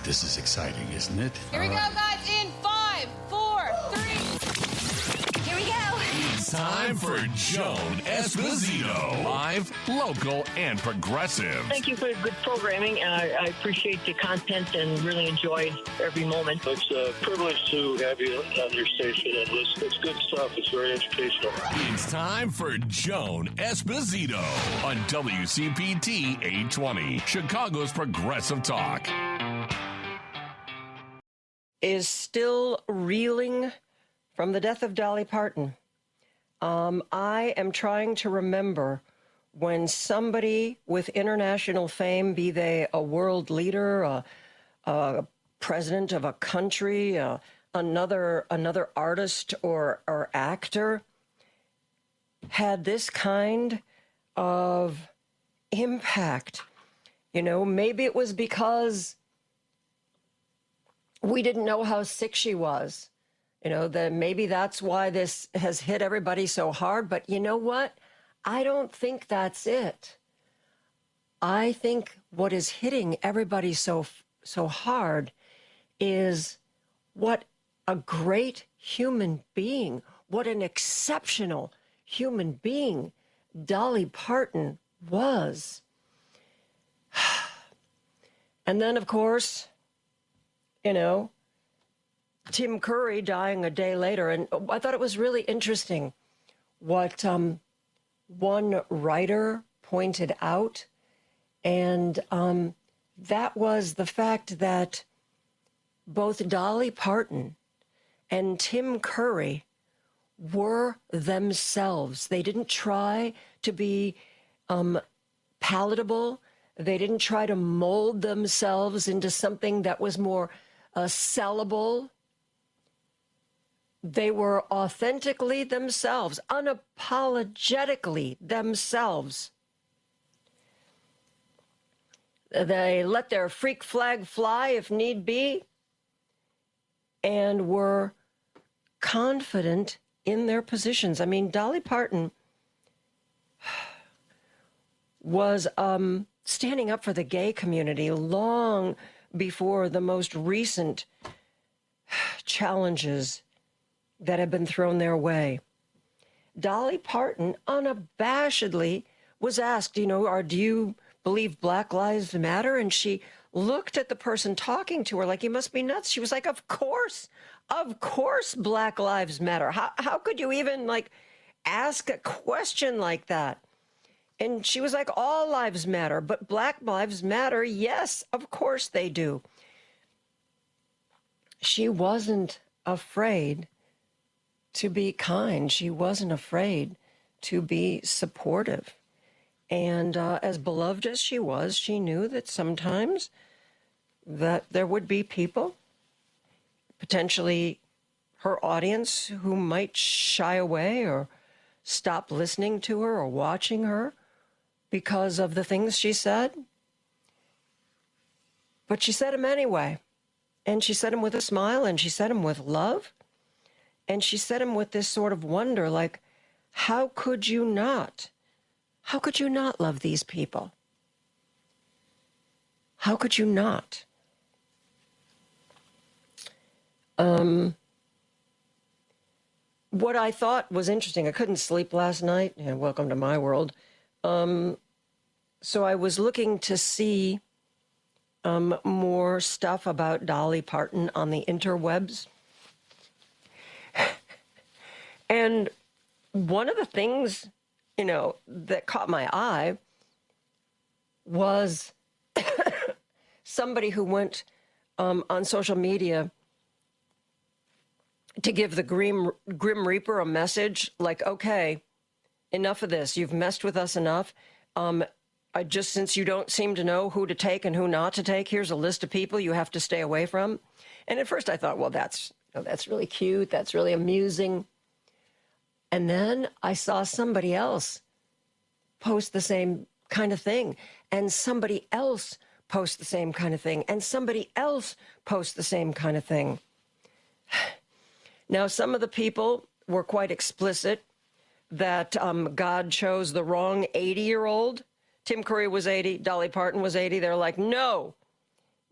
This is exciting, isn't it? Here we go, guys, in 5, 4, 3. Here we go. It's time for Joan Esposito. Live, local, and progressive. Thank you for the good programming, and I appreciate the content and really enjoyed every moment. It's a privilege to have you on your station and listen. It's good stuff. It's very educational. It's time for Joan Esposito on WCPT 820, Chicago's Progressive Talk. Is still reeling from the death of Dolly Parton. I am trying to remember when somebody with international fame, be they a world leader, a president of a country, another artist or actor, had this kind of impact. You know, maybe it was because we didn't know how sick she was. You know, that maybe that's why this has hit everybody so hard. But you know what? I don't think that's it. I think what is hitting everybody so hard is what a great human being, what an exceptional human being Dolly Parton was. And then, of course, you know, Tim Curry dying a day later. And I thought it was really interesting what one writer pointed out. And that was the fact that both Dolly Parton and Tim Curry were themselves. They didn't try to be palatable. They didn't try to mold themselves into something that was more sellable. They were authentically themselves, unapologetically themselves. They let their freak flag fly if need be, and were confident in their positions. I mean, Dolly Parton was standing up for the gay community long before the most recent challenges that have been thrown their way. Dolly Parton unabashedly was asked, you know, do you believe Black Lives Matter? And she looked at the person talking to her like, you must be nuts. She was like, of course Black Lives Matter. How could you even like ask a question like that? And she was like, all lives matter, but Black Lives Matter. Yes, of course they do. She wasn't afraid to be kind. She wasn't afraid to be supportive. And as beloved as she was, she knew that sometimes that there would be people, potentially her audience, who might shy away or stop listening to her or watching her because of the things she said. But she said them anyway. And she said them with a smile, and she said them with love. And she said them with this sort of wonder, like, how could you not? How could you not love these people? How could you not? What I thought was interesting, I couldn't sleep last night. Yeah, welcome to my world. So I was looking to see more stuff about Dolly Parton on the interwebs. And one of the things, you know, that caught my eye was somebody who went on social media to give the Grim Reaper a message like, okay, enough of this. You've messed with us enough. Since you don't seem to know who to take and who not to take, here's a list of people you have to stay away from. And at first I thought, well, that's really cute. That's really amusing. And then I saw somebody else post the same kind of thing, and somebody else post the same kind of thing, and somebody else post the same kind of thing. Now, some of the people were quite explicit that God chose the wrong 80-year-old. Tim Curry was 80, Dolly Parton was 80. They're like, no,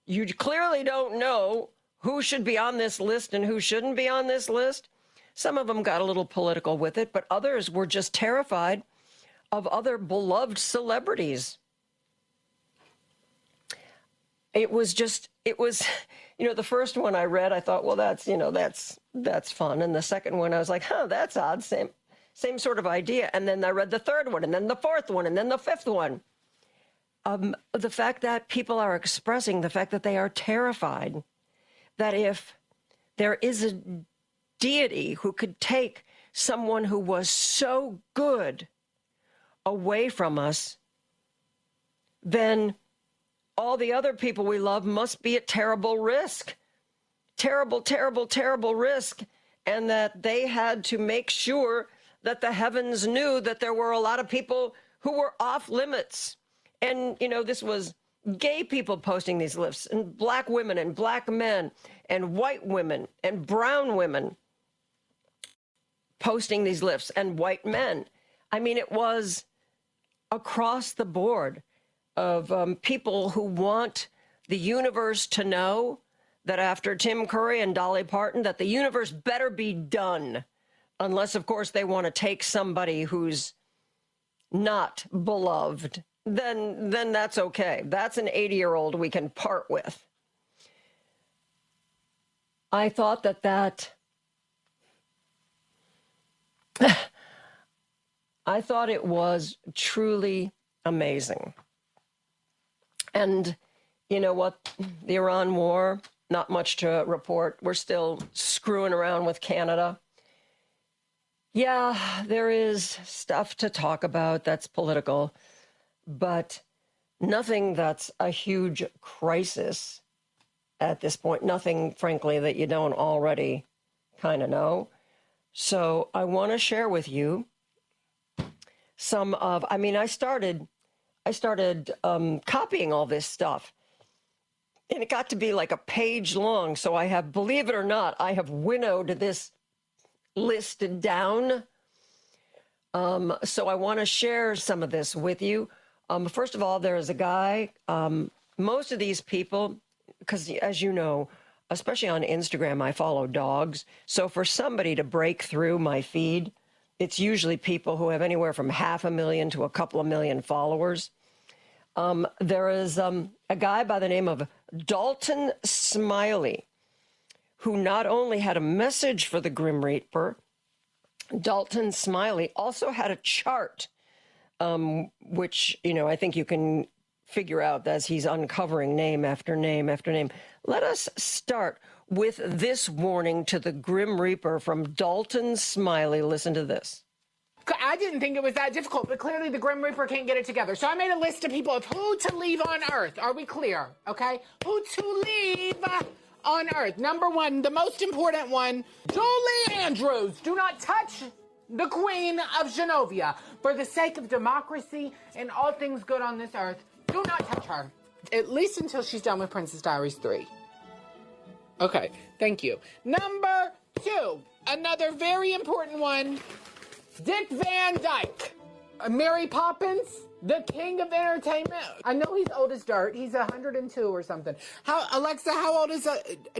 You clearly don't know who should be on this list and who shouldn't be on this list. Some of them got a little political with it, but others were just terrified of other beloved celebrities. It was, the first one I read, I thought, well, that's fun. And the second one, I was like, that's odd. Same sort of idea. And then I read the third one, and then the fourth one, and then the fifth one. The fact that people are expressing the fact that they are terrified that if there is a deity who could take someone who was so good away from us, then all the other people we love must be at terrible risk. Terrible, terrible, terrible risk. And that they had to make sure that the heavens knew that there were a lot of people who were off limits. And, this was gay people posting these lists, and black women and black men and white women and brown women posting these lists, and white men. I mean, it was across the board of people who want the universe to know that after Tim Curry and Dolly Parton, that the universe better be done, unless, of course, they want to take somebody who's not beloved. Then that's okay. That's an 80-year-old we can part with. I thought I thought it was truly amazing. And you know what? The Iran war, not much to report. We're still screwing around with Canada. Yeah, there is stuff to talk about that's political, but nothing that's a huge crisis at this point. Nothing, frankly, that you don't already kind of know. So I want to share with you some of, I started copying all this stuff, and it got to be like a page long. So I have, believe it or not, I have winnowed this list down. So I want to share some of this with you. First of all, there is a guy, most of these people, because as you know, especially on Instagram, I follow dogs. So for somebody to break through my feed, it's usually people who have anywhere from 500,000 to a couple of million followers. There is a guy by the name of Dalton Smiley, who not only had a message for the Grim Reaper, Dalton Smiley also had a chart, which, I think you can figure out as he's uncovering name after name after name. Let us start with this warning to the Grim Reaper from Dalton Smiley. Listen to this. I didn't think it was that difficult, but clearly the Grim Reaper can't get it together. So I made a list of people of who to leave on Earth. Are we clear? Okay? Who to leave on Earth. Number one, the most important one, Julie Andrews. Do not touch the Queen of Genovia. For the sake of democracy and all things good on this earth, do not touch her. At least until she's done with Princess Diaries 3. Okay, thank you. Number two, another very important one, Dick Van Dyke. Mary Poppins, the king of entertainment. I know he's old as dirt. He's 102 or something. Alexa, how old is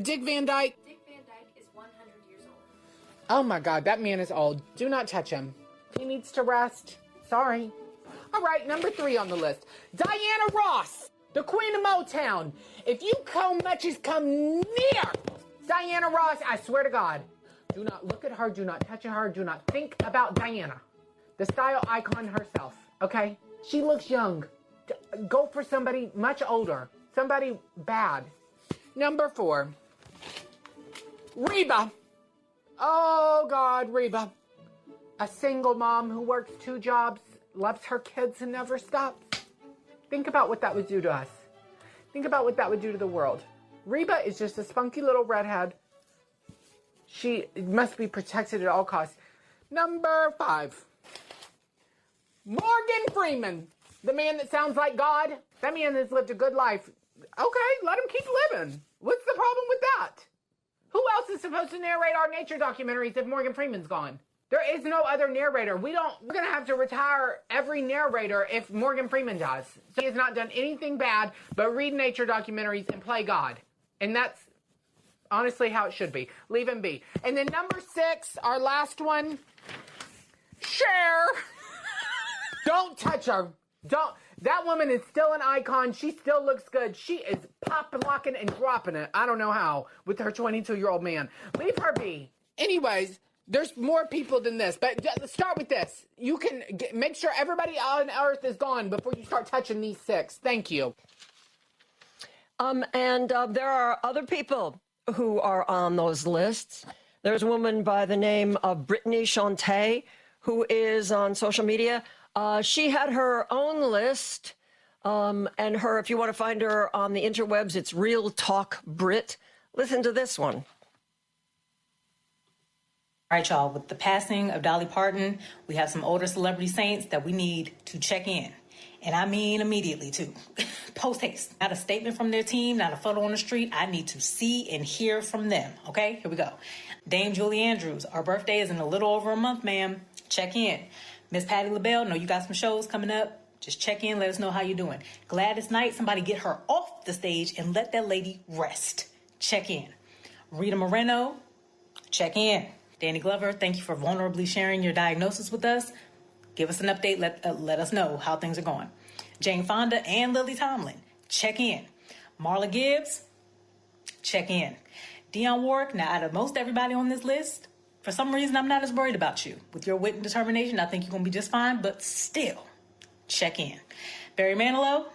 Dick Van Dyke? Dick Van Dyke is 100 years old. Oh my God, that man is old. Do not touch him. He needs to rest. Sorry. All right, number three on the list. Diana Ross, the queen of Motown. If you so much as come near Diana Ross, I swear to God, do not look at her, do not touch her, do not think about Diana. The style icon herself, okay? She looks young. Go for somebody much older. Somebody bad. Number four. Reba. Oh, God, Reba. A single mom who works 2 jobs, loves her kids and never stops. Think about what that would do to us. Think about what that would do to the world. Reba is just a spunky little redhead. She must be protected at all costs. Number 5. Morgan Freeman, the man that sounds like God. That man has lived a good life. Okay, let him keep living. What's the problem with that? Who else is supposed to narrate our nature documentaries if Morgan Freeman's gone? There is no other narrator. We're going to have to retire every narrator if Morgan Freeman does. So he has not done anything bad but read nature documentaries and play God. And that's honestly how it should be. Leave him be. And then number 6, our last one, Cher. Don't touch her. Don't. That woman is still an icon. She still looks good. She is popping, locking, and dropping it. I don't know how with her 22-year-old man. Leave her be. Anyways, there's more people than this, but let's start with this. You can make sure everybody on Earth is gone before you start touching these 6. Thank you. There are other people who are on those lists. There's a woman by the name of Brittany Shantae who is on social media. She had her own list, and if you want to find her on the interwebs, it's Real Talk Brit. Listen to this one. All right, y'all, with the passing of Dolly Parton, we have some older celebrity saints that we need to check in. And I mean immediately, too. Post haste. Not a statement from their team, not a photo on the street. I need to see and hear from them, okay? Here we go. Dame Julie Andrews, our birthday is in a little over a month, ma'am. Check in. Miss Patti LaBelle, know you got some shows coming up. Just check in, let us know how you're doing. Gladys Knight, somebody get her off the stage and let that lady rest. Check in. Rita Moreno, check in. Danny Glover, thank you for vulnerably sharing your diagnosis with us. Give us an update. Let us know how things are going. Jane Fonda and Lily Tomlin, check in. Marla Gibbs, check in. Dionne Warwick, now out of most everybody on this list, for some reason I'm not as worried about you. With your wit and determination, I think you're going to be just fine, but still, check in. Barry Manilow,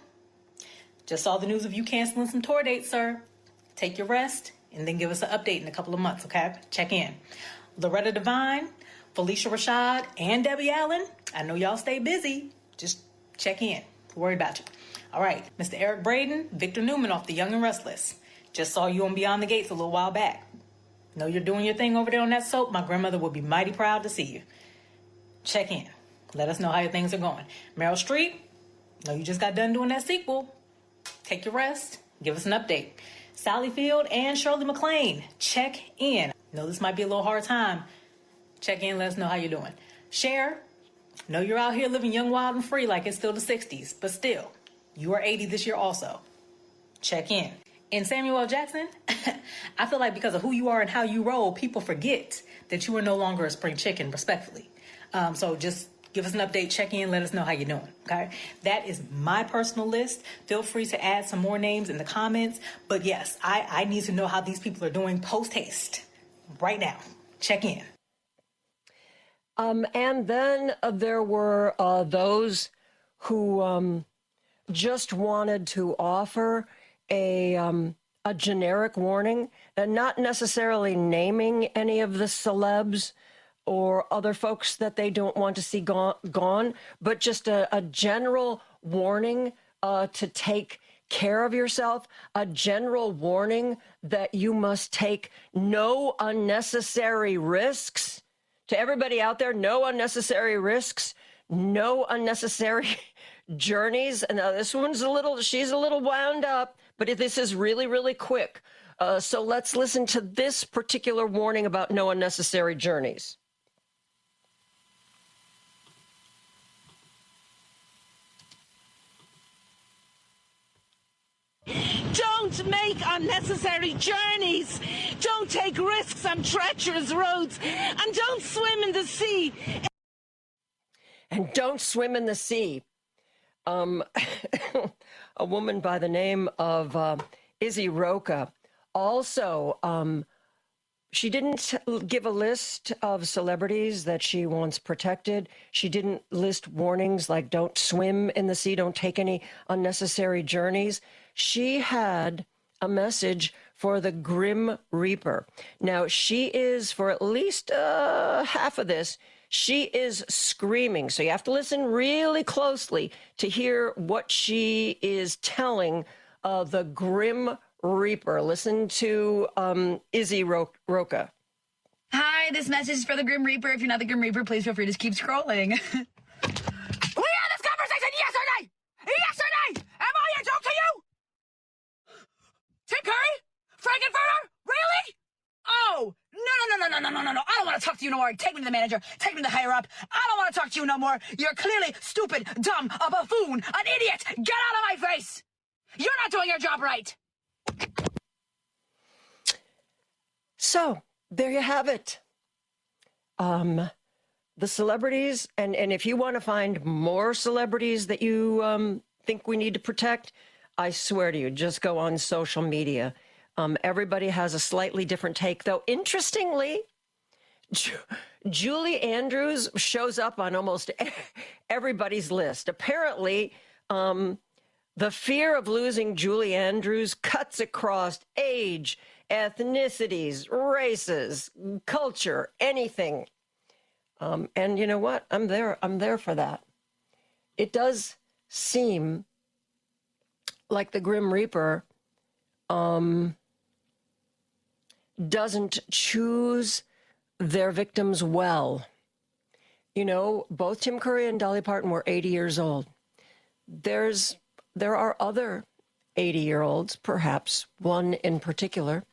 just saw the news of you canceling some tour dates, sir. Take your rest and then give us an update in a couple of months, okay? Check in. Loretta Devine, Felicia Rashad, and Debbie Allen. I know y'all stay busy. Just check in. Worried about you. All right, Mr. Eric Braden, Victor Newman off the Young and Restless. Just saw you on Beyond the Gates a little while back. Know you're doing your thing over there on that soap. My grandmother would be mighty proud to see you. Check in. Let us know how your things are going. Meryl Streep, know you just got done doing that sequel. Take your rest. Give us an update. Sally Field and Shirley MacLaine, check in. Know this might be a little hard time. Check in, let us know how you're doing. Cher, know you're out here living young, wild, and free like it's still the 60s, but still, you are 80 this year also. Check in. And Samuel L. Jackson, I feel like because of who you are and how you roll, people forget that you are no longer a spring chicken, respectfully. So just give us an update, check in, let us know how you're doing, okay? That is my personal list. Feel free to add some more names in the comments. But yes, I need to know how these people are doing post-haste right now. Check in. And then there were those who just wanted to offer a generic warning, and not necessarily naming any of the celebs or other folks that they don't want to see gone, but just a general warning to take care of yourself, a general warning that you must take no unnecessary risks. To everybody out there, no unnecessary risks, no unnecessary journeys. And this one's she's a little wound up, but this is really, really quick. So let's listen to this particular warning about no unnecessary journeys. Don't make unnecessary journeys. Don't take risks on treacherous roads. And don't swim in the sea. And don't swim in the sea. A woman by the name of Izzy Roca also, she didn't give a list of celebrities that she wants protected. She didn't list warnings like don't swim in the sea, don't take any unnecessary journeys. She had a message for the Grim Reaper. Now, she is, for at least half of this, she is screaming. So you have to listen really closely to hear what she is telling the Grim Reaper. Listen to Izzy Roca. Hi, this message is for the Grim Reaper. If you're not the Grim Reaper, please feel free to just keep scrolling. We had this conversation yesterday! Yesterday! Am I a joke to you? Tim Curry? Frankenfurter? Really? Oh, no. I don't want to want to talk to you no more. Take me to the manager. Take me to the higher up. I don't want to talk to you no more. You're clearly stupid, dumb, a buffoon, an idiot. Get out of my face. You're not doing your job right. So there you have it. The celebrities, and if you want to find more celebrities that you think we need to protect, I swear to you, just go on social media. Everybody has a slightly different take, though. Interestingly, Julie Andrews shows up on almost everybody's list. Apparently, the fear of losing Julie Andrews cuts across age, ethnicities, races, culture, anything. And you know what? I'm there for that. It does seem like the Grim Reaper doesn't choose their victims well. You know, both Tim Curry and Dolly Parton were 80 years old. There are other 80-year-olds, perhaps one in particular.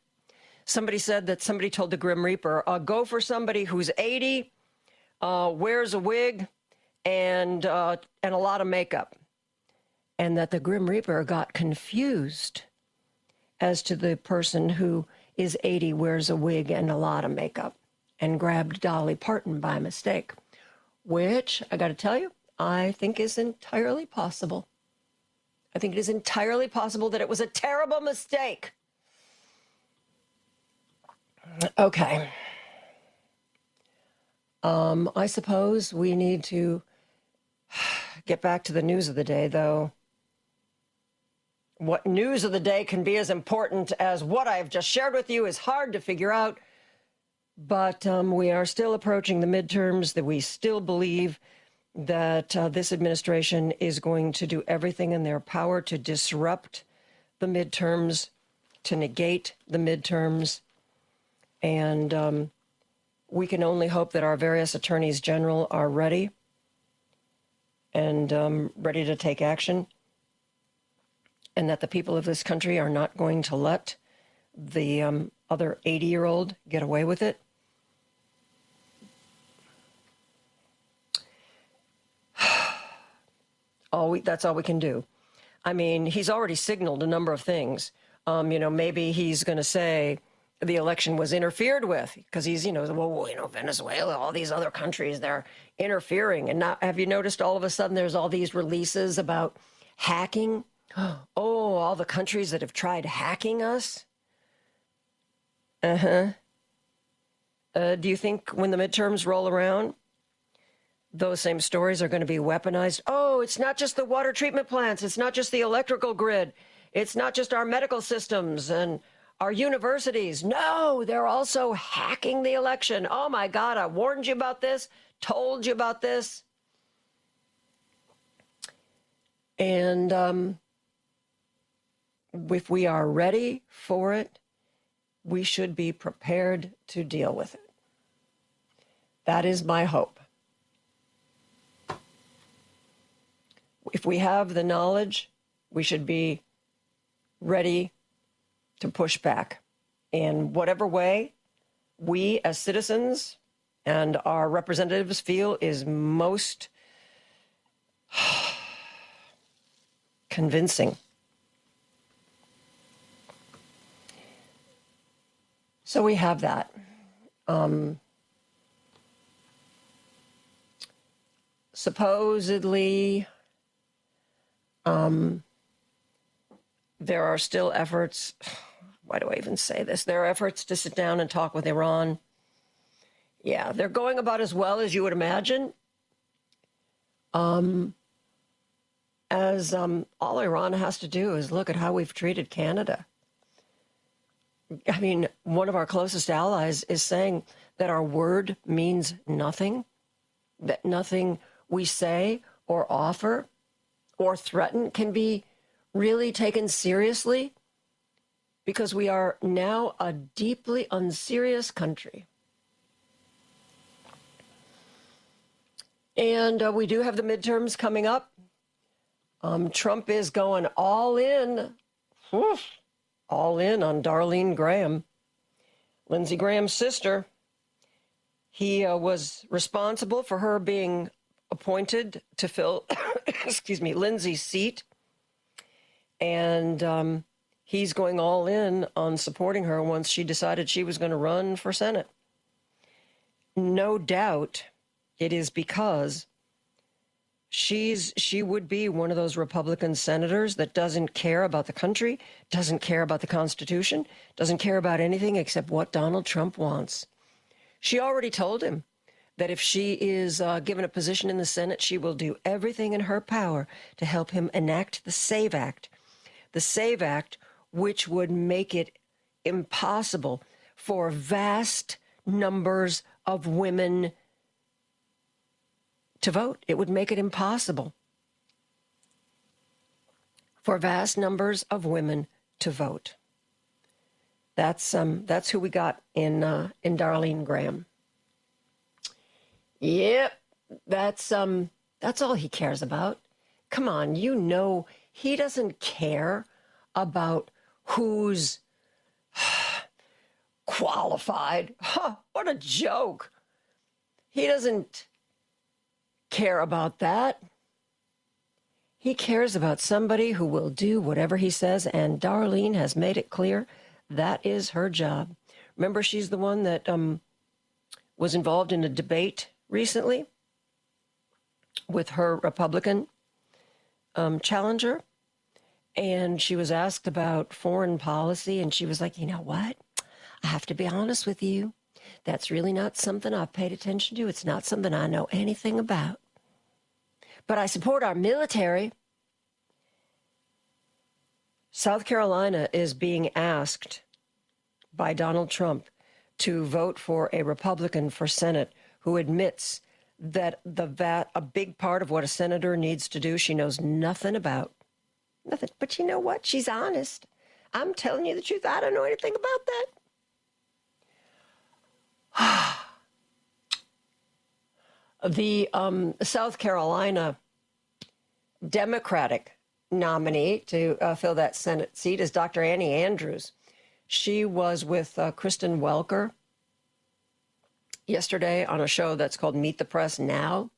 Somebody said that somebody told the Grim Reaper, go for somebody who's 80, wears a wig, and a lot of makeup. And that the Grim Reaper got confused as to the person who is 80, wears a wig and a lot of makeup, and grabbed Dolly Parton by mistake, which, I got to tell you, I think is entirely possible. I think it is entirely possible that it was a terrible mistake. Okay. I suppose we need to get back to the news of the day, though. What news of the day can be as important as what I've just shared with you is hard to figure out. But we are still approaching the midterms, that we still believe that this administration is going to do everything in their power to disrupt the midterms, to negate the midterms. And we can only hope that our various attorneys general are ready and ready to take action, and that the people of this country are not going to let the other 80-year-old get away with it. That's all we can do. I mean, he's already signaled a number of things. Maybe he's going to say the election was interfered with, because he's, Venezuela, all these other countries, they're interfering. And now, have you noticed all of a sudden there's all these releases about hacking? Oh, all the countries that have tried hacking us? Do you think when the midterms roll around, those same stories are going to be weaponized? Oh, it's not just the water treatment plants. It's not just the electrical grid. It's not just our medical systems and our universities. No, they're also hacking the election. Oh, my God, I warned you about this, told you about this. And if we are ready for it, we should be prepared to deal with it. That is my hope. If we have the knowledge, we should be ready to push back in whatever way we as citizens and our representatives feel is most convincing. So we have that. Supposedly, there are still efforts, why do I even say this? There are efforts to sit down and talk with Iran. Yeah, they're going about as well as you would imagine. All Iran has to do is look at how we've treated Canada. I mean, one of our closest allies is saying that our word means nothing, that nothing we say or offer or threaten can be really taken seriously, because we are now a deeply unserious country. And we do have the midterms coming up. Trump is going all in on Darlene Graham, Lindsey Graham's sister. He was responsible for her being appointed to fill, Lindsay's seat. And he's going all in on supporting her once she decided she was going to run for Senate. No doubt it is because she would be one of those Republican senators that doesn't care about the country, doesn't care about the Constitution, doesn't care about anything except what Donald Trump wants. She already told him that if she is given a position in the Senate, she will do everything in her power to help him enact the SAVE Act. The SAVE Act, which would make it impossible for vast numbers of women to vote. It would make it impossible for vast numbers of women to vote. That's who we got in Darlene Graham. Yep, that's all he cares about. Come on, he doesn't care about who's qualified. Huh, what a joke. He doesn't care about that. He cares about somebody who will do whatever he says, and Darlene has made it clear that is her job. Remember, she's the one that was involved in a debate recently with her Republican challenger, and she was asked about foreign policy, and she was like, you know what? I have to be honest with you. That's really not something I've paid attention to. It's not something I know anything about. But I support our military. South Carolina is being asked by Donald Trump to vote for a Republican for Senate who admits that a big part of what a senator needs to do, she knows nothing about. Nothing. But you know what? She's honest. I'm telling you the truth. I don't know anything about that. The South Carolina Democratic nominee to fill that Senate seat is Dr. Annie Andrews. She was with Kristen Welker yesterday on a show that's called Meet the Press Now.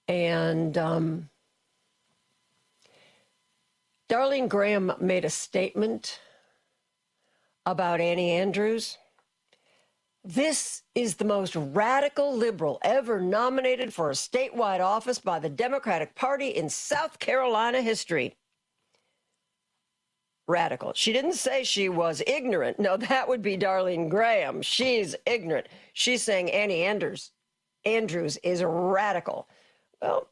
And Darlene Graham made a statement about Annie Andrews. This is the most radical liberal ever nominated for a statewide office by the Democratic Party in South Carolina history. Radical. She didn't say she was ignorant. No, that would be Darlene Graham. She's ignorant. She's saying Annie Andrews is radical. Well,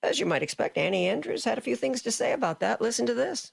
as you might expect, Annie Andrews had a few things to say about that. Listen to this.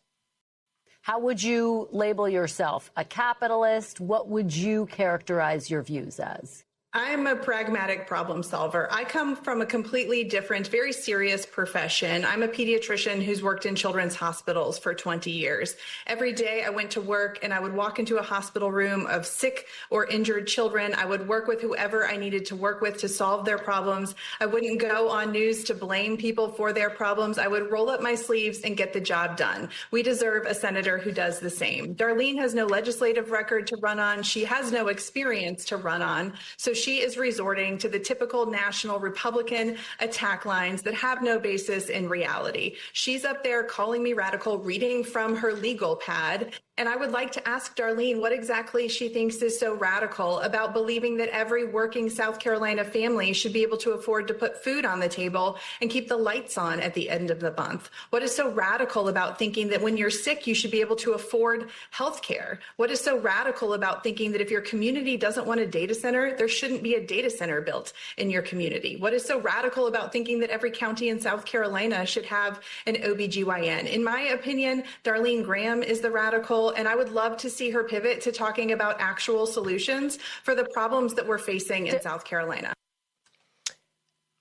How would you label yourself? A capitalist? What would you characterize your views as? I'm a pragmatic problem solver. I come from a completely different, very serious profession. I'm a pediatrician who's worked in children's hospitals for 20 years. Every day I went to work and I would walk into a hospital room of sick or injured children. I would work with whoever I needed to work with to solve their problems. I wouldn't go on news to blame people for their problems. I would roll up my sleeves and get the job done. We deserve a senator who does the same. Darlene has no legislative record to run on. She has no experience to run on. So she is resorting to the typical national Republican attack lines that have no basis in reality. She's up there calling me radical, reading from her legal pad. And I would like to ask Darlene what exactly she thinks is so radical about believing that every working South Carolina family should be able to afford to put food on the table and keep the lights on at the end of the month. What is so radical about thinking that when you're sick, you should be able to afford health care? What is so radical about thinking that if your community doesn't want a data center, there shouldn't be a data center built in your community? What is so radical about thinking that every county in South Carolina should have an OBGYN? In my opinion, Darlene Graham is the radical, and I would love to see her pivot to talking about actual solutions for the problems that we're facing in South Carolina.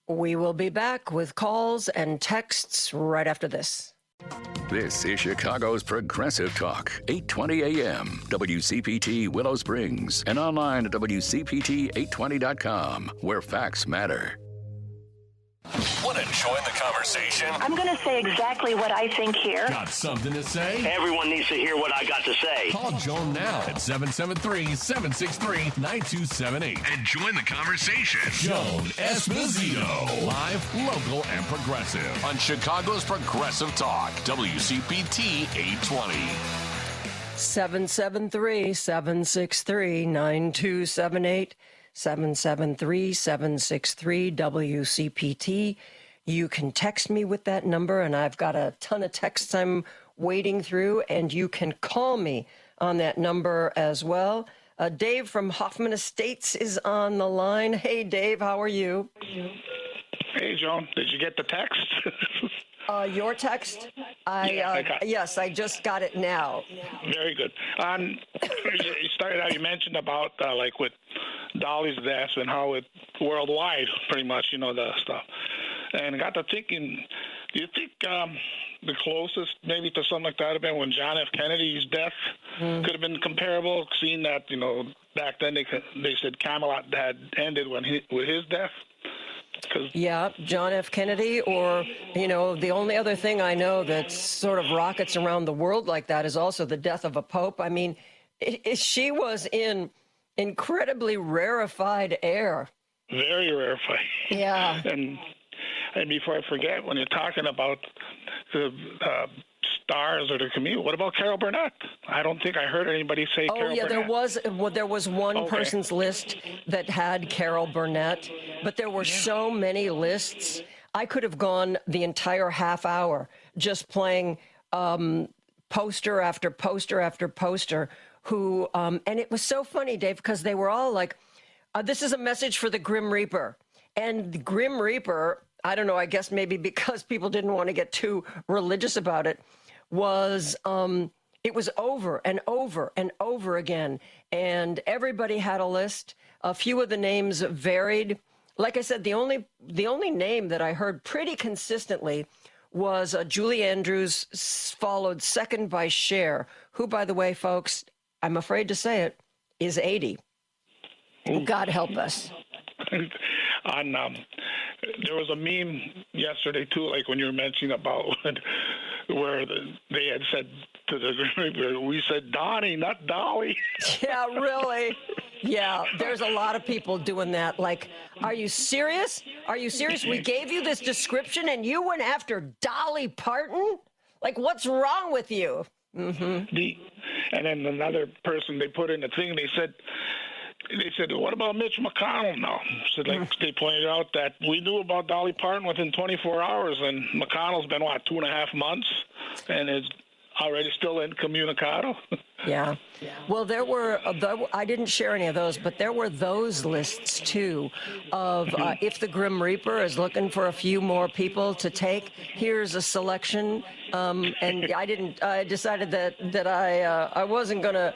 We will be back with calls and texts right after this. This is Chicago's Progressive Talk, 820 AM, WCPT Willow Springs, and online at WCPT820.com, where facts matter. Want to join the conversation? I'm going to say exactly what I think here. Got something to say? Everyone needs to hear what I got to say. Call Joan now at 773-763-9278 and join the conversation. Joan Esposito. Live, local, and progressive on Chicago's Progressive Talk. WCPT 820. 773-763-9278. 773-763-WCPT. You can text me with that number, and I've got a ton of texts I'm wading through, and you can call me on that number as well. Dave from Hoffman Estates is on the line. Hey, Dave, how are you? Hey, Joan, did you get the text? Your text? Yes, I just got it now. Very good. You started out, you mentioned about like with Dolly's death and how it worldwide, pretty much, the stuff. And I got to thinking, do you think the closest maybe to something like that have been when John F. Kennedy's death could have been comparable, seeing that, back then they said Camelot had ended with his death? Yeah, John F. Kennedy, or, the only other thing I know that sort of rockets around the world like that is also the death of a pope. I mean, she was in incredibly rarefied air. Very rarefied. Yeah. And before I forget, when you're talking about the stars or the community, what about Carol Burnett? I don't think I heard anybody say Carol Burnett. There was one person's list that had Carol Burnett, but there were so many lists. I could have gone the entire half hour just playing poster after poster after poster and it was so funny, Dave, because they were all like, this is a message for the Grim Reaper. And the Grim Reaper, I don't know, I guess maybe because people didn't want to get too religious about it, was it was over and over and over again. And everybody had a list. A few of the names varied. Like I said, the only name that I heard pretty consistently was Julie Andrews, followed second by Cher, who, by the way, folks, I'm afraid to say it, is 80. God help us. There was a meme yesterday, too, like when you were mentioning about where they had said to the we said Donnie, not Dolly. Yeah, really? Yeah, there's a lot of people doing that. Like, are you serious? Are you serious? We gave you this description and you went after Dolly Parton? Like, what's wrong with you? Mm-hmm. And then another person they put in the thing, they said, what about Mitch McConnell now? So they pointed out that we knew about Dolly Parton within 24 hours, and McConnell's been, 2.5 months, and is already still incommunicado. Yeah. Well, there were, I didn't share any of those, but there were those lists, too, of if the Grim Reaper is looking for a few more people to take, here's a selection. And I decided that I wasn't going to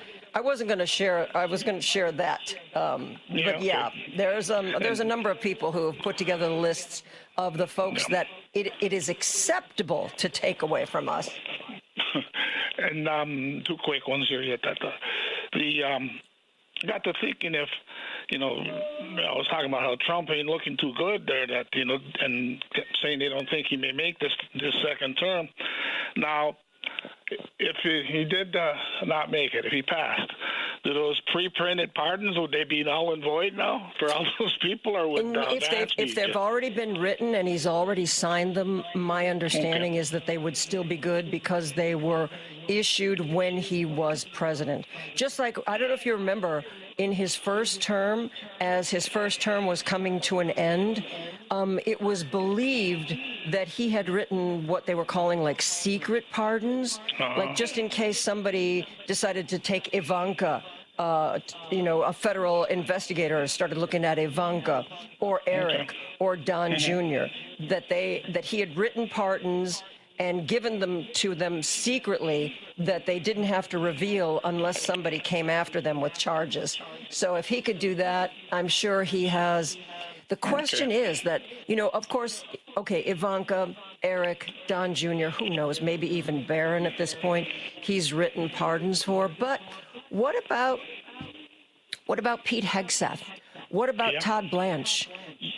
share. I was going to share that. But yeah, there's a number of people who have put together lists of the folks that it is acceptable to take away from us. And two quick ones here yet. Got to thinking if, I was talking about how Trump ain't looking too good there, that, and saying they don't think he may make this second term. Now, if he did not make it, if he passed, do those pre-printed pardons, would they be null and void now for all those people, or would if they've already been written and he's already signed them? My understanding is that they would still be good because they were issued when he was president. Just like, I don't know if you remember, in his first term, as his first term was coming to an end, it was believed that he had written what they were calling like secret pardons, like just in case somebody decided to take Ivanka, a federal investigator started looking at Ivanka or Eric or Don Jr., that he had written pardons and given them to them secretly that they didn't have to reveal unless somebody came after them with charges. So if he could do that, I'm sure he has. The question is that, of course, Ivanka, Eric, Don Jr., who knows, maybe even Barron at this point, he's written pardons for. But what about Pete Hegseth? What about Todd Blanche?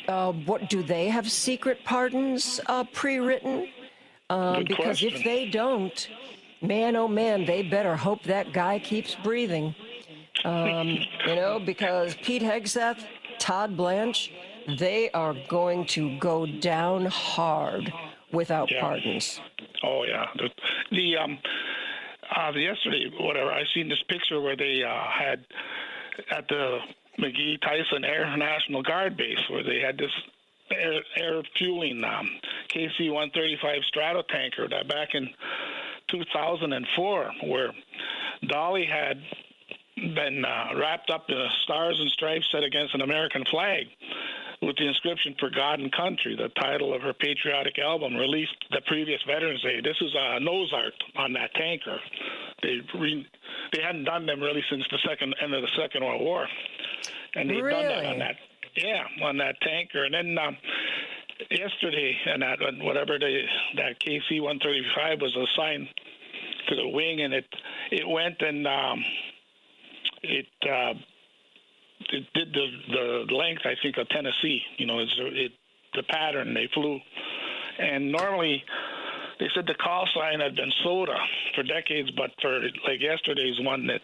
what do they have secret pardons pre-written? Because if they don't, man, oh man, they better hope that guy keeps breathing. Because Pete Hegseth, Todd Blanche, they are going to go down hard without pardons. Oh yeah, yesterday, whatever, I seen this picture where they had at the McGee Tyson Air National Guard base where they had this air fueling KC-135 Stratotanker that back in 2004, where Dolly had been wrapped up in stars and stripes set against an American flag with the inscription "For God and Country," the title of her patriotic album released the previous Veterans Day. This is nose art on that tanker. They hadn't done them really since the end of the Second World War, and they've done that on that. Yeah, on that tanker. And then yesterday, and that KC-135 was assigned to the wing, and it went and it did the length, I think, of Tennessee. The pattern they flew, and normally they said the call sign had been Soda for decades, but for like yesterday's one, that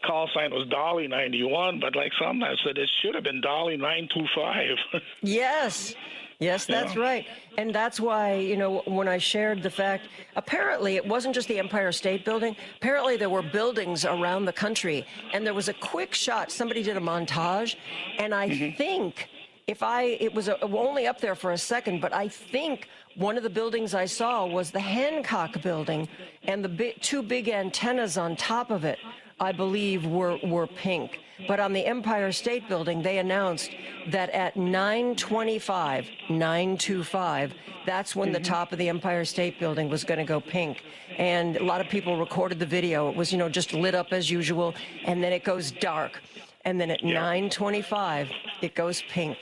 call sign was Dolly 91, but like some I said it should have been Dolly 925. Yes, that's right. And that's why, when I shared the fact, apparently it wasn't just the Empire State Building. Apparently there were buildings around the country, and there was a quick shot. Somebody did a montage, and I think it was only up there for a second, but I think one of the buildings I saw was the Hancock building, and the two big antennas on top of it, I believe, were pink. But on the Empire State Building, they announced that at 9:25, that's when the top of the Empire State Building was going to go pink. And a lot of people recorded the video. It was, just lit up as usual, and then it goes dark. And then at 9:25, it goes pink.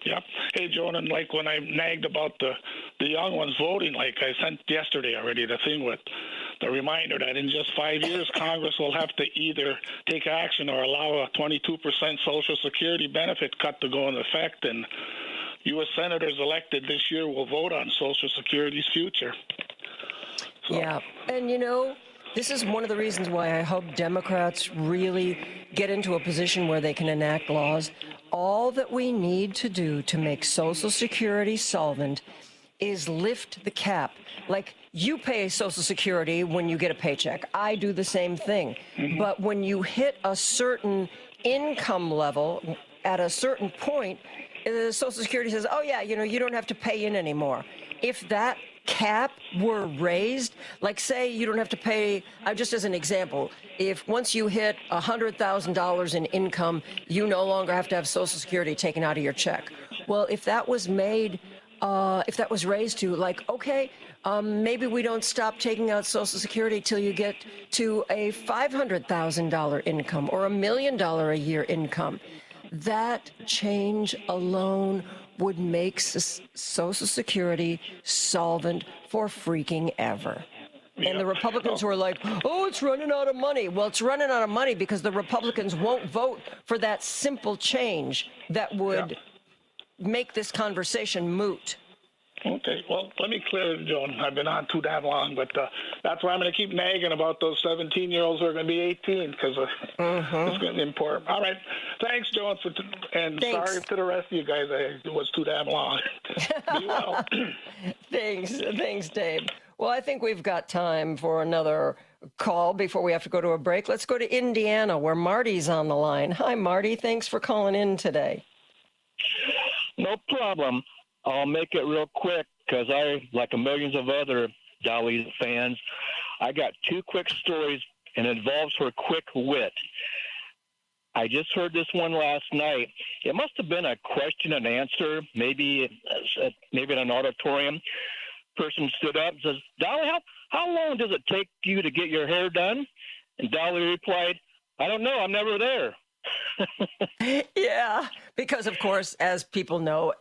Yep. Hey, Joan, and like when I nagged about the young ones voting, like I sent yesterday already, the thing with the reminder that in just 5 years, Congress will have to either take action or allow a 22% Social Security benefit cut to go into effect. And U.S. senators elected this year will vote on Social Security's future. So. Yeah. And, this is one of the reasons why I hope Democrats really get into a position where they can enact laws. All that we need to do to make Social Security solvent is lift the cap. Like, you pay Social Security when you get a paycheck. I do the same thing. But when you hit a certain income level at a certain point, the Social Security says, oh, yeah, you don't have to pay in anymore. If that cap were raised, like say you don't have to pay, just as an example, if once you hit $100,000 in income, you no longer have to have Social Security taken out of your check. Well, if that was raised to like, okay, maybe we don't stop taking out Social Security till you get to a $500,000 income or $1 million a year income. That change alone would make Social Security solvent for freaking ever. And the Republicans were like, oh, it's running out of money. Well, it's running out of money because the Republicans won't vote for that simple change that would make this conversation moot. Okay, well, let me clear it, Joan. I've been on too damn long, but that's why I'm going to keep nagging about those 17-year-olds who are going to be 18, because it's going to be important. All right, thanks, Joan, thanks. Sorry to the rest of you guys. It was too damn long. Be well. Thanks, Dave. Well, I think we've got time for another call before we have to go to a break. Let's go to Indiana, where Marty's on the line. Hi, Marty. Thanks for calling in today. No problem. I'll make it real quick because I, like millions of other Dolly fans, I got two quick stories, and it involves her quick wit. I just heard this one last night. It must have been a question and answer, maybe in an auditorium. Person stood up and says, Dolly, how long does it take you to get your hair done? And Dolly replied, I don't know. I'm never there. Yeah, because, of course, as people know,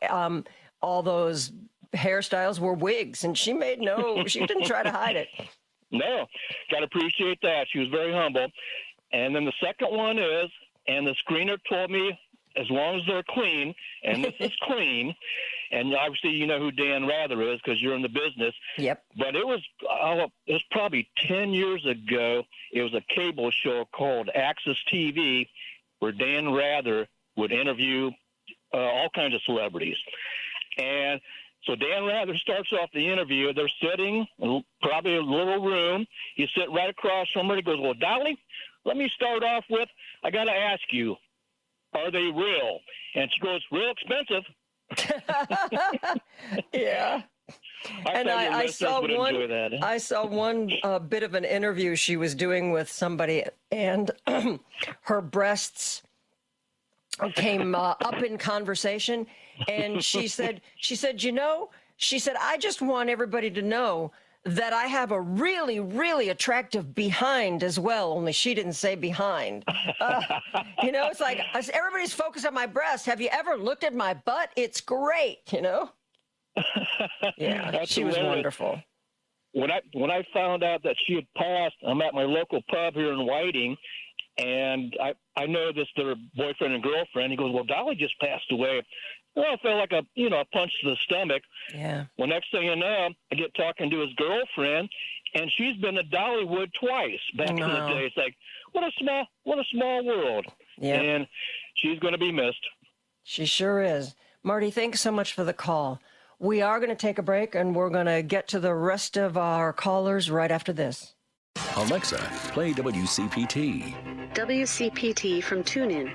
all those hairstyles were wigs, and she didn't try to hide it. No, got to appreciate that. She was very humble. And then the second one is, and the screener told me as long as they're clean, and this is clean, and obviously you know who Dan Rather is because you're in the business. Yep. But it was probably 10 years ago. It was a cable show called Access TV where Dan Rather would interview all kinds of celebrities. And so Dan Rather starts off the interview. They're sitting in probably a little room. You sit right across from her. He goes, well, Dolly, let me start off with, I got to ask you, are they real? And she goes, real expensive. Yeah. And I saw one bit of an interview she was doing with somebody, and her breasts came up in conversation, and she said, I just want everybody to know that I have a really, really attractive behind as well, only she didn't say behind. It's like everybody's focused on my breast. Have you ever looked at my butt? It's great, Yeah, she was wonderful. When I found out that she had passed, I'm at my local pub here in Whiting, and I noticed their boyfriend and girlfriend. He goes, well, Dolly just passed away. Well, I felt like a punch to the stomach. Yeah. Well, next thing you know, I get talking to his girlfriend, and she's been to Dollywood twice back in the day. It's like, what a small world. Yeah. And she's going to be missed. She sure is. Marty, thanks so much for the call. We are going to take a break, and we're going to get to the rest of our callers right after this. Alexa, play WCPT. WCPT from TuneIn.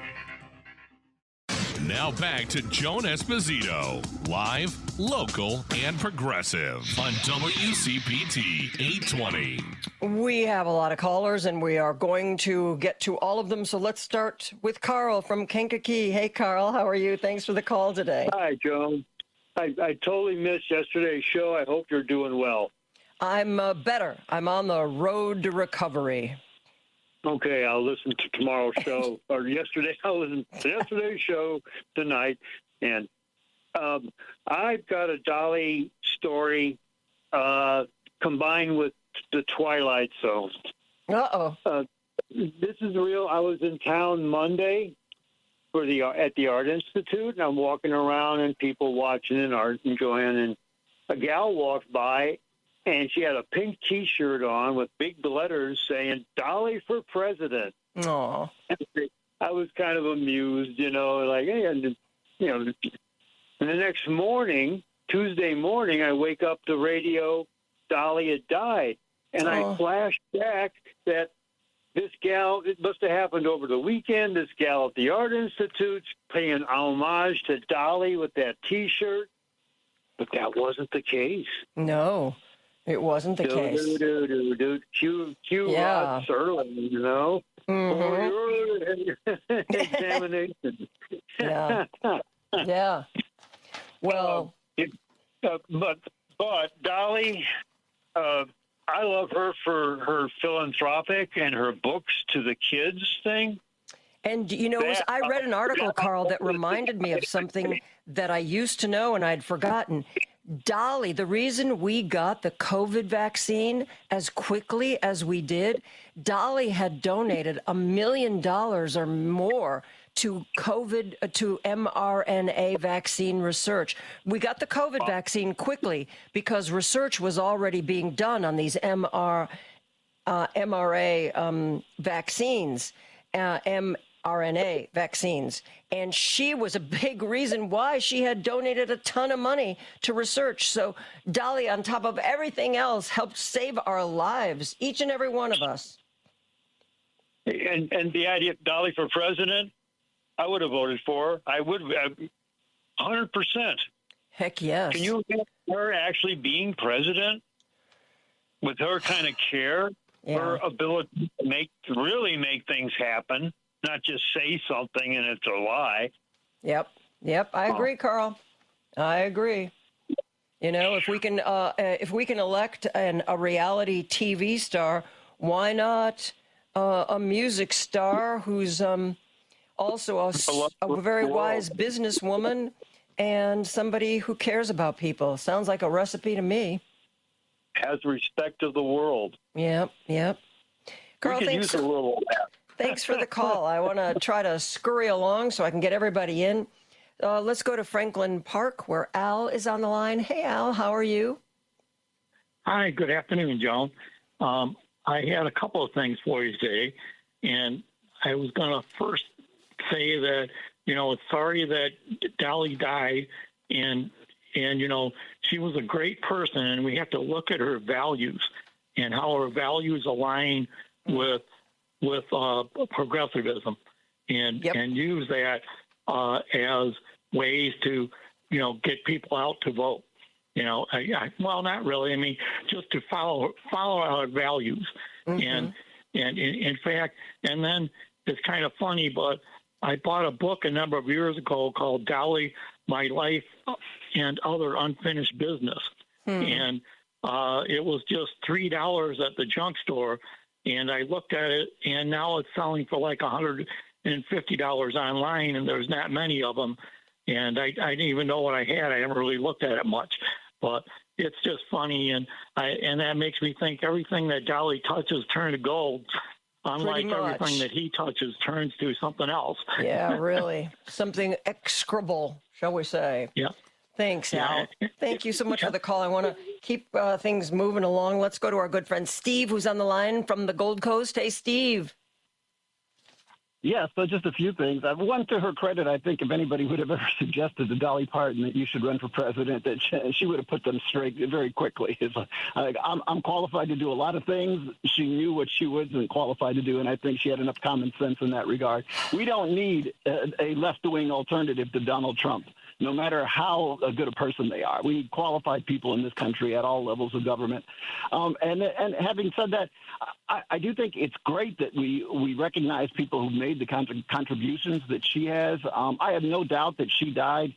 Now back to Joan Esposito, live, local, and progressive on WCPT 820. We have a lot of callers, and we are going to get to all of them. So let's start with Carl from Kankakee. Hey, Carl, how are you? Thanks for the call today. Hi, Joan. I totally missed yesterday's show. I hope you're doing well. I'm better. I'm on the road to recovery. Okay, I'll listen to tomorrow's show, or yesterday. I'll listen to yesterday's show tonight. And I've got a Dolly story combined with the Twilight Zone. Uh-oh. This is real. I was in town Monday at the Art Institute, and I'm walking around and people watching and art enjoying, and a gal walked by, and she had a pink T-shirt on with big letters saying "Dolly for President." Aww. I was kind of amused, like, hey, and the next morning, Tuesday morning, I wake up to radio, Dolly had died, and I flashed back that this gal, it must have happened over the weekend. This gal at the Art Institute's paying homage to Dolly with that T-shirt, but that wasn't the case. No. It wasn't the case. Cue Rod Serling, for your examination. Yeah. Yeah. Well, but Dolly, I love her for her philanthropic and her books to the kids thing. And, I read an article, Carl, that reminded me of something that I used to know and I'd forgotten. Dolly, the reason we got the COVID vaccine as quickly as we did, Dolly had donated $1 million or more to mRNA vaccine research. We got the COVID vaccine quickly because research was already being done on these mRNA vaccines, mRNA vaccines. And she was a big reason why she had donated a ton of money to research. So Dolly, on top of everything else, helped save our lives, each and every one of us. And the idea of Dolly for president, I would have voted for her. I would 100%. Heck yes. Can you imagine her actually being president with her kind of care, her ability to really make things happen, not just say something and it's a lie? Yep. I agree, Carl. I agree. If we can elect a reality TV star, why not a music star who's also a very wise businesswoman and somebody who cares about people? Sounds like a recipe to me. Has respect of the world. Yep. Carl, we could use a little of that. Thanks for the call. I want to try to scurry along so I can get everybody in. Let's go to Franklin Park, where Al is on the line. Hey, Al, how are you? Hi, good afternoon, Joan. I had a couple of things for you today, and I was going to first say that, it's sorry that Dolly died, and she was a great person, and we have to look at her values and how her values align with progressivism, and use that as ways to get people out to vote. Well, not really. I mean, just to follow our values, and in fact, and then it's kind of funny, but I bought a book a number of years ago called Dolly, My Life and Other Unfinished Business, and it was just $3 at the junk store. And I looked at it, and now it's selling for like $150 online, and there's not many of them. And I didn't even know what I had. I haven't really looked at it much, but it's just funny, and that makes me think everything that Dolly touches turns to gold. Unlike everything that he touches turns to something else. Yeah, really, something execrable, shall we say? Yeah. Thanks, Al. Thank you so much for the call. I want to keep things moving along. Let's go to our good friend Steve, who's on the line from the Gold Coast. Hey, Steve. Yes, so just a few things. One, to her credit, I think if anybody would have ever suggested to Dolly Parton that you should run for president, that she would have put them straight very quickly. It's like, I'm qualified to do a lot of things. She knew what she wasn't qualified to do, and I think she had enough common sense in that regard. We don't need a left-wing alternative to Donald Trump, no matter how good a person they are. We need qualified people in this country at all levels of government. And having said that, I do think it's great that we recognize people who made the kinds of contributions that she has. I have no doubt that she died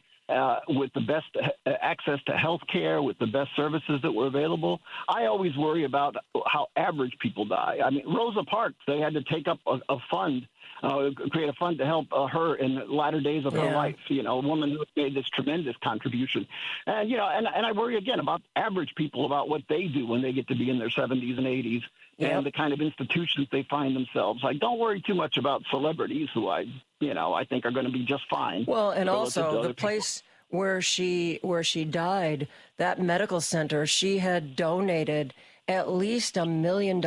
with the best access to health care, with the best services that were available. I always worry about how average people die. I mean, Rosa Parks, they had to take up a fund, create a fund to help her in the latter days of her life, a woman who made this tremendous contribution. And, and I worry again about average people, about what they do when they get to be in their 70s and 80s. And the kind of institutions they find themselves. I don't worry too much about celebrities who I think are going to be just fine. Well, and also the place where she died, that medical center, she had donated at least $1 million.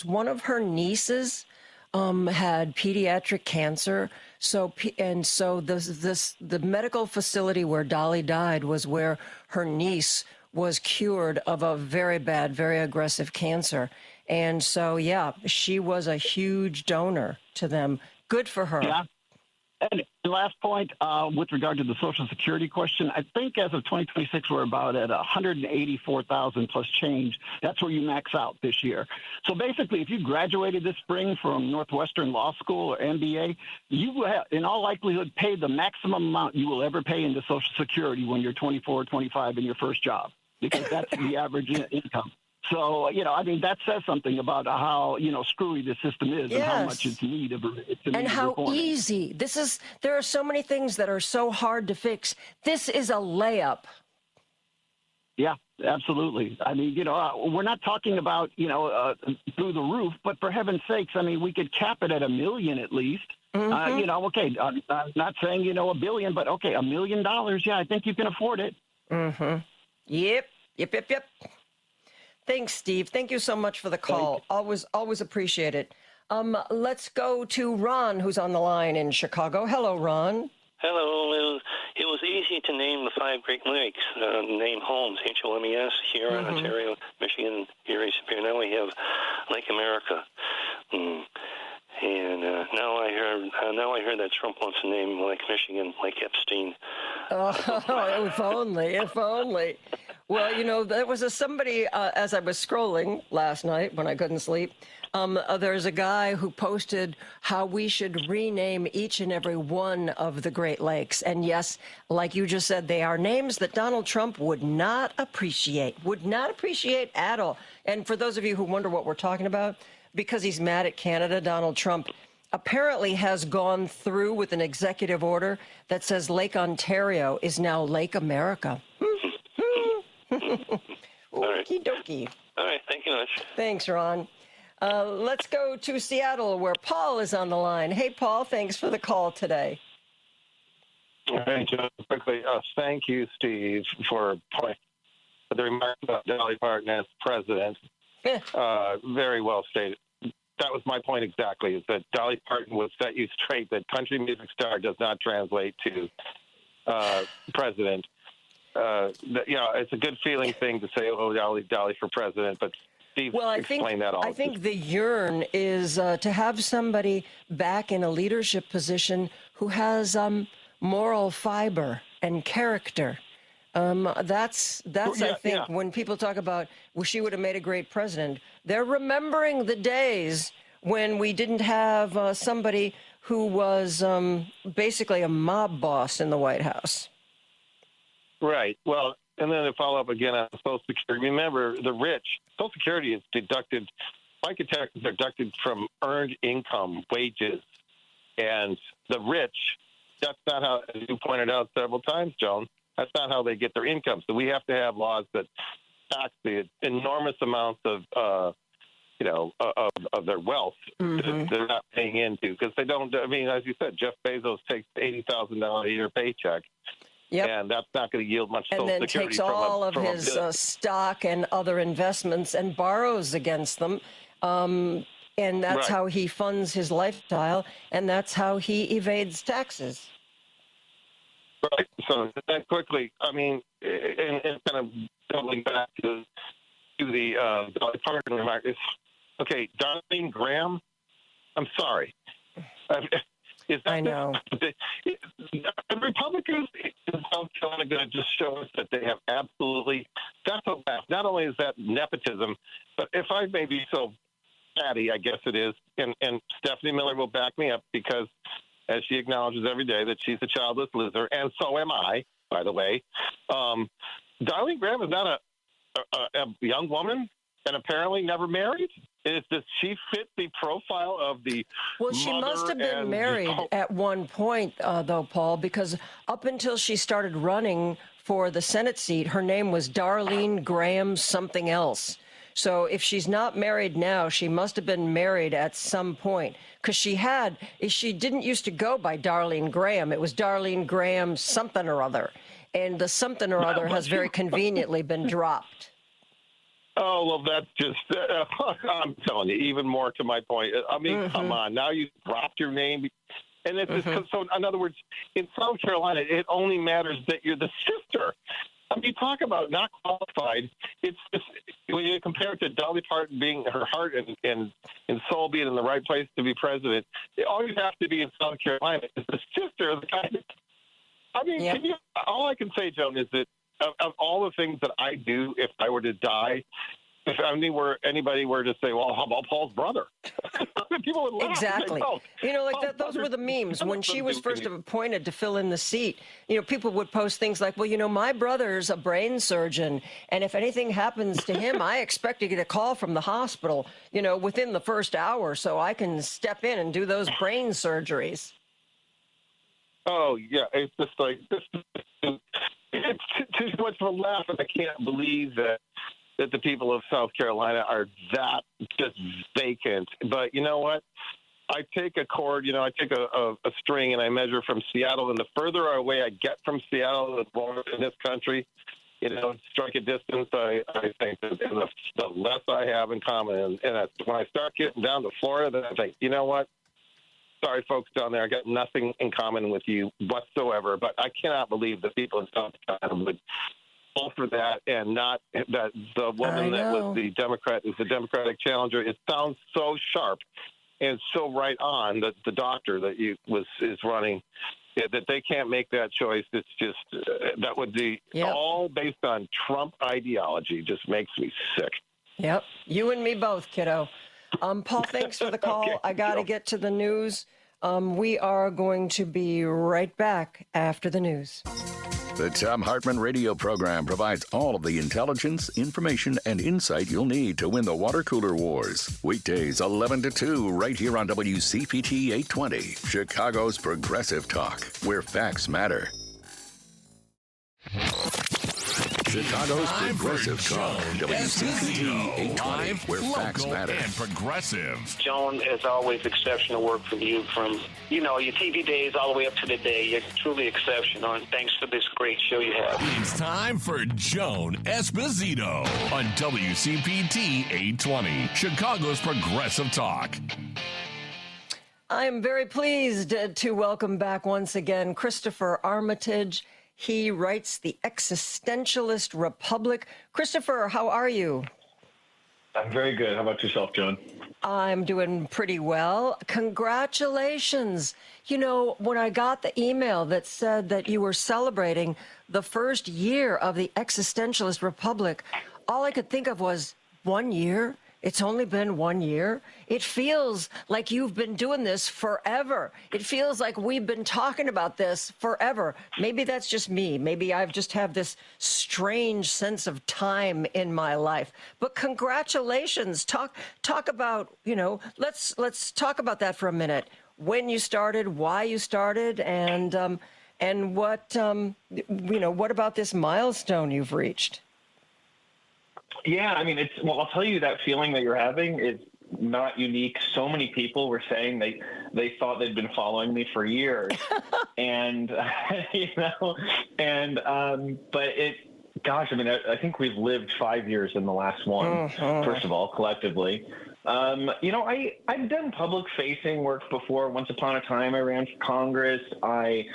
One of her nieces had pediatric cancer. So the medical facility where Dolly died was where her niece was cured of a very bad, very aggressive cancer. And so, she was a huge donor to them. Good for her. Yeah. And the last point, with regard to the Social Security question, I think as of 2026, we're about at 184,000 plus change. That's where you max out this year. So basically, if you graduated this spring from Northwestern Law School or MBA, you will have, in all likelihood, pay the maximum amount you will ever pay into Social Security when you're 24 or 25 in your first job, because that's the average income. So, that says something about how, screwy the system is and how much it's needed. And how easy. There are so many things that are so hard to fix. This is a layup. Yeah, absolutely. I mean, we're not talking about, through the roof, but for heaven's sakes, we could cap it at $1 million at least. Okay, I'm not saying, $1 billion, but okay, $1 million. Yeah, I think you can afford it. Yep. Thanks, Steve. Thank you so much for the call. Always appreciate it. Let's go to Ron, who's on the line in Chicago. Hello, Ron. Hello. It was easy to name the 5 Great Lakes. Name Holmes, HOMES, Huron, Ontario, Michigan, Erie, Superior. Now we have Lake America. And now I heard that Trump wants to name Lake Michigan Lake Epstein. Oh, if only. Well, there was somebody, as I was scrolling last night when I couldn't sleep, there's a guy who posted how we should rename each and every one of the Great Lakes. And yes, like you just said, they are names that Donald Trump would not appreciate at all. And for those of you who wonder what we're talking about, because he's mad at Canada, Donald Trump apparently has gone through with an executive order that says Lake Ontario is now Lake America. Okie dokie. All right, thank you much. Thanks, Ron. Let's go to Seattle, where Paul is on the line. Hey, Paul, thanks for the call today. Hey, just quickly, thank you, Steve, for the remarks about Dolly Parton as president. Very well stated. That was my point exactly, is that Dolly Parton would set you straight that country music star does not translate to president. It's a good feeling thing to say, oh, Dolly for president, but Steve explained that all. I think the yearn is to have somebody back in a leadership position who has moral fiber and character. That's I think, when people talk about, well, she would have made a great president, they're remembering the days when we didn't have somebody who was basically a mob boss in the White House. Right. Well, and then to follow up again on Social Security, remember, the rich, Social Security is deducted, FICA tax is deducted from earned income, wages, and the rich, that's not how, as you pointed out several times, Joan, that's not how they get their income. So we have to have laws that tax the enormous amounts of their wealth that they're not paying into, because they don't. I mean, as you said, Jeff Bezos takes $80,000 a year paycheck, and that's not going to yield much Social Security. And then takes all of his stock and other investments and borrows against them. And that's how he funds his lifestyle, and that's how he evades taxes. Right. So that quickly, I mean, and kind of doubling back to the Dolly Parton remark, okay, Darlene Graham, I'm sorry. I know. The Republicans in South Carolina going to just show us that they have absolutely, that's a laugh. Not only is that nepotism, but if I may be so fatty, I guess it is, and Stephanie Miller will back me up, because as she acknowledges every day that she's a childless loser, and so am I, by the way. Darlene Graham is not a young woman and apparently never married. Does she fit the profile of the Well, she must have been married at one point, though, Paul, because up until she started running for the Senate seat, her name was Darlene Graham something else. So if she's not married now, she must have been married at some point, because she didn't used to go by Darlene Graham. It was Darlene Graham something or other. And the something or other has very conveniently been dropped. Oh, well, that's just, I'm telling you, even more to my point. I mean, come on, now you dropped your name. And it's so, in other words, in South Carolina, it only matters that you're the sister. I mean, talk about not qualified. It's just, when you compare it to Dolly Parton being her heart and soul being in the right place to be president, all you have to be in South Carolina is the sister of the guy. I mean, all I can say, Joan, is that of all the things that I do, if I were to die, if anybody were to say, well, how about Paul's brother? People would laugh. Exactly. Say, like those were the memes. When she was first appointed to fill in the seat, people would post things like, well, my brother's a brain surgeon, and if anything happens to him, I expect to get a call from the hospital, within the first hour, so I can step in and do those brain surgeries. Oh, yeah. It's just like this. It's too much of a laugh, and I can't believe that the people of South Carolina are that just vacant. But you know what? I take a cord, I take a string, and I measure from Seattle. And the further away I get from Seattle, the more in this country, strike a distance, I think that the less I have in common. And when I start getting down to Florida, then I think, you know what? Sorry, folks down there, I got nothing in common with you whatsoever. But I cannot believe the people in South Carolina would fall for that, and not that the woman that was the Democrat is the Democratic challenger. It sounds so sharp and so right on that the doctor that is running, that they can't make that choice. It's just that would be all based on Trump ideology. Just makes me sick. Yep, you and me both, kiddo. Paul, thanks for the call. Okay, I got to get to the news. We are going to be right back after the news. The Thom Hartmann radio program provides all of the intelligence, information, and insight you'll need to win the water cooler wars. Weekdays 11 to 2 right here on WCPT 820, Chicago's Progressive Talk, where facts matter. Chicago's Progressive Talk, WCPT 820, where facts matter. And progressive. Joan, as always, exceptional work from you from, your TV days all the way up to today. You're truly exceptional, and thanks for this great show you have. It's time for Joan Esposito on WCPT 820, Chicago's Progressive Talk. I am very pleased to welcome back once again Christopher Armitage. He writes The Existentialist Republic. Christopher, how are you? I'm very good. How about yourself, Joan? I'm doing pretty well. Congratulations. You know, when I got the email that said that you were celebrating the first year of the Existentialist Republic, all I could think of was 1 year. It's only been 1 year. It feels like you've been doing this forever. It feels like we've been talking about this forever. Maybe that's just me. Maybe I've just have this strange sense of time in my life. But congratulations. Talk about, let's talk about that for a minute. When you started, why you started, and what, what about this milestone you've reached? Yeah, I mean, I'll tell you, that feeling that you're having is not unique. So many people were saying they thought they'd been following me for years, and but gosh, I mean, I think we've lived 5 years in the last one. First of all, collectively. I've done public-facing work before. Once upon a time, I ran for Congress. I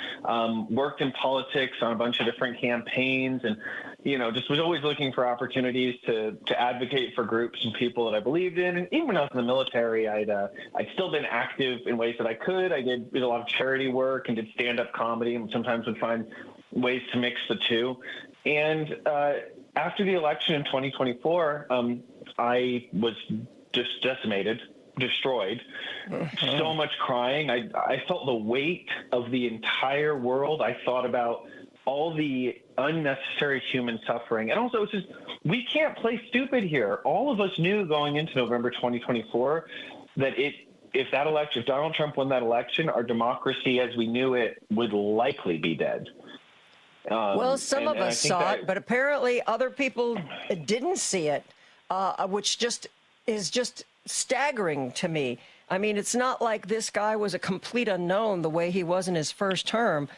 worked in politics on a bunch of different campaigns, and just was always looking for opportunities to advocate for groups and people that I believed in. And even when I was in the military, I'd still been active in ways that I could. I did a lot of charity work and did stand-up comedy, and sometimes would find ways to mix the two. And after the election in 2024, I was just decimated, destroyed, so much crying. I felt the weight of the entire world. I thought about all the unnecessary human suffering. And also, it's just, we can't play stupid here. All of us knew going into November 2024 that if Donald Trump won that election, our democracy as we knew it would likely be dead. Well, some of us saw it, but apparently other people didn't see it, which is just staggering to me. I mean, it's not like this guy was a complete unknown the way he was in his first term.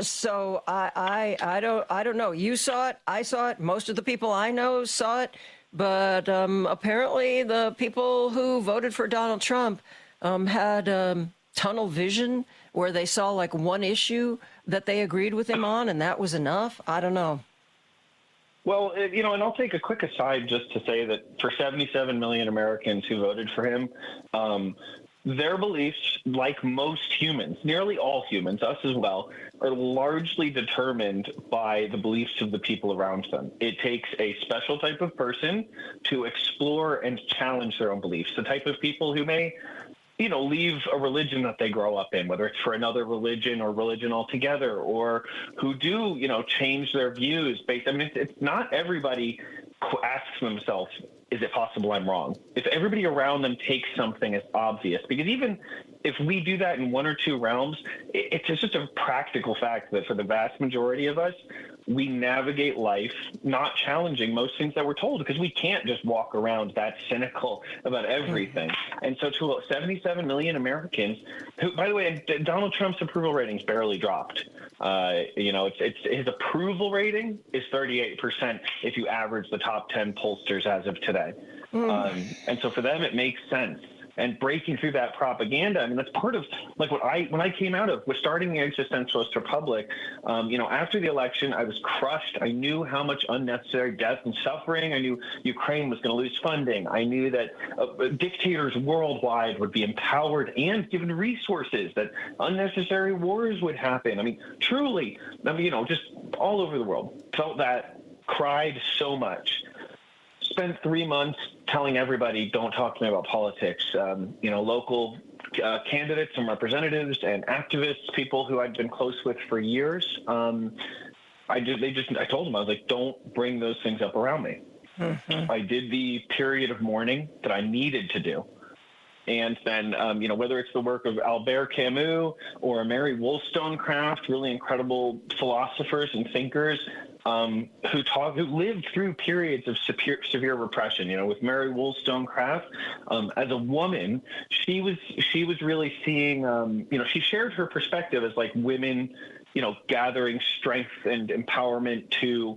So I don't know. You saw it. I saw it. Most of the people I know saw it. But apparently the people who voted for Donald Trump had tunnel vision where they saw like one issue that they agreed with him on, and that was enough. I don't know. Well, and I'll take a quick aside just to say that for 77 million Americans who voted for him, their beliefs, like most humans, nearly all humans, us as well, are largely determined by the beliefs of the people around them. It takes a special type of person to explore and challenge their own beliefs, the type of people who may leave a religion that they grow up in, whether it's for another religion or religion altogether, or who do, change their views based. I mean, it's not everybody asks themselves, is it possible I'm wrong? If everybody around them takes something as obvious, because even if we do that in one or two realms, it's just a practical fact that for the vast majority of us, we navigate life not challenging most things that we're told, because we can't just walk around that cynical about everything. And so to 77 million Americans who, by the way, Donald Trump's approval ratings barely dropped. It's his approval rating is 38% if you average the top 10 pollsters as of today. And so for them, it makes sense. And breaking through that propaganda, I mean, that's part of like when I came out of was starting the Existentialist Republic. After the election, I was crushed. I knew how much unnecessary death and suffering. I knew Ukraine was going to lose funding. I knew that dictators worldwide would be empowered and given resources, that unnecessary wars would happen. I mean, truly, just all over the world. Felt that, cried so much. Spent 3 months telling everybody, don't talk to me about politics. Local candidates and representatives and activists, people who I'd been close with for years. I told them, I was like, don't bring those things up around me. I did the period of mourning that I needed to do. And then, whether it's the work of Albert Camus or Mary Wollstonecraft, really incredible philosophers and thinkers, who lived through periods of severe repression. With Mary Wollstonecraft, as a woman, she was really seeing. She shared her perspective as like women, gathering strength and empowerment to,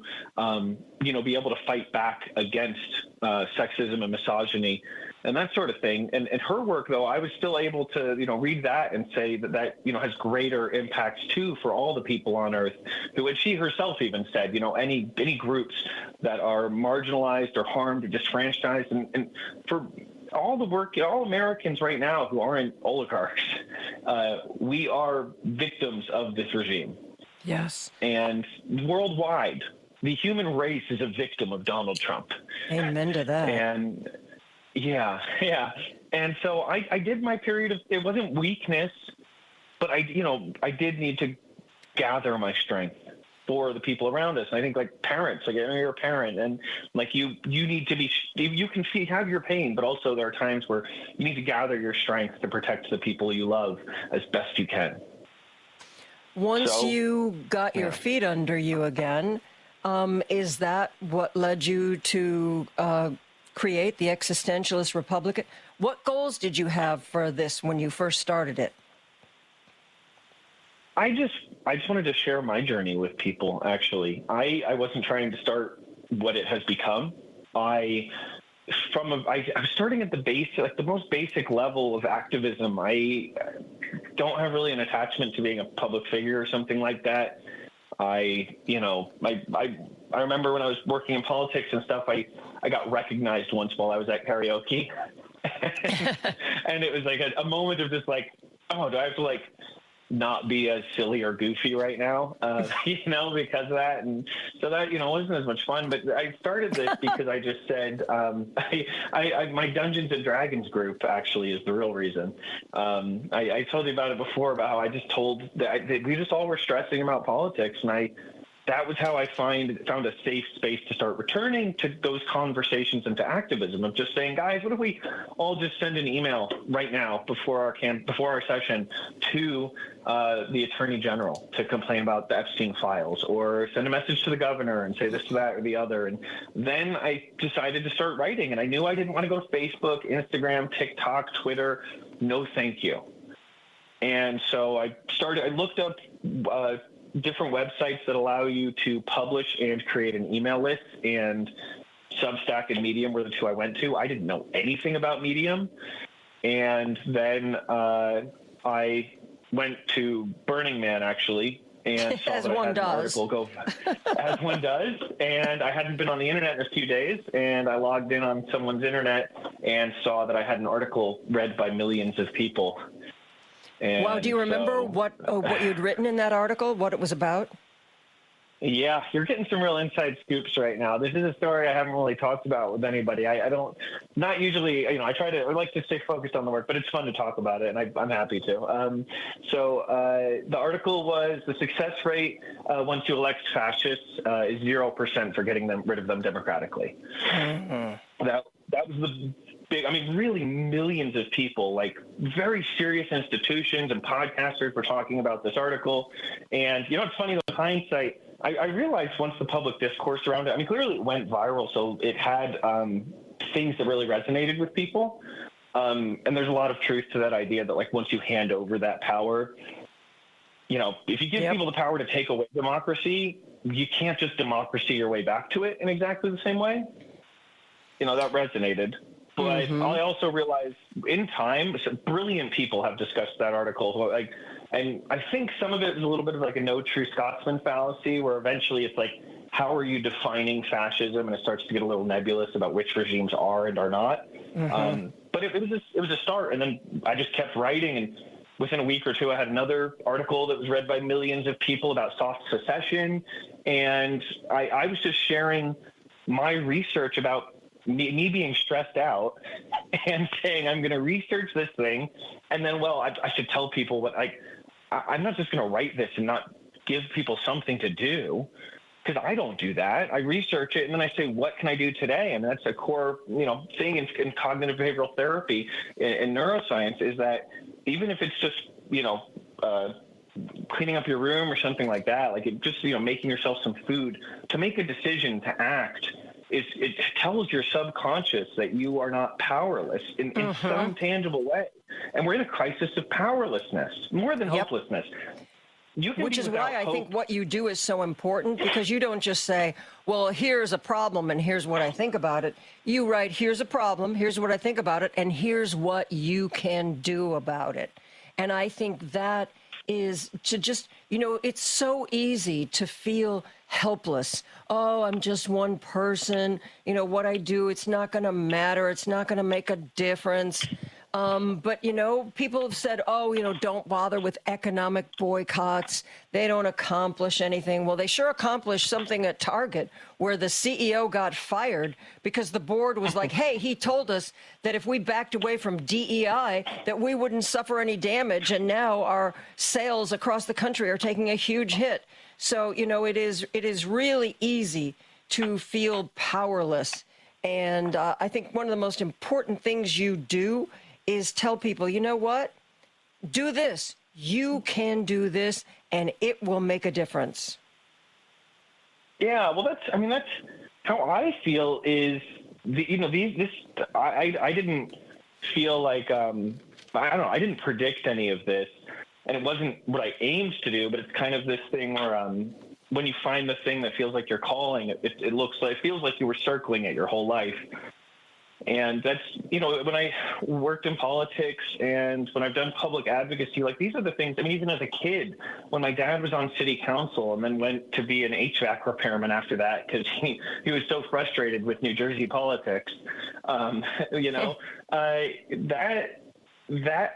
be able to fight back against sexism and misogyny and that sort of thing. And her work, though, I was still able to, read that and say that has greater impacts too for all the people on Earth who, and she herself even said, any groups that are marginalized or harmed or disfranchised, and for all the work, all Americans right now who aren't oligarchs, we are victims of this regime. Yes. And worldwide, the human race is a victim of Donald Trump. Amen to that. And yeah. And so I did my period of, it wasn't weakness, but I did need to gather my strength for the people around us. And I think like parents, like you're a parent, and like you need to be, you can have your pain, but also there are times where you need to gather your strength to protect the people you love as best you can. Once you got your feet under you again, is that what led you to create the Existentialist Republican? What goals did you have for this when you first started it? I just wanted to share my journey with people, actually. I wasn't trying to start what it has become. I was starting at the basic, like the most basic level of activism. I don't have really an attachment to being a public figure or something like that. I remember when I was working in politics and stuff, I got recognized once while I was at karaoke. And it was like a moment of just like, oh, do I have to like not be as silly or goofy right now, because of that. And so that, wasn't as much fun, but I started this because I just said, my Dungeons and Dragons group actually is the real reason. I told you about it before, about how I just told that we just all were stressing about politics. And that was how I found a safe space to start returning to those conversations and to activism of just saying, guys, what if we all just send an email right now before our session to the Attorney General to complain about the Epstein files, or send a message to the governor and say this, that, or the other. And then I decided to start writing, and I knew I didn't want to go to Facebook, Instagram, TikTok, Twitter. No, thank you. And so I looked up different websites that allow you to publish and create an email list, and Substack and Medium were the two I went to. I didn't know anything about Medium. And then I went to Burning Man, actually, and saw as that one I had an does. article go, as one does. And I hadn't been on the internet in a few days, and I logged in on someone's internet and saw that I had an article read by millions of people. And well, do you remember what you'd written in that article, what it was about? Yeah, you're getting some real inside scoops right now. This is a story I haven't really talked about with anybody. Not usually, I like to stay focused on the work, but it's fun to talk about it, and I'm happy to. So the article was the success rate once you elect fascists is 0% for getting rid of them democratically. Mm-hmm. That was the big, really millions of people, like very serious institutions and podcasters were talking about this article. And, it's funny, in hindsight, I realized once the public discourse around it, clearly it went viral, so it had things that really resonated with people. And there's a lot of truth to that idea that, like, once you hand over that power, if you give people the power to take away democracy, you can't just democracy your way back to it in exactly the same way. That resonated. But I also realized in time, brilliant people have discussed that article. And I think some of it is a little bit of like a no true Scotsman fallacy, where eventually it's like, how are you defining fascism? And it starts to get a little nebulous about which regimes are and are not. But it was a start. And then I just kept writing. And within a week or two, I had another article that was read by millions of people about soft secession. And I was just sharing my research about me being stressed out and saying, I'm going to research this thing. And then, I should tell people what I'm not just going to write this and not give people something to do, because I don't do that. I research it and then I say, what can I do today? And that's a core, thing in cognitive behavioral therapy in neuroscience, is that even if it's just, cleaning up your room or something like that, like it just, making yourself some food, to make a decision to act, it tells your subconscious that you are not powerless in some tangible way. And we're in a crisis of powerlessness, more than hopelessness. Which is why I think what you do is so important, because you don't just say, well, here's a problem and here's what I think about it. You write, here's a problem, here's what I think about it, and here's what you can do about it. And I think that is to just, it's so easy to feel helpless. Oh, I'm just one person. What I do, it's not going to matter. It's not going to make a difference. But, people have said, don't bother with economic boycotts. They don't accomplish anything. Well, they sure accomplished something at Target, where the CEO got fired because the board was like, hey, he told us that if we backed away from DEI, that we wouldn't suffer any damage. And now our sales across the country are taking a huge hit. So, it is really easy to feel powerless. And I think one of the most important things you do is tell people, you know what? Do this. You can do this, and it will make a difference. Yeah, well, that's how I feel. Is I didn't feel like I didn't predict any of this, and it wasn't what I aimed to do. But it's kind of this thing where when you find the thing that feels like you're calling, it feels like you were circling it your whole life. And that's, when I worked in politics and when I've done public advocacy, like these are the things, even as a kid, when my dad was on city council and then went to be an HVAC repairman after that, because he was so frustrated with New Jersey politics, that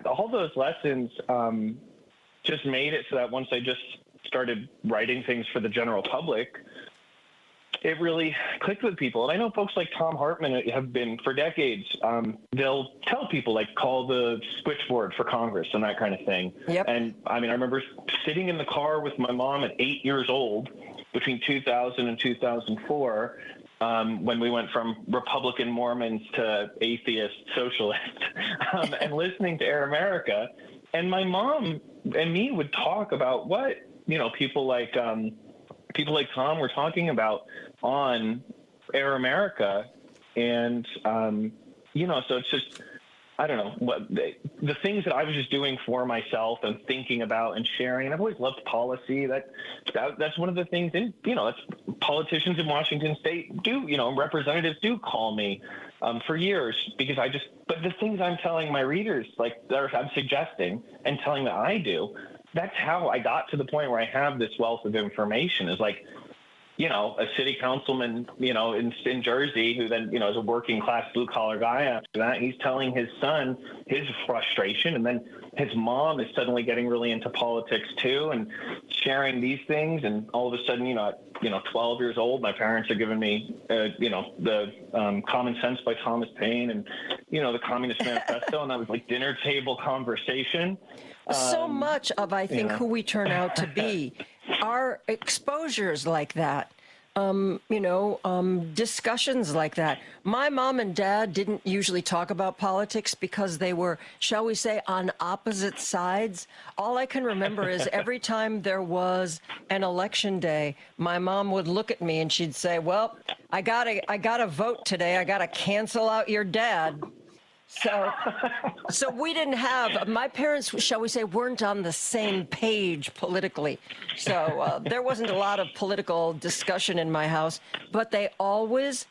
all those lessons just made it so that once I just started writing things for the general public, it really clicked with people. And I know folks like Tom Hartman have been for decades. They'll tell people, like, call the switchboard for Congress and that kind of thing. Yep. And I remember sitting in the car with my mom at 8 years old between 2000 and 2004 when we went from Republican Mormons to atheist socialists and listening to Air America. And my mom and me would talk about what, people like Tom were talking about on Air America. And, so it's just, I don't know, what the things that I was just doing for myself and thinking about and sharing. And I've always loved policy. That's one of the things, that's politicians in Washington State do, representatives do call me for years because but the things I'm telling my readers, like that I'm suggesting and telling that I do, that's how I got to the point where I have this wealth of information is like, a city councilman, in Jersey who then, is a working class blue collar guy after that. He's telling his son his frustration. And then his mom is suddenly getting really into politics too and sharing these things. And all of a sudden, 12 years old, my parents are giving me, the Common Sense by Thomas Paine and, the Communist Manifesto. And that was like dinner table conversation. So much of, I think, who we turn out to be are exposures like that, discussions like that. My mom and dad didn't usually talk about politics because they were, shall we say, on opposite sides. All I can remember is every time there was an election day, my mom would look at me and she'd say, well, I gotta vote today. I gotta cancel out your dad. So we didn't have, my parents, shall we say, weren't on the same page politically. So there wasn't a lot of political discussion in my house, but they always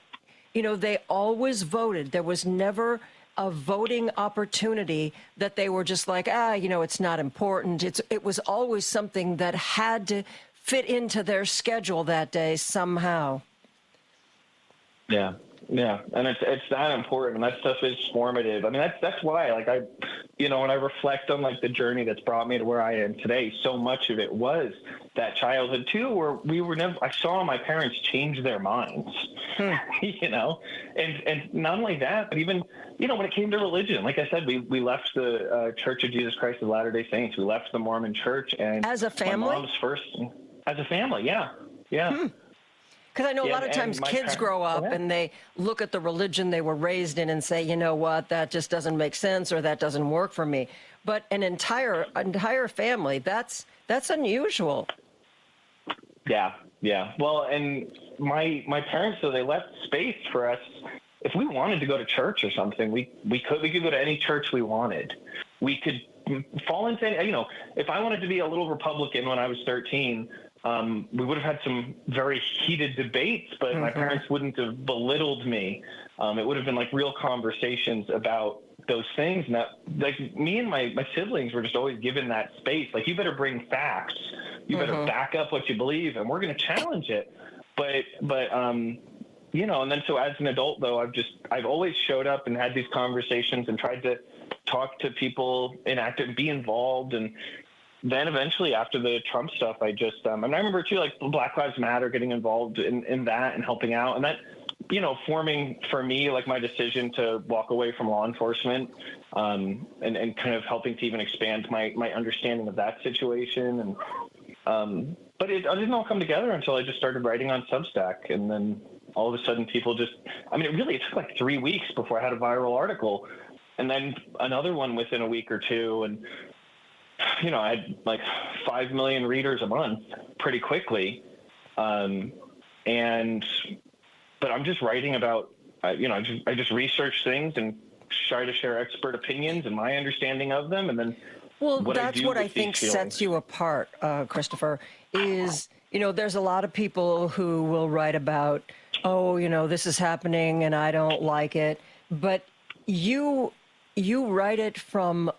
voted. There was never a voting opportunity that they were just like, it's not important. It was always something that had to fit into their schedule that day somehow. Yeah. Yeah, and it's that important. That stuff is formative. That's why, when I reflect on the journey that's brought me to where I am today, so much of it was that childhood too, where I saw my parents change their minds, and not only that, but even, when it came to religion, like I said, we left the Church of Jesus Christ of Latter-day Saints. We left the Mormon Church, and as a family, as a family, yeah. Because I know a lot of times kids grow up and they look at the religion they were raised in and say, you know what, that just doesn't make sense or that doesn't work for me. But an entire family, that's unusual. Yeah. Well, and my parents, so they left space for us. If we wanted to go to church or something, we could go to any church we wanted. We could fall into, if I wanted to be a little Republican when I was 13, we would have had some very heated debates, but my parents wouldn't have belittled me. It would have been like real conversations about those things. And that, like, me and my siblings were just always given that space. Like, you better bring facts. You better back up what you believe, and we're going to challenge it. But and then so as an adult, though, I've always showed up and had these conversations and tried to talk to people and be involved. And then eventually after the Trump stuff, I just, and I remember too, like Black Lives Matter, getting involved in that and helping out. And that, forming for me, like my decision to walk away from law enforcement, and kind of helping to even expand my understanding of that situation. And, but it didn't all come together until I just started writing on Substack. And then all of a sudden people it took like 3 weeks before I had a viral article, and then another one within a week or two. And, I had like 5 million readers a month pretty quickly. But I'm just writing about, I just research things and try to share expert opinions and my understanding of them. And then that's what I think sets you apart, Christopher, is, there's a lot of people who will write about, this is happening and I don't like it. But you write it from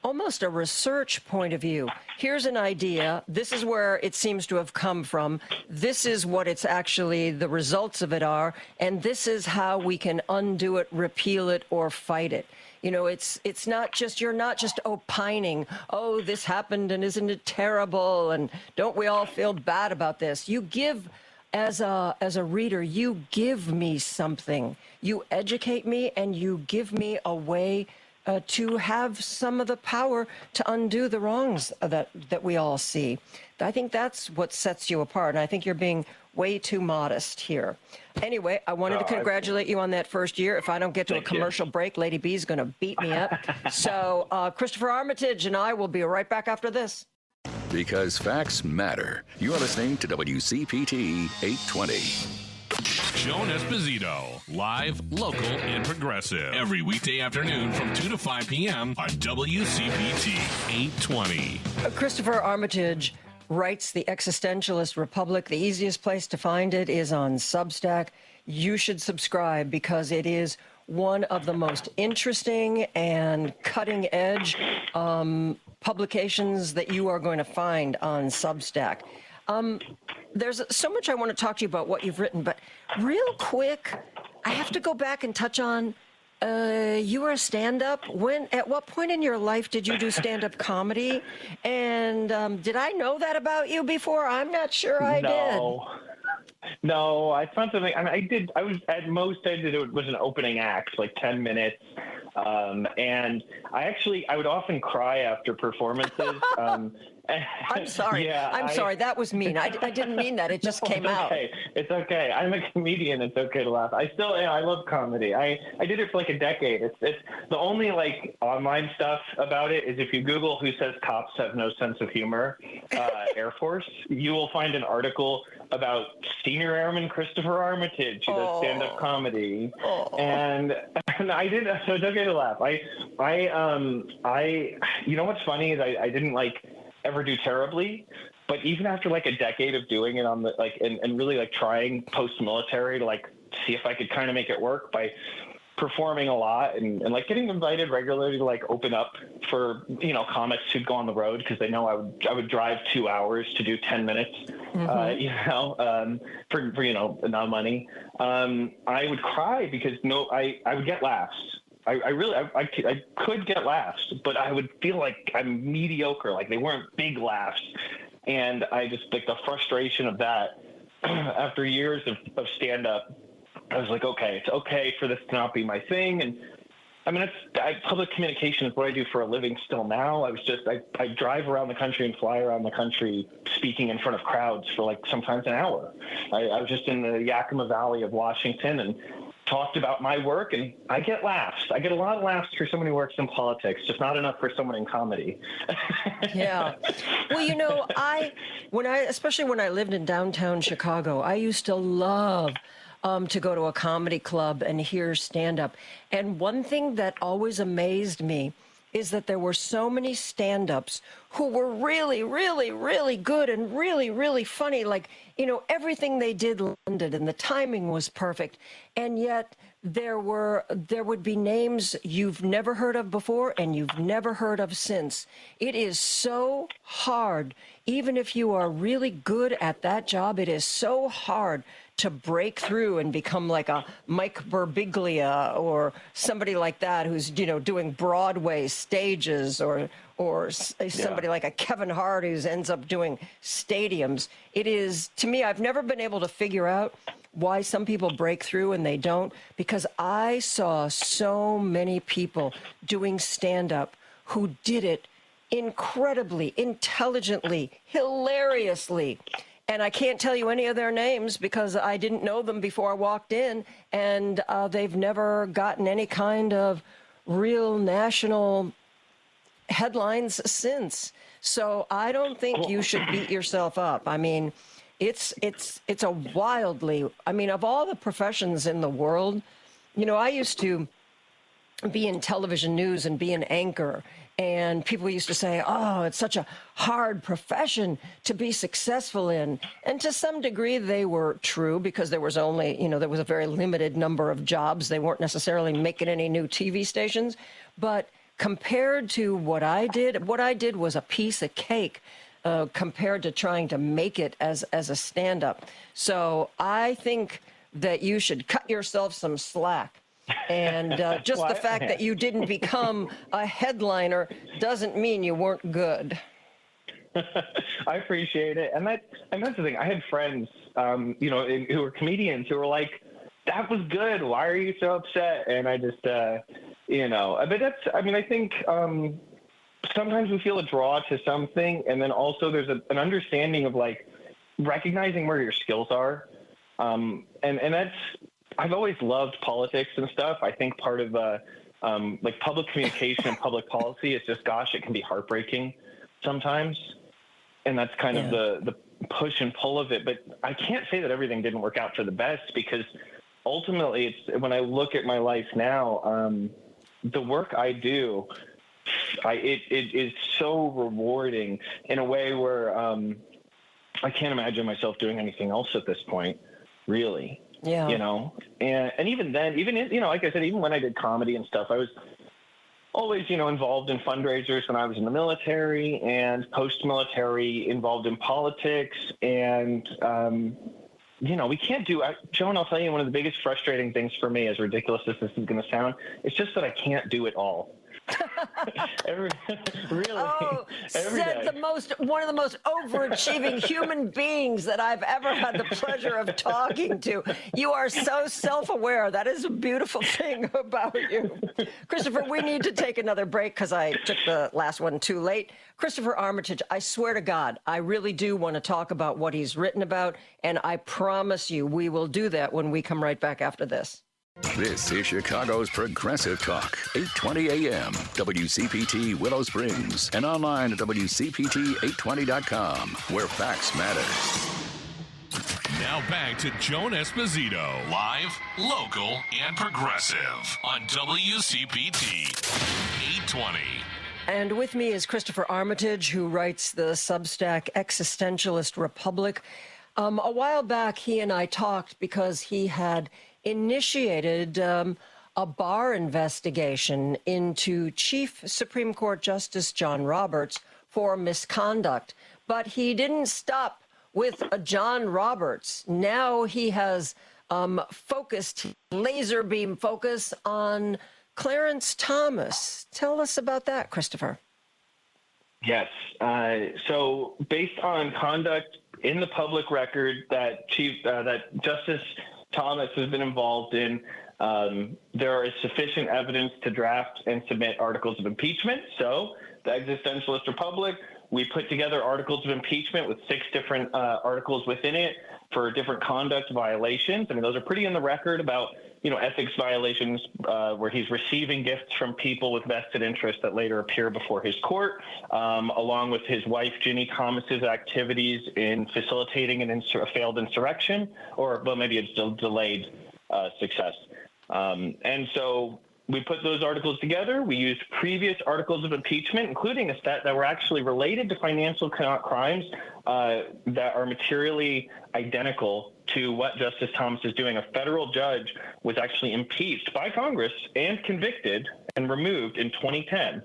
almost a research point of view. Here's an idea. This is where it seems to have come from. This is what it's actually, the results of it are. And this is how we can undo it, repeal it, or fight it. It's not just, you're not just opining, oh, this happened and isn't it terrible? And don't we all feel bad about this? You give, as a reader, you give me something. You educate me and you give me a way to have some of the power to undo the wrongs that we all see. I think that's what sets you apart, and I think you're being way too modest here. Anyway, I wanted to congratulate you on that first year. If I don't get to a commercial break, Lady B's going to beat me up. So Christopher Armitage and I will be right back after this. Because facts matter. You are listening to WCPT 820. Joan Esposito, live, local, and progressive. Every weekday afternoon from 2 to 5 p.m. on WCPT 820. Christopher Armitage writes The Existentialist Republic. The easiest place to find it is on Substack. You should subscribe because it is one of the most interesting and cutting-edge publications that you are going to find on Substack. There's so much I want to talk to you about what you've written, but real quick, I have to go back and touch on, you were a stand-up. At what point in your life did you do stand-up comedy? And did I know that about you before? I'm not sure I did. No, I found something. I did. I was at most. I did. It was an opening act, like 10 minutes, and I would often cry after performances. I'm sorry. I'm sorry. That was mean. I didn't mean that. It just came out. It's okay. I'm a comedian. It's okay to laugh. I love comedy. I did it for like a decade. It's the only like online stuff about it is if you Google who says cops have no sense of humor, Air Force, you will find an article about Senior Airman Christopher Armitage, who does stand-up comedy. And I did, so it's okay to laugh. You know what's funny is I didn't like ever do terribly, but even after like a decade of doing it on the and really like trying post-military to like see if I could kind of make it work by performing a lot and like getting invited regularly to like open up for comics who'd go on the road because they know I would drive 2 hours to do 10 minutes for no money. I would cry because I would get laughs. I could get laughs, but I would feel like I'm mediocre, like they weren't big laughs. And I just, like the frustration of that after years of stand-up, I was like, okay, it's okay for this to not be my thing. And I mean, public communication is what I do for a living still now. I drive around the country and fly around the country speaking in front of crowds for like sometimes an hour. I was just in the Yakima Valley of Washington and talked about my work, and I get laughs. I get a lot of laughs for someone who works in politics, just not enough for someone in comedy. Yeah. Well, especially when I lived in downtown Chicago, I used to love to go to a comedy club and hear stand-up. And one thing that always amazed me is that there were so many stand-ups who were really, really, really good and really, really funny. Like, everything they did landed and the timing was perfect. And yet there would be names you've never heard of before and you've never heard of since. It is so hard, even if you are really good at that job, it is so hard to break through and become like a Mike Birbiglia or somebody like that who's, doing Broadway stages or somebody like a Kevin Hart who ends up doing stadiums. It is, to me, I've never been able to figure out why some people break through and they don't, because I saw so many people doing stand-up who did it incredibly, intelligently, hilariously. And I can't tell you any of their names because I didn't know them before I walked in, and they've never gotten any kind of real national headlines since. So I don't think you should beat yourself up. I mean, it's a wildly, of all the professions in the world, I used to be in television news and be an anchor. And people used to say, oh, it's such a hard profession to be successful in. And to some degree, they were true because there was only, there was a very limited number of jobs. They weren't necessarily making any new TV stations. But compared to what I did was a piece of cake compared to trying to make it as a stand-up. So I think that you should cut yourself some slack. And just the fact that you didn't become a headliner doesn't mean you weren't good. I appreciate it. And that's the thing. I had friends, who were comedians who were like, that was good. Why are you so upset? And I just, but I think sometimes we feel a draw to something. And then also there's an understanding of like recognizing where your skills are. And that's, I've always loved politics and stuff. I think part of like public communication and public policy is just, gosh, it can be heartbreaking sometimes. And that's kind of the push and pull of it. But I can't say that everything didn't work out for the best, because ultimately it's, when I look at my life now, the work I do, it is so rewarding in a way where I can't imagine myself doing anything else at this point, really. Yeah. And even then, like I said, even when I did comedy and stuff, I was always, involved in fundraisers when I was in the military and post-military, involved in politics. And, we can't do, Joan, I'll tell you, one of the biggest frustrating things for me, as ridiculous as this is going to sound, it's just that I can't do it all. Said one of the most overachieving human beings that I've ever had the pleasure of talking to. You are so self-aware. That is a beautiful thing about you. Christopher, we need to take another break because I took the last one too late. Christopher Armitage, I swear to God, I really do want to talk about what he's written about, and I promise you we will do that when we come right back after this. This is Chicago's Progressive Talk, 820 AM, WCPT Willow Springs, and online at WCPT820.com, where facts matter. Now back to Joan Esposito, live, local, and progressive on WCPT 820. And with me is Christopher Armitage, who writes the Substack Existentialist Republic. A while back, he and I talked because he had initiated a Barr investigation into Chief Supreme Court Justice John Roberts for misconduct. But he didn't stop with John Roberts. Now he has focused, laser beam focus on Clarence Thomas. Tell us about that, Christopher. Yes. So based on conduct in the public record that Justice Thomas has been involved in. There is sufficient evidence to draft and submit articles of impeachment. So the Existentialist Republic, we put together articles of impeachment with 6 different articles within it for different conduct violations. I mean, those are pretty in the record about, ethics violations where he's receiving gifts from people with vested interests that later appear before his court, along with his wife, Ginny Thomas's activities in facilitating a failed insurrection, or, well, maybe it's still delayed success. And so we put those articles together. We used previous articles of impeachment, including a set that were actually related to financial crimes that are materially identical to what Justice Thomas is doing. A federal judge was actually impeached by Congress and convicted and removed in 2010.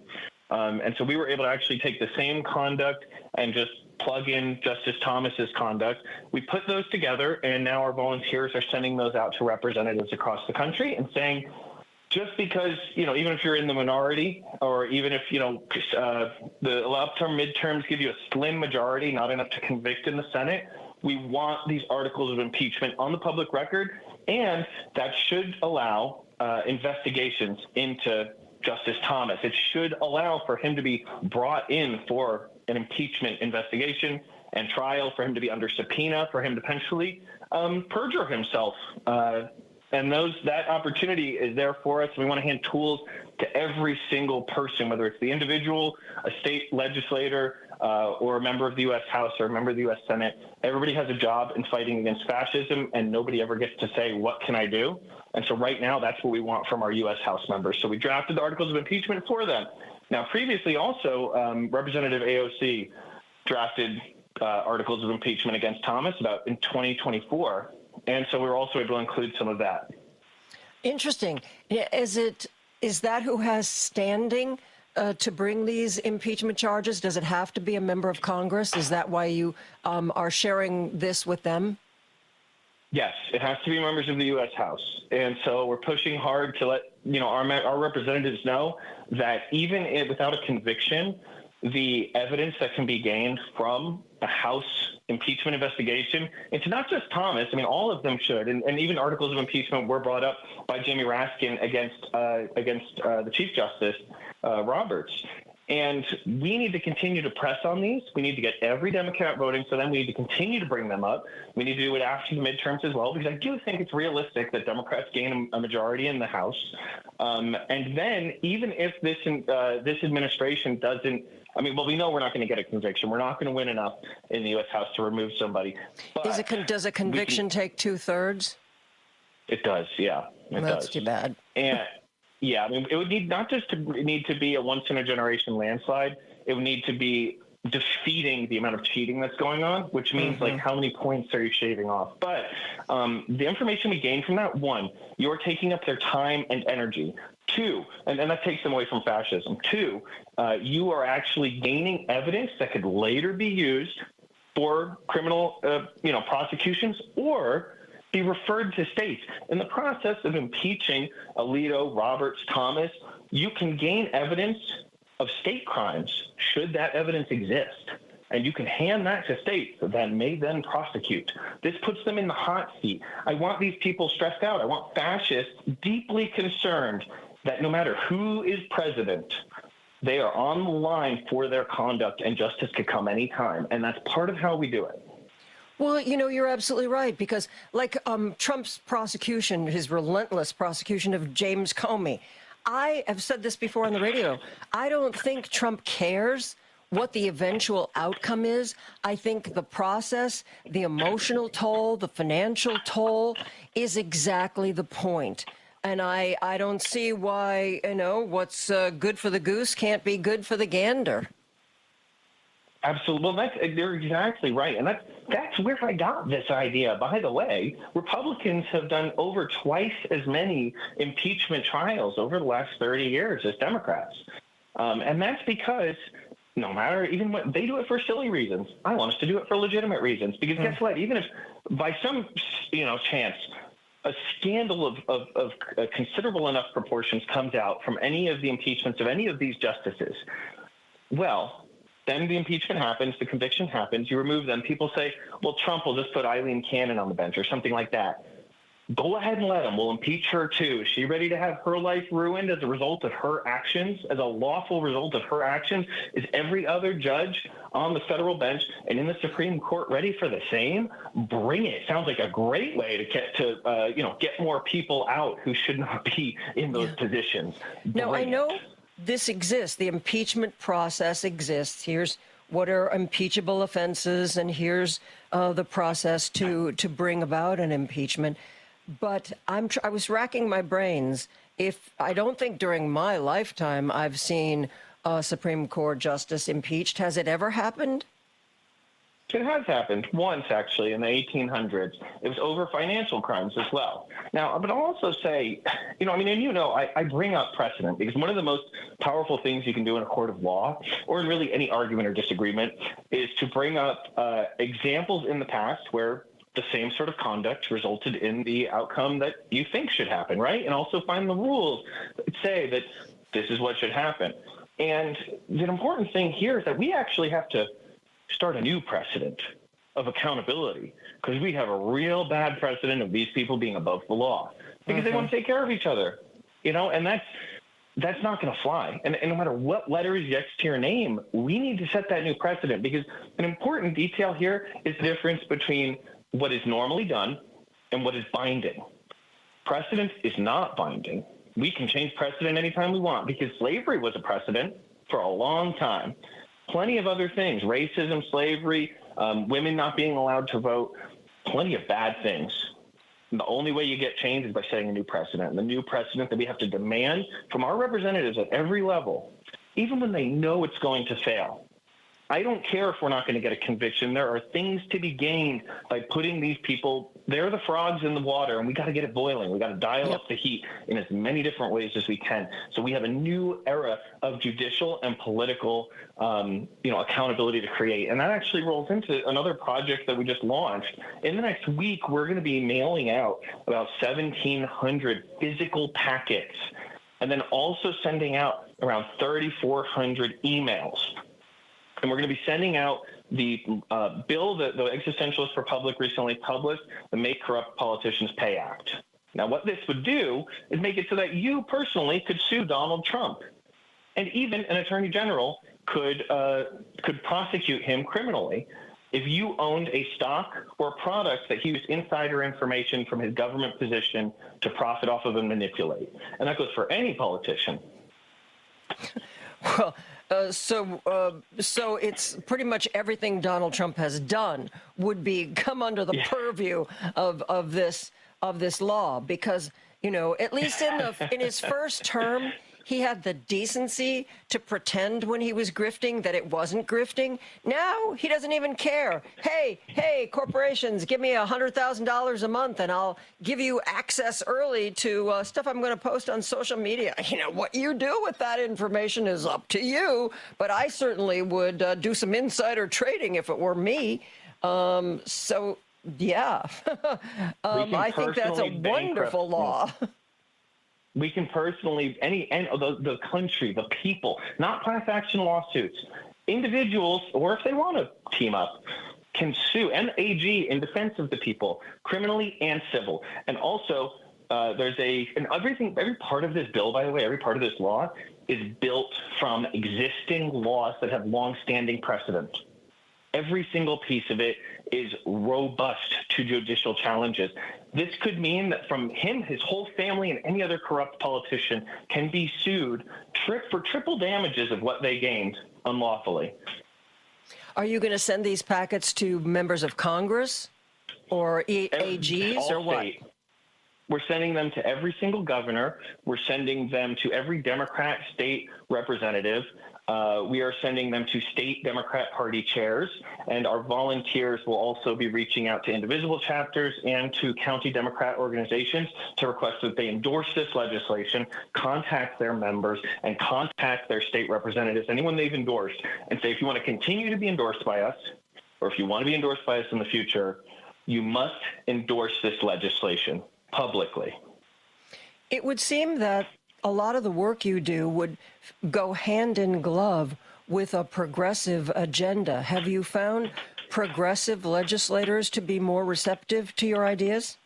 And so we were able to actually take the same conduct and just plug in Justice Thomas's conduct. We put those together, and now our volunteers are sending those out to representatives across the country and saying, just because, even if you're in the minority, or even if, the upcoming midterms give you a slim majority, not enough to convict in the Senate, we want these articles of impeachment on the public record, and that should allow investigations into Justice Thomas. It should allow for him to be brought in for an impeachment investigation and trial, for him to be under subpoena, for him to potentially perjure himself. And that opportunity is there for us. We want to hand tools to every single person, whether it's the individual, a state legislator, or a member of the U.S. House or a member of the U.S. Senate. Everybody has a job in fighting against fascism, and nobody ever gets to say, what can I do? And so right now, that's what we want from our U.S. House members. So we drafted the articles of impeachment for them. Now, previously also, Representative AOC drafted articles of impeachment against Thomas about in 2024. And so we're also able to include some of that. Interesting. Is that who has standing to bring these impeachment charges? Does it have to be a member of Congress? Is that why you are sharing this with them? Yes, it has to be members of the U.S. House. And so we're pushing hard to let our representatives know that even without a conviction, the evidence that can be gained from a House impeachment investigation into not just Thomas, I mean, all of them should, and even articles of impeachment were brought up by Jamie Raskin against the Chief Justice, Roberts. And we need to continue to press on these. We need to get every Democrat voting, so then we need to continue to bring them up. We need to do it after the midterms as well, because I do think it's realistic that Democrats gain a majority in the House. And then even if this administration doesn't, we know we're not going to get a conviction. We're not going to win enough in the U.S. House to remove somebody. But does a conviction take 2/3? It does, yeah. That's too bad. And yeah, it would need not just to need to be a once-in-a-generation landslide. It would need to be defeating the amount of cheating that's going on, which means how many points are you shaving off? But the information we gain from that, 1, you're taking up their time and energy. 2, and that takes them away from fascism. 2, you are actually gaining evidence that could later be used for criminal, prosecutions or be referred to states. In the process of impeaching Alito, Roberts, Thomas, you can gain evidence of state crimes should that evidence exist. And you can hand that to states that may then prosecute. This puts them in the hot seat. I want these people stressed out. I want fascists deeply concerned that no matter who is president, they are on the line for their conduct, and justice could come anytime. And that's part of how we do it. Well, you're absolutely right, because like Trump's prosecution, his relentless prosecution of James Comey, I have said this before on the radio. I don't think Trump cares what the eventual outcome is. I think the process, the emotional toll, the financial toll is exactly the point. And I don't see why, what's good for the goose can't be good for the gander. Absolutely. Well, they're exactly right. And that's where I got this idea. By the way, Republicans have done over twice as many impeachment trials over the last 30 years as Democrats. And that's because no matter even what they do it for silly reasons, I want us to do it for legitimate reasons. Because guess what? Even if by some, chance, a scandal of considerable enough proportions comes out from any of the impeachments of any of these justices, well, then the impeachment happens, the conviction happens, you remove them. People say, well, Trump will just put Eileen Cannon on the bench or something like that. Go ahead and let him. We'll impeach her too. Is she ready to have her life ruined as a result of her actions, as a lawful result of her actions? Is every other judge on the federal bench and in the Supreme Court ready for the same? Bring it. Sounds like a great way to get more people out who should not be in those positions. Now, I know this exists. The impeachment process exists. Here's what are impeachable offenses, and here's the process to bring about an impeachment. But I was racking my brains. I don't think during my lifetime I've seen a Supreme Court justice impeached. Has it ever happened? It has happened once, actually, in the 1800s. It was over financial crimes as well. Now, but I'll also say, I bring up precedent because one of the most powerful things you can do in a court of law, or in really any argument or disagreement, is to bring up examples in the past where the same sort of conduct resulted in the outcome that you think should happen, right? And also find the rules that say that this is what should happen. And the important thing here is that we actually have to start a new precedent of accountability, because we have a real bad precedent of these people being above the law because they want to take care of each other, and that's not going to fly. And no matter what letter is next to your name, we need to set that new precedent, because an important detail here is the difference between what is normally done and what is binding. Precedent is not binding. We can change precedent anytime we want, because slavery was a precedent for a long time. Plenty of other things, racism, slavery, women not being allowed to vote, plenty of bad things. And the only way you get change is by setting a new precedent. And the new precedent that we have to demand from our representatives at every level, even when they know it's going to fail. I don't care if we're not going to get a conviction. There are things to be gained by putting these people, they're the frogs in the water, and we got to get it boiling. We got to dial up the heat in as many different ways as we can. So we have a new era of judicial and political, accountability to create. And that actually rolls into another project that we just launched. In the next week, we're going to be mailing out about 1,700 physical packets, and then also sending out around 3,400 emails. And we're going to be sending out the bill that the Existentialist Republic recently published, the Make Corrupt Politicians Pay Act. Now, what this would do is make it so that you personally could sue Donald Trump. And even an attorney general could prosecute him criminally if you owned a stock or a product that he used insider information from his government position to profit off of and manipulate. And that goes for any politician. Well, so it's pretty much everything Donald Trump has done would come under the purview of this law, because at least in his first term he had the decency to pretend when he was grifting that it wasn't grifting. Now he doesn't even care. Hey, corporations, give me $100,000 a month and I'll give you access early to stuff I'm going to post on social media. What you do with that information is up to you, but I certainly would do some insider trading if it were me. So yeah, I think that's a wonderful law. We can personally, the country, the people, not class action lawsuits, individuals, or if they want to team up, can sue an AG in defense of the people, criminally and civil. And also, every part of this bill, by the way, every part of this law is built from existing laws that have long-standing precedent. Every single piece of it is robust to judicial challenges. This could mean that from him, his whole family, and any other corrupt politician can be sued for triple damages of what they gained unlawfully. Are you going to send these packets to members of Congress or AGs or what? State. We're sending them to every single governor. We're sending them to every Democrat state representative. We are sending them to state Democrat Party chairs, and our volunteers will also be reaching out to individual chapters and to county Democrat organizations to request that they endorse this legislation, contact their members, and contact their state representatives, anyone they've endorsed, and say, if you want to continue to be endorsed by us, or if you want to be endorsed by us in the future, you must endorse this legislation publicly. It would seem that a lot of the work you do would go hand in glove with a progressive agenda. Have you found progressive legislators to be more receptive to your ideas?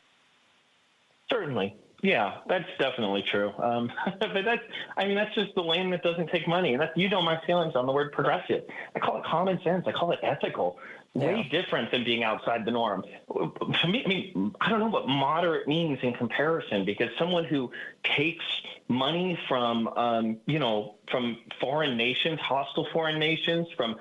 Certainly. Yeah, that's definitely true. But that's just the lane that doesn't take money. And you know my feelings on the word progressive. I call it common sense. I call it ethical. Way different than being outside the norm. To me, I don't know what moderate means in comparison, because someone who takes money from, from foreign nations, hostile foreign nations, from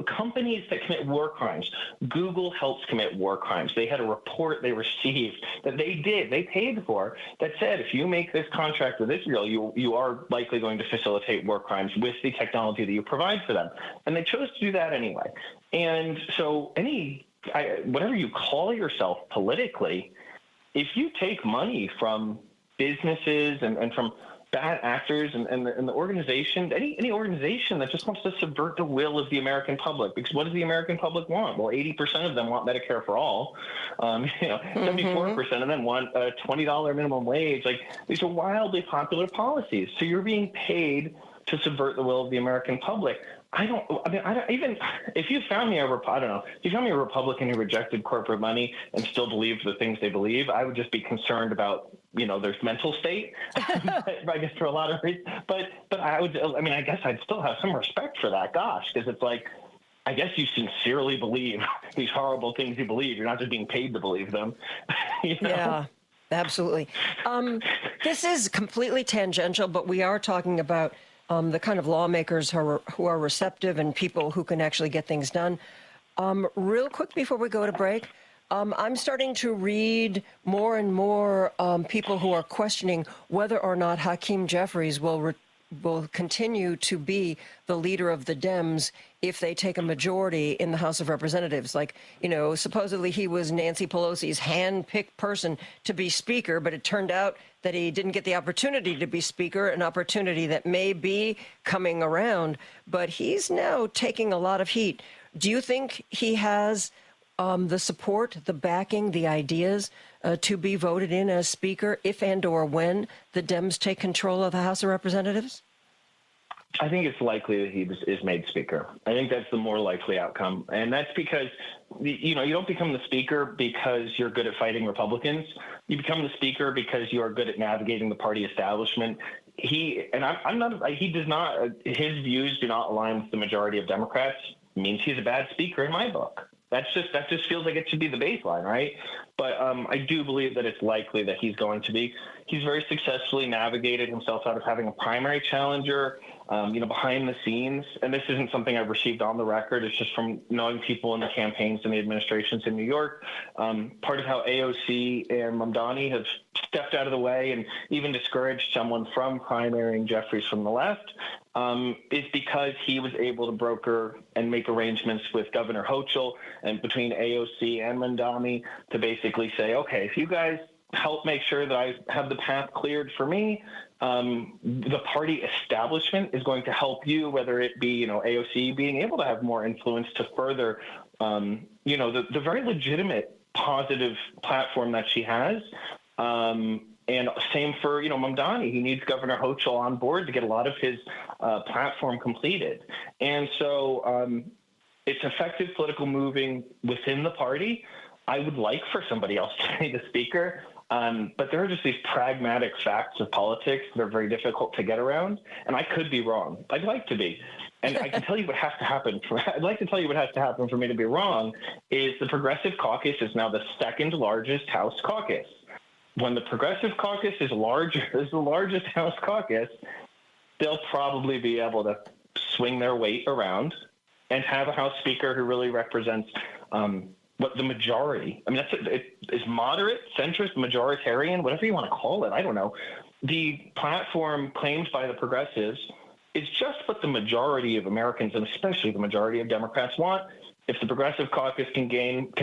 companies that commit war crimes. Google helps commit war crimes. They had a report they received that they paid for, that said, if you make this contract with Israel, you are likely going to facilitate war crimes with the technology that you provide for them. And they chose to do that anyway. And so whatever you call yourself politically, if you take money from businesses and from bad actors and the organization, any organization that just wants to subvert the will of the American public, because what does the American public want? Well, 80% of them want Medicare for all. 74% of them want a $20 minimum wage. Like, these are wildly popular policies. So you're being paid to subvert the will of the American public. If you found me a Republican who rejected corporate money and still believed the things they believe, I would just be concerned about, their mental state, I guess, for a lot of reasons. But I guess I'd still have some respect for that. Gosh, because it's like, I guess you sincerely believe these horrible things you believe. You're not just being paid to believe them. Yeah, absolutely. This is completely tangential, but we are talking about the kind of lawmakers who are receptive and people who can actually get things done. Real quick before we go to break, I'm starting to read more and more people who are questioning whether or not Hakeem Jeffries will continue to be the leader of the Dems if they take a majority in the House of Representatives. Like, supposedly he was Nancy Pelosi's hand-picked person to be Speaker, but it turned out that he didn't get the opportunity to be Speaker, an opportunity that may be coming around, but he's now taking a lot of heat. Do you think he has the support, the backing, the ideas to be voted in as Speaker if and or when the Dems take control of the House of Representatives? I think it's likely that he is made Speaker. I think that's the more likely outcome. And that's because, you don't become the Speaker because you're good at fighting Republicans. You become the Speaker because you are good at navigating the party establishment. His views do not align with the majority of Democrats. It means he's a bad Speaker in my book. That just feels like it should be the baseline, right? But I do believe that it's likely that he's going to be. He's very successfully navigated himself out of having a primary challenger, behind the scenes. And this isn't something I've received on the record. It's just from knowing people in the campaigns and the administrations in New York. Part of how AOC and Mamdani have stepped out of the way and even discouraged someone from primarying Jeffries from the left is because he was able to broker and make arrangements with Governor Hochul and between AOC and Mamdani to basically say, okay, if you guys help make sure that I have the path cleared for me, the party establishment is going to help you, whether it be, AOC being able to have more influence to further, the very legitimate positive platform that she has. And same for, Mamdani. He needs Governor Hochul on board to get a lot of his platform completed. And so it's effective political moving within the party. I would like for somebody else to be the Speaker. But there are just these pragmatic facts of politics that are very difficult to get around. And I could be wrong. I'd like to be. And I can tell you what has to happen. I'd like to tell you what has to happen for me to be wrong is the Progressive Caucus is now the second largest House caucus. When the Progressive Caucus is the largest House caucus, they'll probably be able to swing their weight around and have a House Speaker who really represents what the majority, it is moderate, centrist, majoritarian, whatever you want to call it. I don't know. The platform claimed by the progressives is just what the majority of Americans, and especially the majority of Democrats, want. If the Progressive Caucus can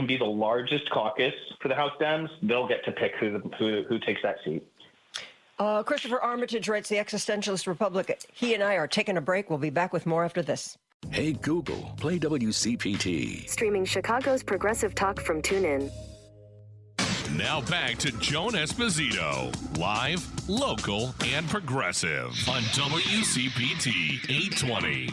be the largest caucus for the House Dems, they'll get to pick who takes that seat. Christopher Armitage writes The Existentialist Republic. He and I are taking a break. We'll be back with more after this. Hey, Google, play WCPT. Streaming Chicago's progressive talk from TuneIn. Now back to Joan Esposito, live, local, and progressive on WCPT 820.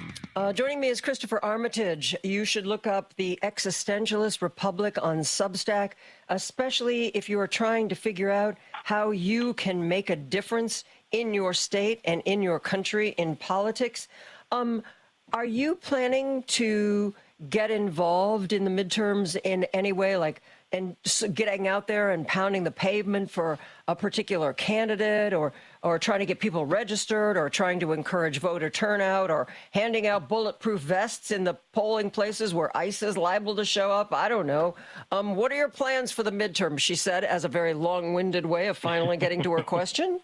Joining me is Christopher Armitage. You should look up the Existentialist Republic on Substack, especially if you are trying to figure out how you can make a difference in your state and in your country in politics. Are you planning to get involved in the midterms in any way, like and getting out there and pounding the pavement for a particular candidate, or trying to get people registered, or trying to encourage voter turnout, or handing out bulletproof vests in the polling places where ICE is liable to show up? I don't know. What are your plans for the midterms, she said, as a very long-winded way of finally getting to her question?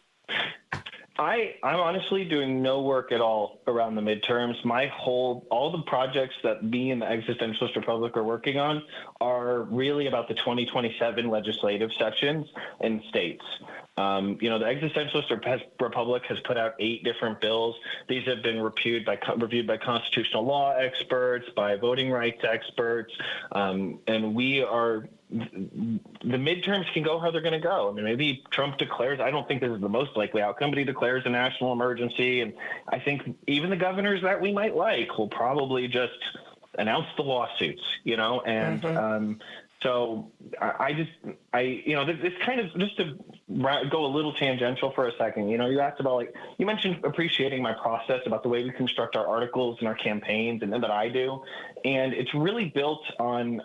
I'm honestly doing no work at all around the midterms. All the projects that me and the Existentialist Republic are working on are really about the 2027 legislative sessions in states. The Existentialist Republic has put out 8 different bills. These have been reviewed by constitutional law experts, by voting rights experts, and we are. The midterms can go how they're going to go. I mean, maybe Trump declares, I don't think this is the most likely outcome, but he declares a national emergency. And I think even the governors that we might like will probably just announce the lawsuits, and so this kind of, just to go a little tangential for a second, you asked about, you mentioned appreciating my process about the way we construct our articles and our campaigns, and then that I do. And it's really built on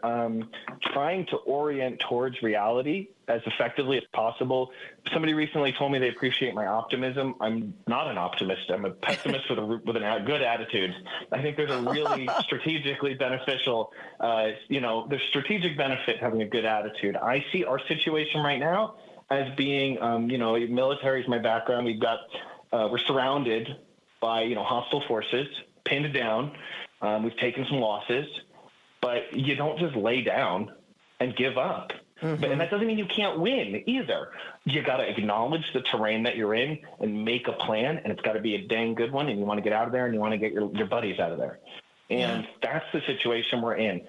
trying to orient towards reality as effectively as possible. Somebody recently told me they appreciate my optimism. I'm not an optimist. I'm a pessimist with a good attitude. I think there's a really strategically beneficial, there's strategic benefit having a good attitude. I see our situation right now as being, military is my background. We're surrounded by, hostile forces, pinned down. We've taken some losses, but you don't just lay down and give up. And that doesn't mean you can't win either. You got to acknowledge the terrain that you're in and make a plan, and it's got to be a dang good one, and you want to get out of there, and you want to get your buddies out of there. And that's the situation we're in.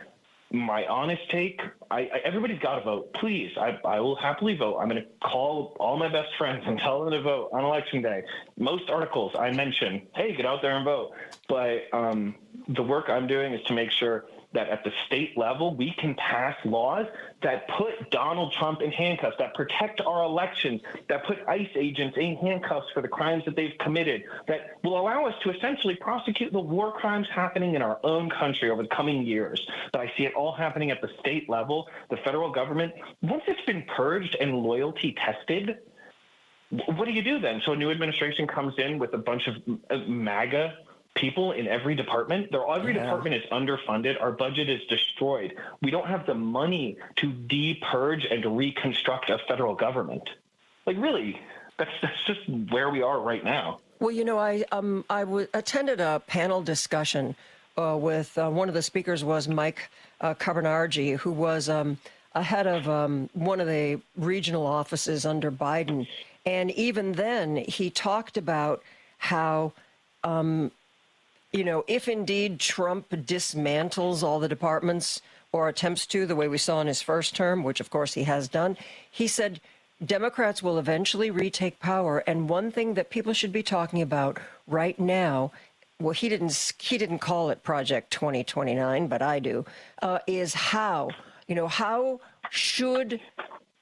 My honest take, everybody's got to vote. Please, I will happily vote. I'm going to call all my best friends and tell them to vote on Election Day. Most articles I mention, hey, get out there and vote. But the work I'm doing is to make sure that at the state level, we can pass laws that put Donald Trump in handcuffs, that protect our elections, that put ICE agents in handcuffs for the crimes that they've committed, that will allow us to essentially prosecute the war crimes happening in our own country over the coming years. But I see it all happening at the state level. The federal government, once it's been purged and loyalty tested, what do you do then? So a new administration comes in with a bunch of MAGA people in every department. Every department is underfunded. Our budget is destroyed. We don't have the money to depurge and to reconstruct a federal government. Really, that's just where we are right now. Well, I attended a panel discussion with one of the speakers was Mike Carbonargi, who was ahead of one of the regional offices under Biden. And even then, he talked about how if indeed Trump dismantles all the departments or attempts to, the way we saw in his first term, which of course he has done, he said Democrats will eventually retake power. And one thing that people should be talking about right now, well, he didn't call it Project 2029, but I do, is how should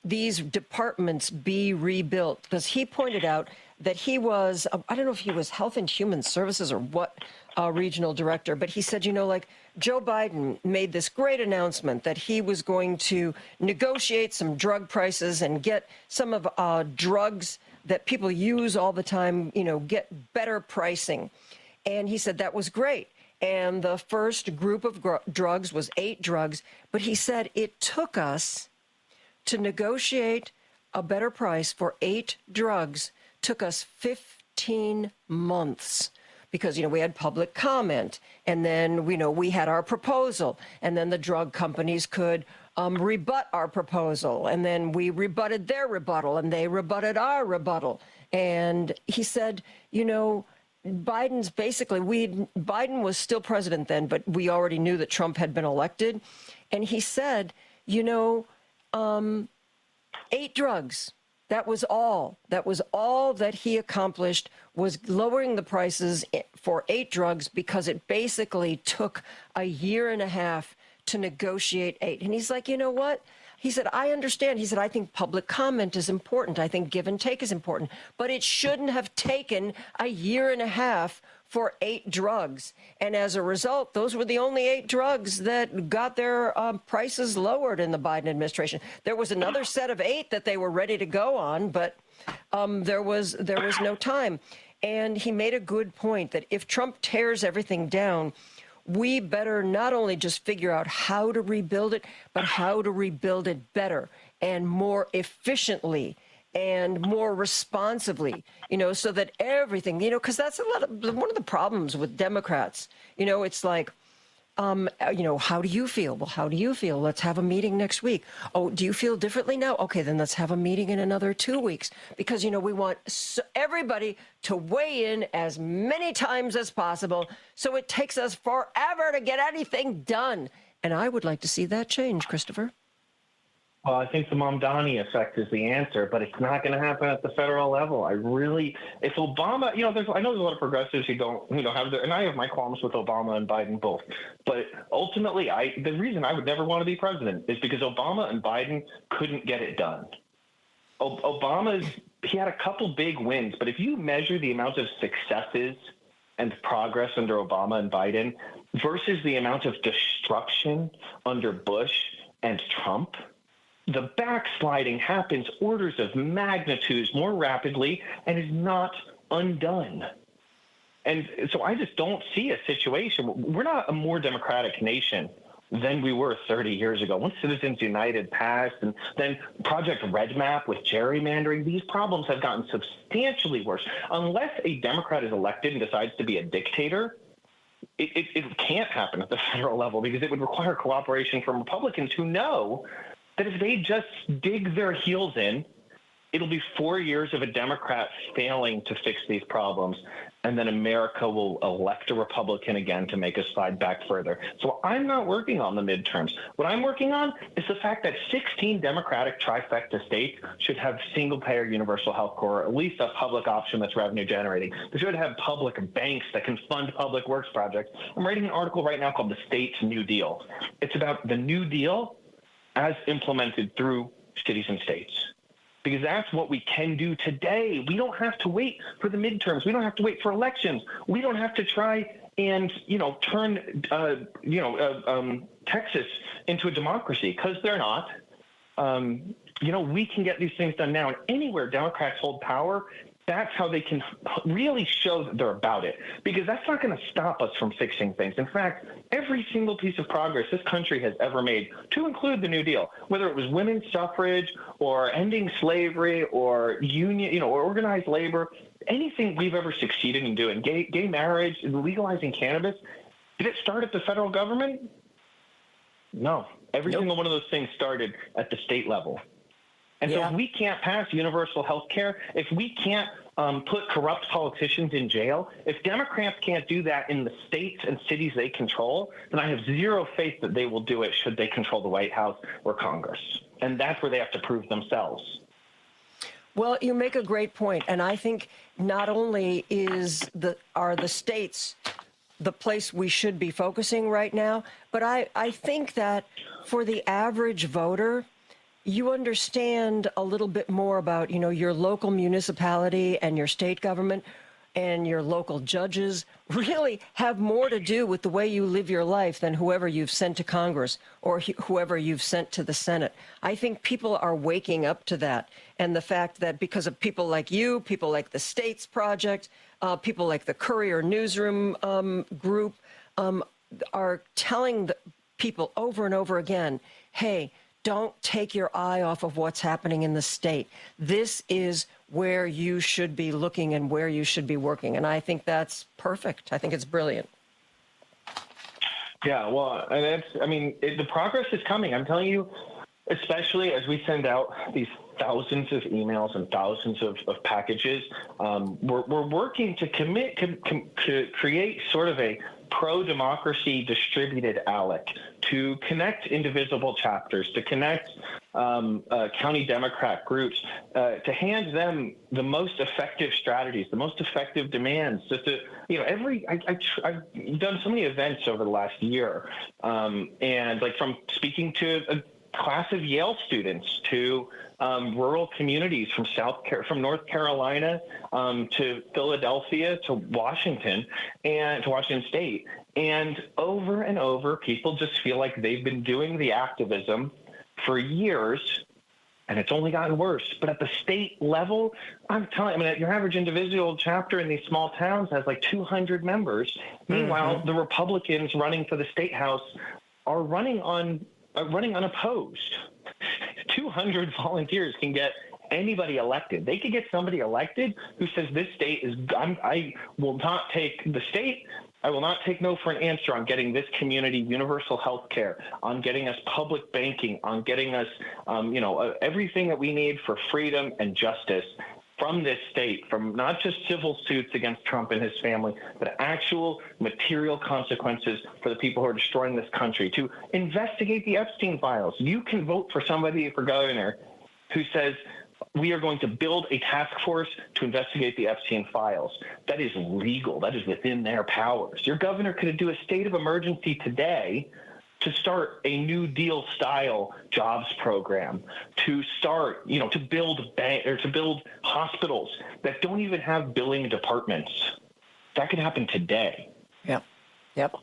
these departments be rebuilt? Because he pointed out that he was, I don't know if he was Health and Human Services or what regional director, but he said, Joe Biden made this great announcement that he was going to negotiate some drug prices and get some of drugs that people use all the time, get better pricing. And he said that was great. And the first group of drugs was 8 drugs. But he said it took us to negotiate a better price for 8 drugs, took us 15 months. Because, we had public comment, and then, we had our proposal, and then the drug companies could rebut our proposal, and then we rebutted their rebuttal, and they rebutted our rebuttal. And he said, Biden's Biden was still president then, but we already knew that Trump had been elected. And he said, 8 drugs. That was all. That was all that he accomplished, was lowering the prices for 8 drugs, because it basically took a year and a half to negotiate 8. And he's like, you know what? He said, I understand. He said, I think public comment is important. I think give and take is important. But it shouldn't have taken a year and a half for 8 drugs. And as a result, those were the only 8 drugs that got their prices lowered in the Biden administration. There was another set of 8 that they were ready to go on, but there was no time. And he made a good point that if Trump tears everything down, we better not only just figure out how to rebuild it, but how to rebuild it better and more efficiently and more responsibly, so that everything, because that's one of the problems with Democrats. It's like, how do you feel? Well, how do you feel? Let's have a meeting next week. Oh, do you feel differently now? Okay, then let's have a meeting in another 2 weeks, because, we want everybody to weigh in as many times as possible. So it takes us forever to get anything done. And I would like to see that change, Christopher. Well, I think the Mamdani effect is the answer, but it's not going to happen at the federal level. If Obama, I know there's a lot of progressives who don't have and I have my qualms with Obama and Biden both. But ultimately, the reason I would never want to be president is because Obama and Biden couldn't get it done. He had a couple big wins, but if you measure the amount of successes and progress under Obama and Biden versus the amount of destruction under Bush and Trump, the backsliding happens orders of magnitudes more rapidly and is not undone. And so I just don't see a situation. We're not a more democratic nation than we were 30 years ago. Once Citizens United passed, and then Project Red Map with gerrymandering, these problems have gotten substantially worse. Unless a Democrat is elected and decides to be a dictator, it can't happen at the federal level, because it would require cooperation from Republicans who know that if they just dig their heels in, it'll be 4 years of a Democrat failing to fix these problems, and then America will elect a Republican again to make us slide back further. So I'm not working on the midterms. What I'm working on is the fact that 16 Democratic trifecta states should have single-payer universal health care, or at least a public option that's revenue generating. They should have public banks that can fund public works projects. I'm writing an article right now called The State's New Deal. It's about the New Deal as implemented through cities and states, because that's what we can do today. We don't have to wait for the midterms. We don't have to wait for elections. We don't have to try and turn Texas into a democracy, because they're not. We can get these things done now, and anywhere Democrats hold power, that's how they can really show that they're about it, because that's not going to stop us from fixing things. In fact, every single piece of progress this country has ever made, to include the New Deal, whether it was women's suffrage or ending slavery or union, or organized labor, anything we've ever succeeded in doing, gay marriage, legalizing cannabis, did it start at the federal government? No. Every single one of those things started at the state level. And so if we can't pass universal health care, if we can't put corrupt politicians in jail, if Democrats can't do that in the states and cities they control, then I have zero faith that they will do it should they control the White House or Congress. And that's where they have to prove themselves. Well, you make a great point. And I think not only are the states the place we should be focusing right now, but I think that for the average voter, you understand a little bit more about, your local municipality and your state government and your local judges really have more to do with the way you live your life than whoever you've sent to Congress or whoever you've sent to the Senate. I think people are waking up to that. And the fact that because of people like you, people like the States Project, people like the Courier Newsroom group are telling the people over and over again, hey, don't take your eye off of what's happening in the state. This is where you should be looking and where you should be working. And I think that's perfect. I think it's brilliant. Yeah, well, and the progress is coming. I'm telling you, especially as we send out these thousands of emails and thousands of packages, we're working to create sort of a pro-democracy distributed ALEC to connect indivisible chapters, to connect county Democrat groups, to hand them the most effective strategies, the most effective demands. Just to, I've done so many events over the last year, and like from speaking to a class of Yale students to rural communities from North Carolina to Philadelphia to Washington and to Washington State. And over, people just feel like they've been doing the activism for years, and it's only gotten worse. But at the state level, your average individual chapter in these small towns has like 200 members. Meanwhile, the Republicans running for the state house are running unopposed. 200 volunteers can get anybody elected. They could get somebody elected who says this state is, I will not take the state. I will not take no for an answer on getting this community universal health care, on getting us public banking, on getting us, everything that we need for freedom and justice from this state, from not just civil suits against Trump and his family, but actual material consequences for the people who are destroying this country, to investigate the Epstein files. You can vote for somebody for governor who says, we are going to build a task force to investigate the Epstein files. That is legal. That is within their powers. Your governor could do a state of emergency today to start a New Deal style jobs program, to start, to build hospitals that don't even have billing departments. That could happen today. Yep.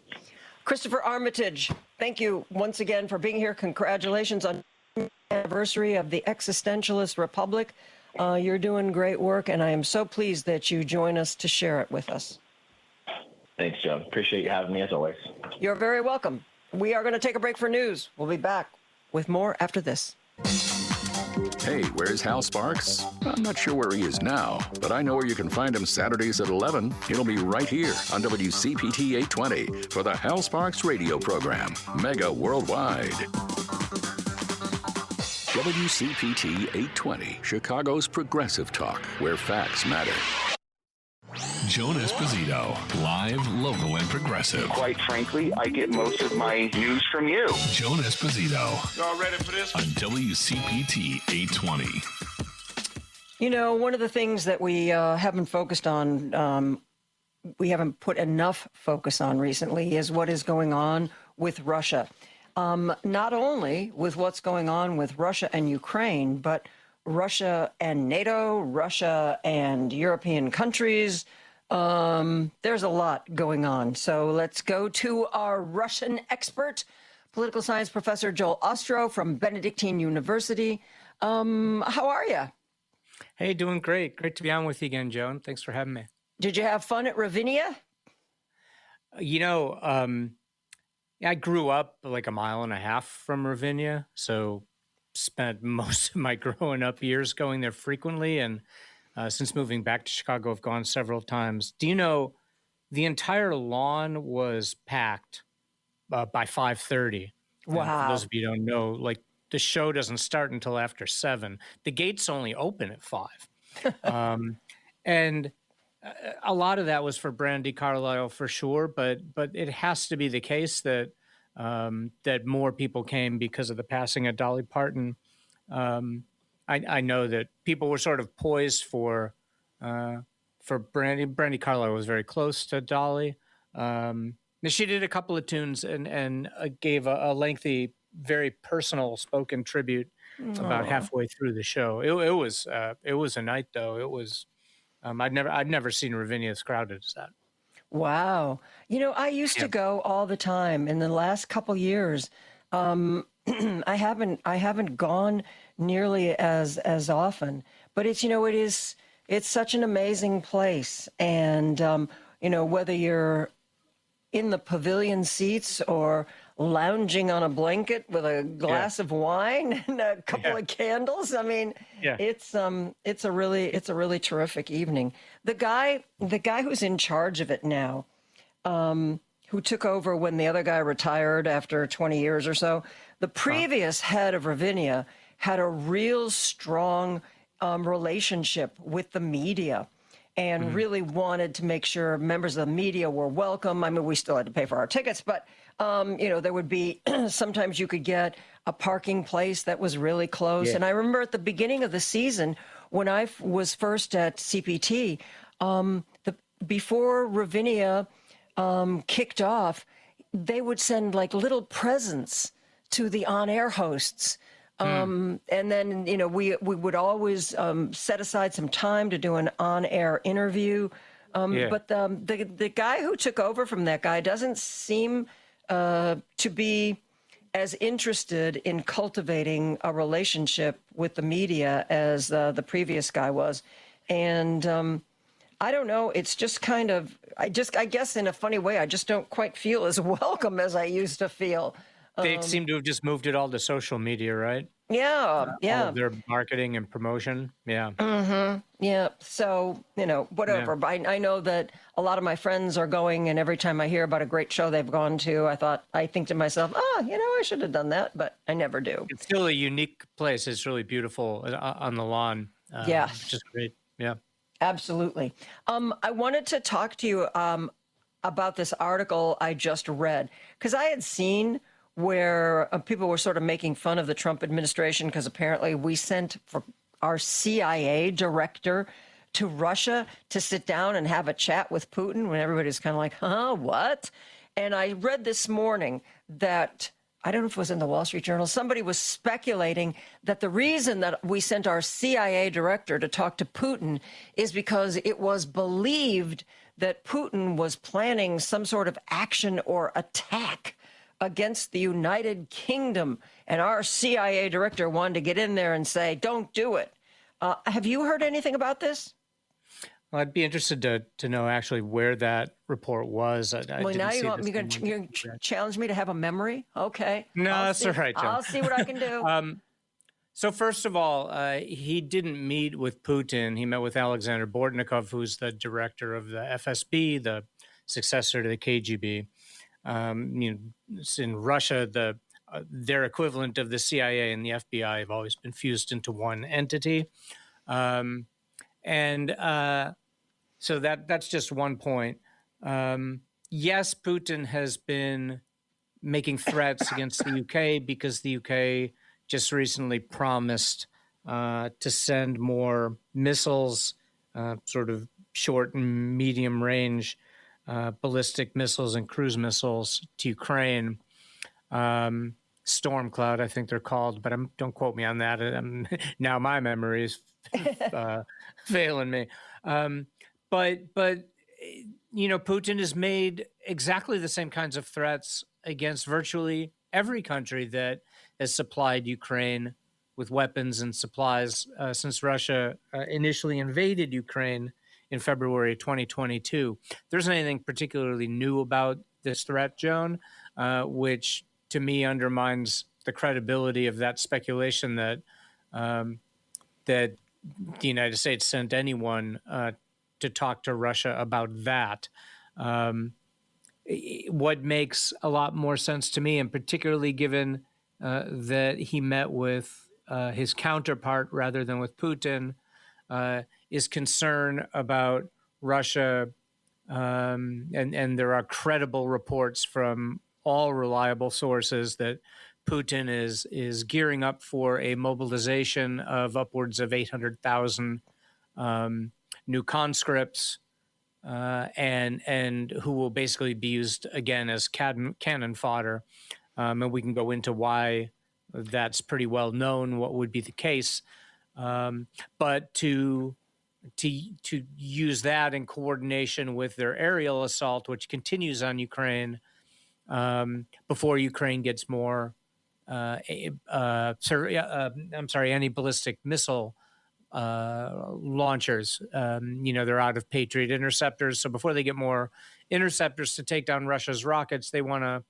Christopher Armitage, thank you once again for being here. Congratulations on the anniversary of the Existentialist Republic. You're doing great work, and I am so pleased that you join us to share it with us. Thanks, Joan. Appreciate you having me as always. You're very welcome. We are going to take a break for news. We'll be back with more after this. Hey, where's Hal Sparks? I'm not sure where he is now, but I know where you can find him Saturdays at 11. He'll be right here on WCPT 820 for the Hal Sparks radio program, Mega Worldwide. WCPT 820, Chicago's progressive talk, where facts matter. Joan Esposito, live, local, and progressive. Quite frankly, I get most of my news from you. Joan Esposito. Y'all ready for this? On WCPT 820. One of the things that we haven't focused on, we haven't put enough focus on recently, is what is going on with Russia. Not only with what's going on with Russia and Ukraine, but Russia and NATO, Russia and European countries. There's a lot going on. So let's go to our Russian expert, political science professor Joel Ostrow from Benedictine University. How are you? Hey, doing great. Great to be on with you again, Joan. Thanks for having me. Did you have fun at Ravinia? I grew up like a mile and a half from Ravinia, so spent most of my growing up years going there frequently, and since moving back to Chicago, I've gone several times. Do you know the entire lawn was packed by 5:30? Wow! For those of you who don't know, like the show doesn't start until after 7. The gates only open at 5, and a lot of that was for Brandy Carlisle for sure. But it has to be the case that that more people came because of the passing of Dolly Parton. I know that people were sort of poised for Brandy. Brandy Carlisle was very close to Dolly. She did a couple of tunes and gave a lengthy, very personal spoken tribute about halfway through the show. It was a night though. It was I'd never seen Ravinia as crowded as that. Wow. I used to go all the time. In the last couple years, I haven't gone nearly as often. But it's such an amazing place. And whether you're in the pavilion seats or lounging on a blanket with a glass of wine and a couple of candles, it's a really terrific evening. The guy who's in charge of it now, who took over when the other guy retired after 20 years or so, the previous head of Ravinia had a real strong relationship with the media and really wanted to make sure members of the media were welcome. We still had to pay for our tickets, but There would be sometimes you could get a parking place that was really close. Yeah. And I remember at the beginning of the season when I was first at CPT, before Ravinia kicked off, they would send like little presents to the on-air hosts. And then, we would always set aside some time to do an on-air interview. But the guy who took over from that guy doesn't seem to be as interested in cultivating a relationship with the media as the previous guy was. And I don't know. It's just kind of, I guess in a funny way, I just don't quite feel as welcome as I used to feel. They seem to have just moved it all to social media, right? Yeah, yeah. All of their marketing and promotion. Yeah. Mm-hmm. Yeah. So, whatever. Yeah. But I know that a lot of my friends are going, and every time I hear about a great show they've gone to, I think to myself, I should have done that, but I never do. It's still a unique place. It's really beautiful on the lawn. Yeah. Which is great. Yeah. Absolutely. I wanted to talk to you about this article I just read, because I had seen where people were sort of making fun of the Trump administration because apparently we sent for our CIA director to Russia to sit down and have a chat with Putin when everybody's kind of like, what? And I read this morning that, I don't know if it was in the Wall Street Journal, somebody was speculating that the reason that we sent our CIA director to talk to Putin is because it was believed that Putin was planning some sort of action or attack against the United Kingdom. And our CIA director wanted to get in there and say, don't do it. Have you heard anything about this? Well, I'd be interested to know actually where that report was. Well, now you want me to challenge me to have a memory? Okay. No, that's all right, Joan. I'll see what I can do. So first of all, he didn't meet with Putin. He met with Alexander Bortnikov, who's the director of the FSB, the successor to the KGB. In Russia, their equivalent of the CIA and the FBI have always been fused into one entity. So that's just one point. Yes, Putin has been making threats against the UK because the UK just recently promised to send more missiles, sort of short and medium range ballistic missiles and cruise missiles to Ukraine. Stormcloud, I think they're called, but don't quote me on that. Now my memory is failing me. But Putin has made exactly the same kinds of threats against virtually every country that has supplied Ukraine with weapons and supplies since Russia initially invaded Ukraine in February 2022. There isn't anything particularly new about this threat, Joan, which to me undermines the credibility of that speculation that that the United States sent anyone to talk to Russia about that. What makes a lot more sense to me, and particularly given that he met with his counterpart rather than with Putin, is concern about Russia, and there are credible reports from all reliable sources that Putin is gearing up for a mobilization of upwards of 800,000 new conscripts, and who will basically be used again as cannon fodder. And we can go into why that's pretty well known, what would be the case. But to use that in coordination with their aerial assault, which continues on Ukraine, before Ukraine gets more anti-ballistic missile launchers. They're out of Patriot interceptors, so before they get more interceptors to take down Russia's rockets, they want to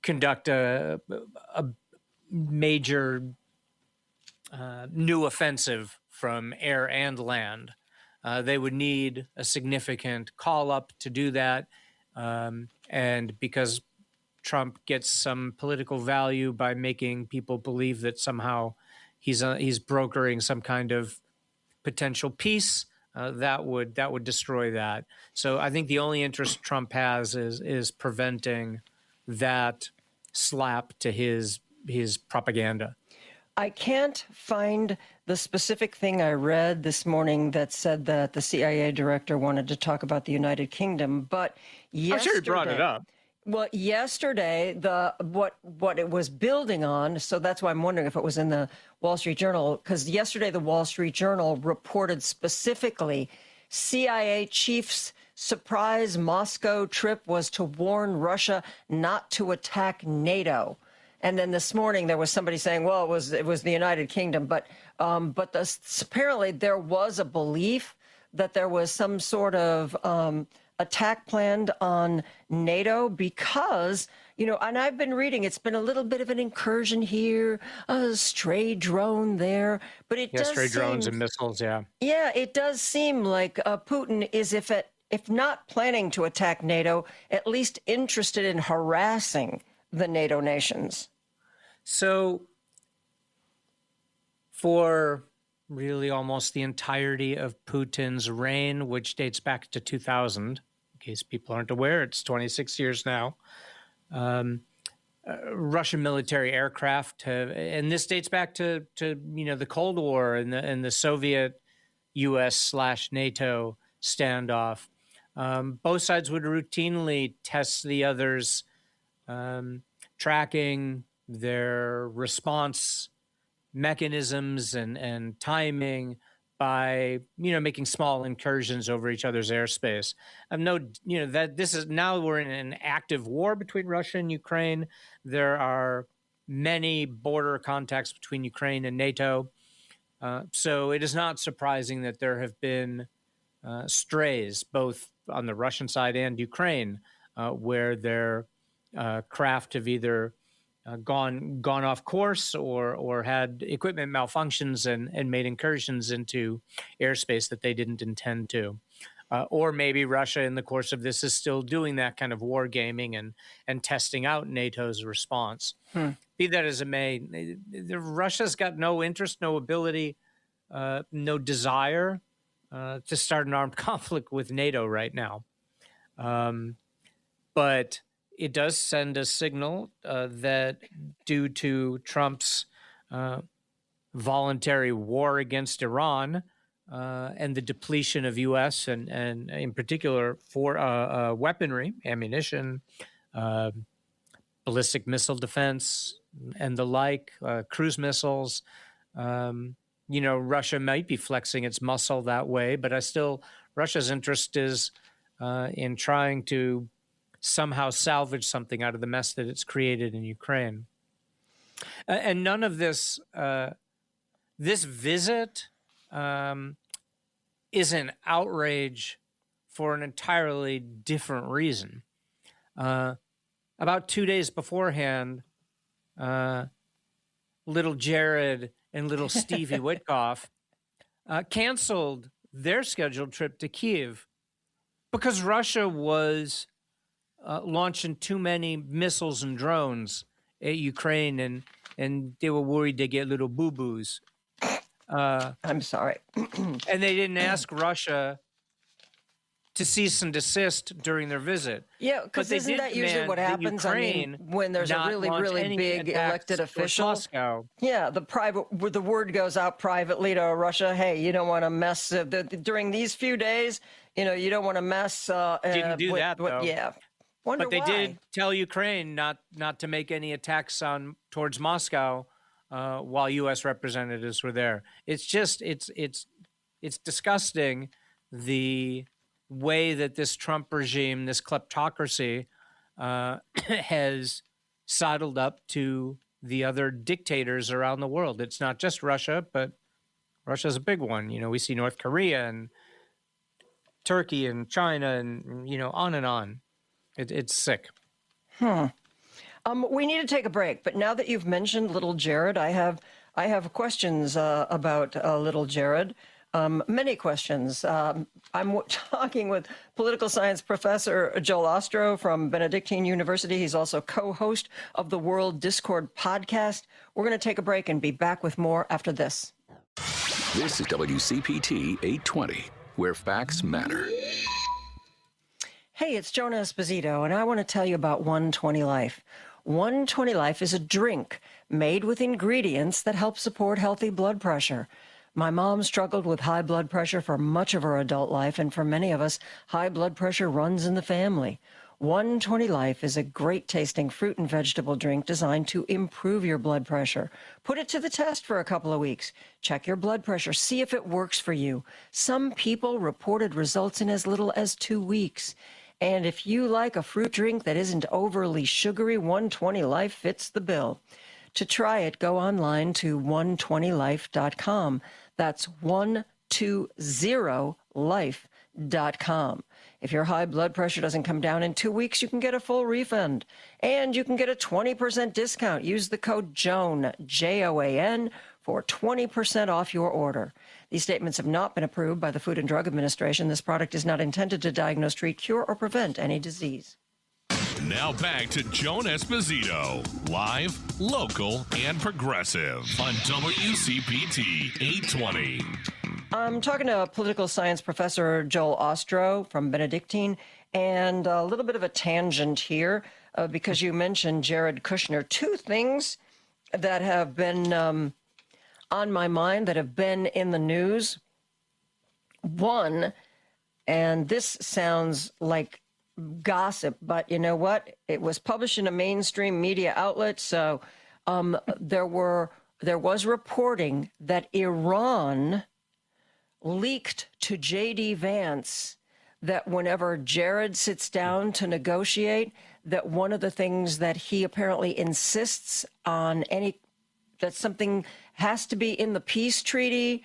conduct a major new offensive from air and land. They would need a significant call-up to do that, and because Trump gets some political value by making people believe that somehow he's brokering some kind of potential peace, that would destroy that. So I think the only interest Trump has is preventing that slap to his propaganda. I can't find the specific thing I read this morning that said that the CIA director wanted to talk about the United Kingdom, but yesterday, I'm sure he brought it up. Well, yesterday, what it was building on, so that's why I'm wondering if it was in the Wall Street Journal, because yesterday the Wall Street Journal reported specifically CIA chief's surprise Moscow trip was to warn Russia not to attack NATO. And then this morning there was somebody saying, well, it was the United Kingdom, but apparently there was a belief that there was some sort of attack planned on NATO because, and I've been reading, it's been a little bit of an incursion here, a stray drone there, but it does stray drones and missiles, yeah. Yeah, it does seem like Putin is, if not planning to attack NATO, at least interested in harassing the NATO nations. So for really almost the entirety of Putin's reign, which dates back to 2000, in case people aren't aware, it's 26 years now, Russian military aircraft have, and this dates back to the Cold War and the Soviet U.S./NATO standoff. Both sides would routinely test the other's tracking, their response mechanisms and timing by making small incursions over each other's airspace. That this is now we're in an active war between Russia and Ukraine. There are many border contacts between Ukraine and NATO. So it is not surprising that there have been strays both on the Russian side and Ukraine, where their craft have either gone off course or had equipment malfunctions and made incursions into airspace that they didn't intend to. Or maybe Russia, in the course of this, is still doing that kind of war gaming and testing out NATO's response. Be that as it may, Russia's got no interest, no ability, no desire to start an armed conflict with NATO right now. But it does send a signal that due to Trump's voluntary war against Iran and the depletion of U.S. and in particular for weaponry, ammunition, ballistic missile defense, and the like, cruise missiles, Russia might be flexing its muscle that way, but Russia's interest is in trying to somehow salvage something out of the mess that it's created in Ukraine. And none of this, this visit is an outrage for an entirely different reason. About 2 days beforehand, little Jared and little Stevie Witkoff canceled their scheduled trip to Kyiv because Russia was launching too many missiles and drones at Ukraine, and they were worried they get little boo-boos. I'm sorry. And they didn't ask Russia to cease and desist during their visit. Yeah, because isn't that usually what happens? When there's a really, really big elected official. Moscow. Yeah, the word goes out privately to Russia. Hey, you don't want to mess during these few days. You don't want to mess. Didn't do that though. Yeah. Wonder but they why. did tell Ukraine not to make any attacks towards Moscow while U.S. representatives were there. It's just it's disgusting the way that this Trump regime, this kleptocracy, has saddled up to the other dictators around the world. It's not just Russia, but Russia's a big one. We see North Korea and Turkey and China and on and on. It's sick. We need to take a break, but now that you've mentioned little Jared, I have questions about little Jared. Many questions. I'm talking with political science professor Joel Ostro from Benedictine University. He's also co-host of the World Discord podcast. We're going to take a break and be back with more after this. This is WCPT 820. where facts matter. Hey, it's Joan Esposito, and I want to tell you about 120 Life. 120 Life is a drink made with ingredients that help support healthy blood pressure. My mom struggled with high blood pressure for much of her adult life, and for many of us, high blood pressure runs in the family. 120 Life is a great-tasting fruit and vegetable drink designed to improve your blood pressure. Put it to the test for a couple of weeks. Check your blood pressure. See if it works for you. Some people reported results in as little as 2 weeks. And if you like a fruit drink that isn't overly sugary, 120 Life fits the bill. To try it, go online to 120life.com. That's 120life.com. If your high blood pressure doesn't come down in 2 weeks, you can get a full refund. And you can get a 20% discount. Use the code JOAN, Joan, for 20% off your order. These statements have not been approved by the Food and Drug Administration. This product is not intended to diagnose, treat, cure, or prevent any disease. Now back to Joan Esposito, live, local, and progressive on WCPT 820. I'm talking to political science professor Joel Ostrow from Benedictine, and a little bit of a tangent here because you mentioned Jared Kushner. Two things that have been on my mind that have been in the news. One, and this sounds like gossip, but you know what? It was published in a mainstream media outlet, so there was reporting that Iran leaked to J.D. Vance that whenever Jared sits down to negotiate, that one of the things that he apparently insists on that something has to be in the peace treaty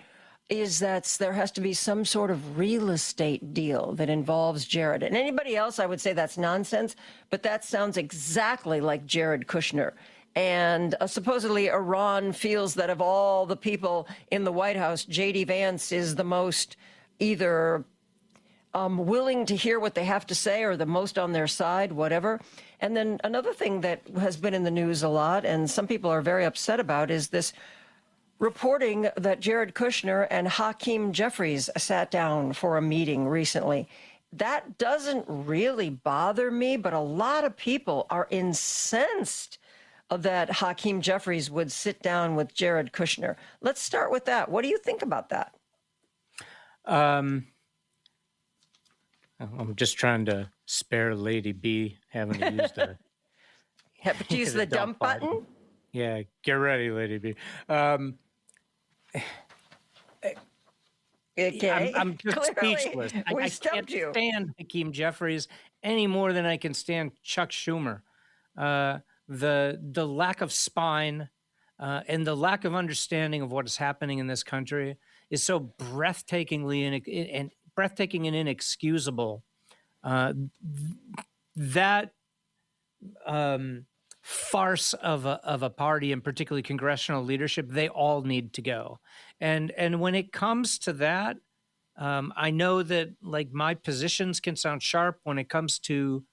is that there has to be some sort of real estate deal that involves Jared. And anybody else, I would say that's nonsense, but that sounds exactly like Jared Kushner. And supposedly Iran feels that of all the people in the White House, J.D. Vance is the most either willing to hear what they have to say or the most on their side, whatever. And then another thing that has been in the news a lot, and some people are very upset about, is this reporting that Jared Kushner and Hakeem Jeffries sat down for a meeting recently. That doesn't really bother me, but a lot of people are incensed that Hakeem Jeffries would sit down with Jared Kushner. Let's start with that. What do you think about that? I'm just trying to spare Lady B having to use the have to use the dump button. Yeah, get ready, Lady B. Okay. I'm just speechless. I can't stand Hakeem Jeffries any more than I can stand Chuck Schumer. The lack of spine and the lack of understanding of what is happening in this country is so breathtaking and inexcusable. That farce of a party, and particularly congressional leadership, they all need to go. And when it comes to that, I know that like my positions can sound sharp when it comes to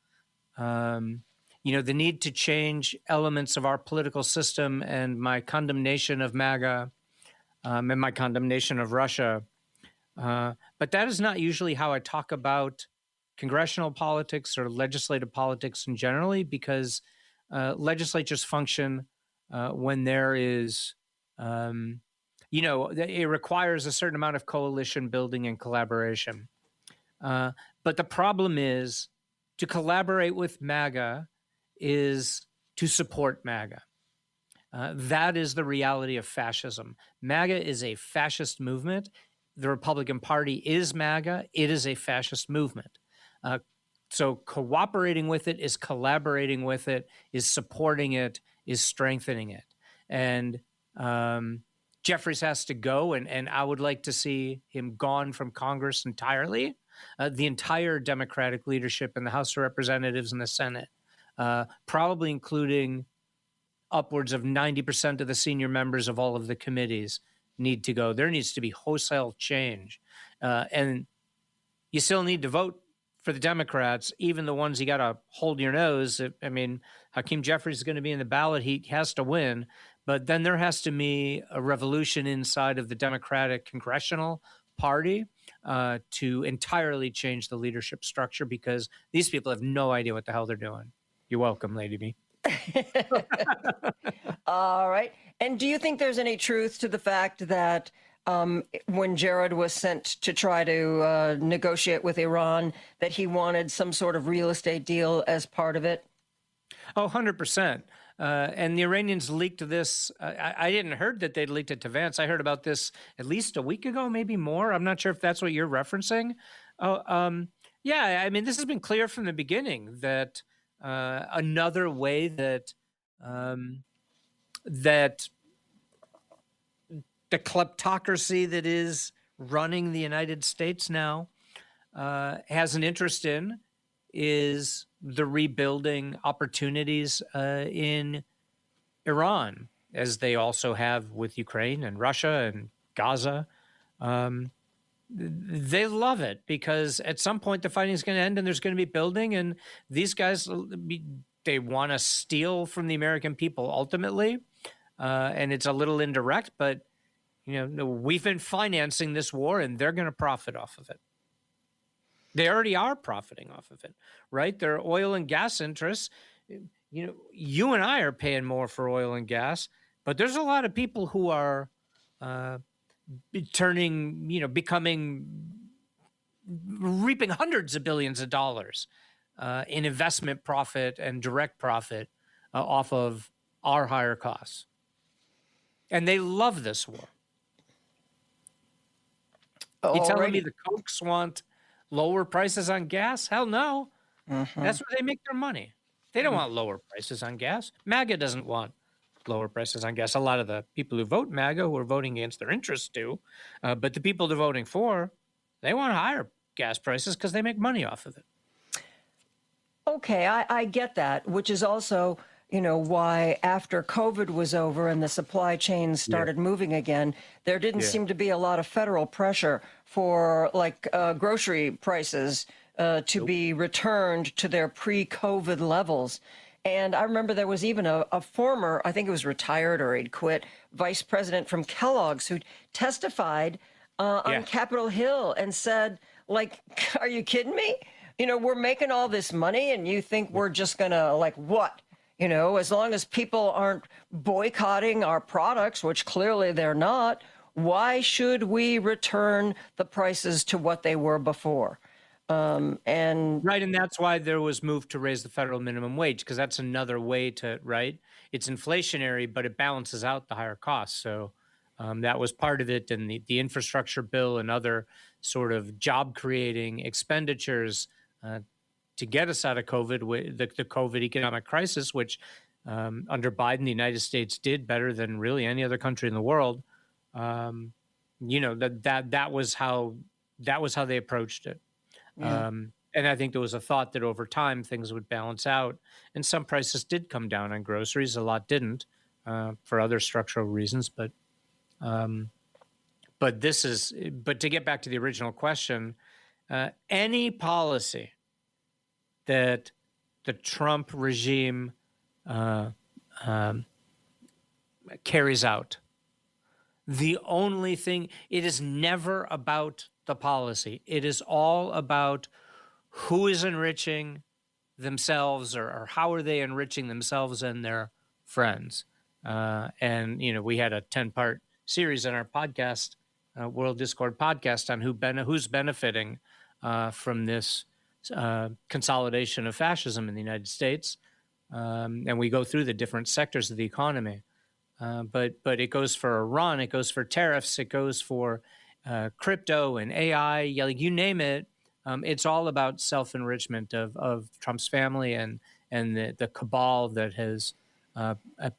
the need to change elements of our political system and my condemnation of MAGA and my condemnation of Russia. But that is not usually how I talk about congressional politics or legislative politics in generally, because legislatures function when there is, it requires a certain amount of coalition building and collaboration. But the problem is to collaborate with MAGA is to support MAGA. That is the reality of fascism. MAGA is a fascist movement. The Republican Party is MAGA. It is a fascist movement. So cooperating with it is collaborating with it, is supporting it, is strengthening it. And Jeffries has to go, and I would like to see him gone from Congress entirely, the entire Democratic leadership in the House of Representatives and the Senate, probably including upwards of 90% of the senior members of all of the committees need to go. There needs to be wholesale change. And you still need to vote for the Democrats, even the ones you got to hold your nose. I mean, Hakeem Jeffries is going to be in the ballot. He has to win. But then there has to be a revolution inside of the Democratic Congressional Party to entirely change the leadership structure because these people have no idea what the hell they're doing. You're welcome, Lady B. All right. And do you think there's any truth to the fact that when Jared was sent to try to negotiate with Iran, that he wanted some sort of real estate deal as part of it? Oh, 100%. And the Iranians leaked this. I didn't heard that they'd leaked it to Vance. I heard about this at least a week ago, maybe more. I'm not sure if that's what you're referencing. Yeah, I mean, this has been clear from the beginning that another way that that the kleptocracy that is running the United States now has an interest in is the rebuilding opportunities in Iran, as they also have with Ukraine and Russia and Gaza. They love it because at some point the fighting is going to end and there's going to be building, and these guys, they want to steal from the American people ultimately. And it's a little indirect, but we've been financing this war and they're going to profit off of it. They already are profiting off of it, right? Their oil and gas interests, you and I are paying more for oil and gas, but there's a lot of people who are reaping hundreds of billions of dollars in investment profit and direct profit off of our higher costs. And they love this war. You telling me the Kochs want lower prices on gas? Hell no. That's where they make their money. They don't want lower prices on gas. MAGA doesn't want lower prices on gas. A lot of the people who vote MAGA, who are voting against their interests, do. But the people they're voting for, they want higher gas prices because they make money off of it. Okay, I get that, which is also, why after COVID was over and the supply chains started moving again, there didn't seem to be a lot of federal pressure for grocery prices to be returned to their pre-COVID levels. And I remember there was even a former, I think it was retired or he'd quit, vice president from Kellogg's who testified on Capitol Hill and said, are you kidding me? We're making all this money and you think we're just going to what? As long as people aren't boycotting our products, which clearly they're not, why should we return the prices to what they were before? Right, and that's why there was moved to raise the federal minimum wage, because that's another way to, right? It's inflationary, but it balances out the higher costs. So that was part of it, and the infrastructure bill and other sort of job-creating expenditures to get us out of COVID, the COVID economic crisis, which under Biden, the United States did better than really any other country in the world. That was how they approached it. Yeah. And I think there was a thought that over time things would balance out, and some prices did come down on groceries. A lot didn't for other structural reasons. But to get back to the original question, any policy that the Trump regime carries out, the only thing, it is never about the policy. It is all about who is enriching themselves or how are they enriching themselves and their friends. And we had a 10-part series on our podcast, World Discord podcast, on who's benefiting from this consolidation of fascism in the United States. And we go through the different sectors of the economy. But it goes for Iran, it goes for tariffs, it goes for crypto and AI, you name it. It's all about self-enrichment of Trump's family and the cabal that has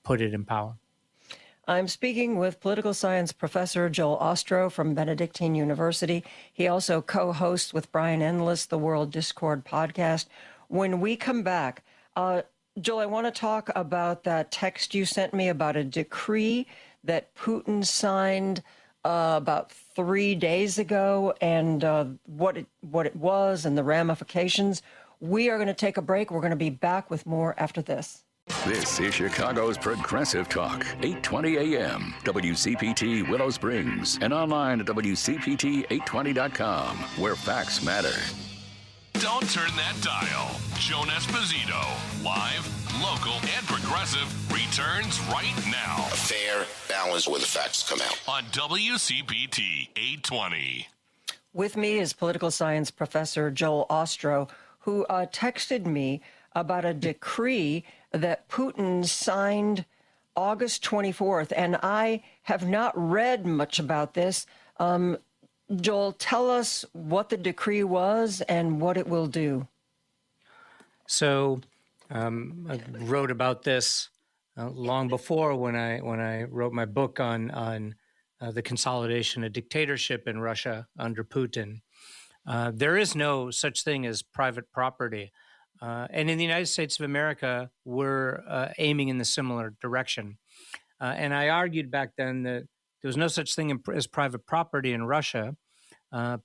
put it in power. I'm speaking with political science professor Joel Ostrow from Benedictine University. He also co-hosts with Brian Endless the World Discord podcast. When we come back, Joel, I want to talk about that text you sent me about a decree that Putin signed about 3 days ago and what it was and the ramifications. We are going to take a break. We're going to be back with more after this. This is Chicago's Progressive Talk, 820 AM, WCPT Willow Springs, and online at WCPT820.com, where facts matter. Don't turn that dial. Joan Esposito, live, local, and progressive, returns right now. A fair balance where the facts come out. On WCPT 820. With me is political science professor Joel Ostrow, who texted me about a decree that Putin signed August 24th, and I have not read much about this. Joel, tell us what the decree was and what it will do. So I wrote about this long before when I wrote my book on the consolidation of dictatorship in Russia under Putin. There is no such thing as private property. And in the United States of America, we're aiming in the similar direction. And I argued back then that there was no such thing as private property in Russia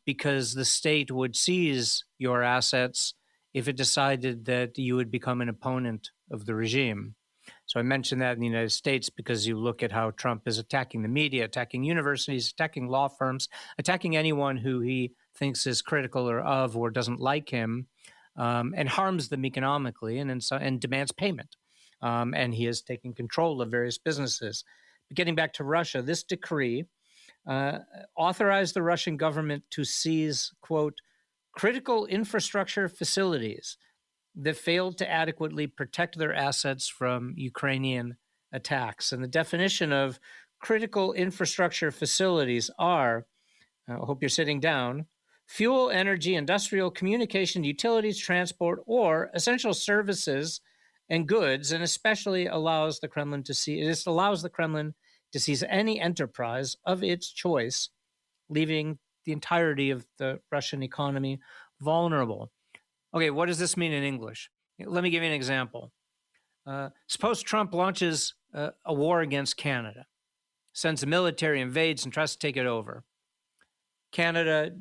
because the state would seize your assets if it decided that you would become an opponent of the regime. So I mentioned that in the United States because you look at how Trump is attacking the media, attacking universities, attacking law firms, attacking anyone who he thinks is critical or doesn't like him, and harms them economically and demands payment. And he is taking control of various businesses. But getting back to Russia, this decree authorized the Russian government to seize, quote, critical infrastructure facilities that failed to adequately protect their assets from Ukrainian attacks. And the definition of critical infrastructure facilities are, I hope you're sitting down, fuel, energy, industrial, communication, utilities, transport, or essential services and goods, and especially allows the Kremlin to seize any enterprise of its choice, leaving the entirety of the Russian economy vulnerable. Okay, what does this mean in English? Let me give you an example. Suppose Trump launches a war against Canada, sends the military, invades, and tries to take it over. Canada,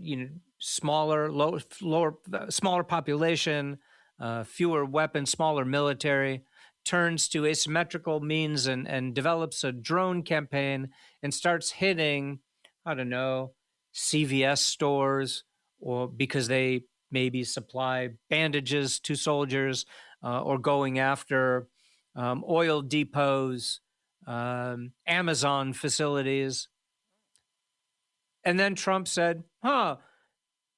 smaller population, fewer weapons, smaller military, turns to asymmetrical means and develops a drone campaign and starts hitting, CVS stores, or because they maybe supply bandages to soldiers, or going after oil depots, Amazon facilities. And then Trump said,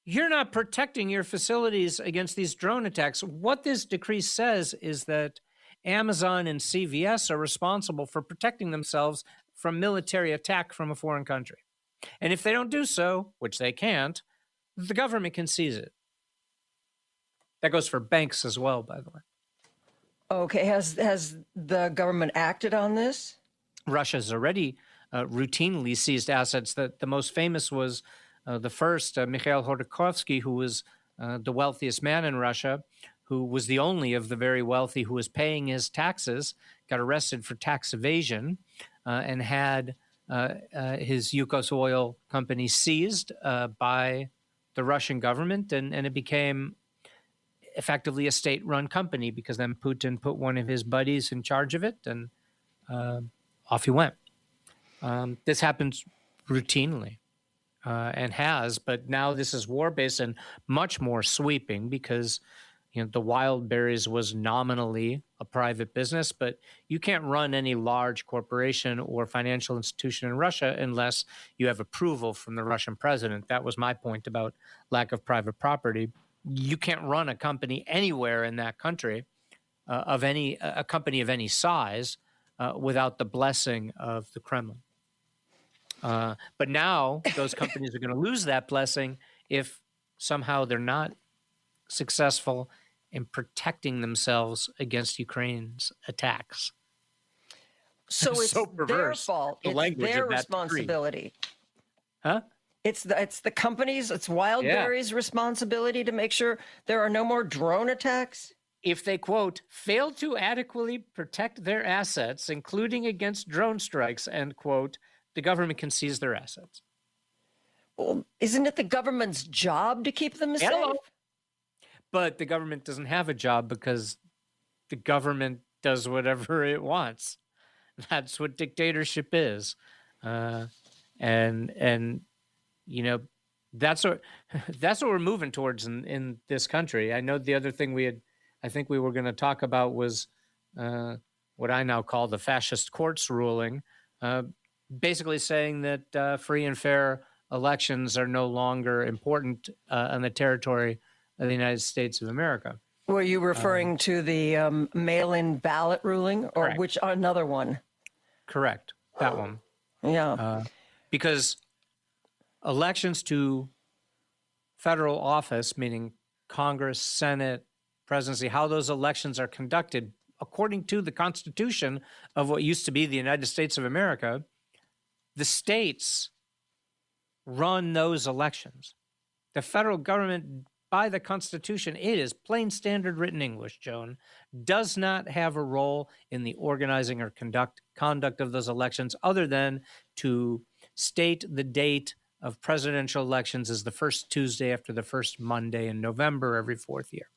you're not protecting your facilities against these drone attacks. What this decree says is that Amazon and CVS are responsible for protecting themselves from military attack from a foreign country. And if they don't do so, which they can't, the government can seize it. That goes for banks as well, by the way. Okay, has the government acted on this? Russia's already routinely seized assets. The most famous was the first, Mikhail Khodorkovsky, who was the wealthiest man in Russia, who was the only of the very wealthy who was paying his taxes, got arrested for tax evasion, and had his Yukos oil company seized by the Russian government, and it became effectively a state-run company because then Putin put one of his buddies in charge of it, and off he went. This happens routinely and has, but now this is war-based and much more sweeping because the wild berries was nominally a private business, but you can't run any large corporation or financial institution in Russia unless you have approval from the Russian president. That was my point about lack of private property. You can't run a company anywhere in that country, a company of any size, without the blessing of the Kremlin. But now those companies are going to lose that blessing if somehow they're not successful in protecting themselves against Ukraine's attacks. So it's so their perverse, fault. the It's language their of that responsibility. Huh? It's the companies, it's Wildberry's responsibility to make sure there are no more drone attacks? If they, quote, fail to adequately protect their assets, including against drone strikes, end quote, the government can seize their assets. Well, isn't it the government's job to keep them safe? But the government doesn't have a job because the government does whatever it wants. That's what dictatorship is. And that's what we're moving towards in this country. I know the other thing I think we were going to talk about was what I now call the fascist courts ruling, basically saying that free and fair elections are no longer important on the territory of the United States of America. Were you referring to the mail-in ballot ruling, or correct. which another one? Correct, that one. Yeah. Because elections to federal office, meaning Congress, Senate, presidency, how those elections are conducted, according to the Constitution of what used to be the United States of America, the states run those elections. The federal government, by the Constitution, it is plain standard written English, Joan, does not have a role in the organizing or conduct of those elections other than to state the date of presidential elections as the first Tuesday after the first Monday in November every fourth year.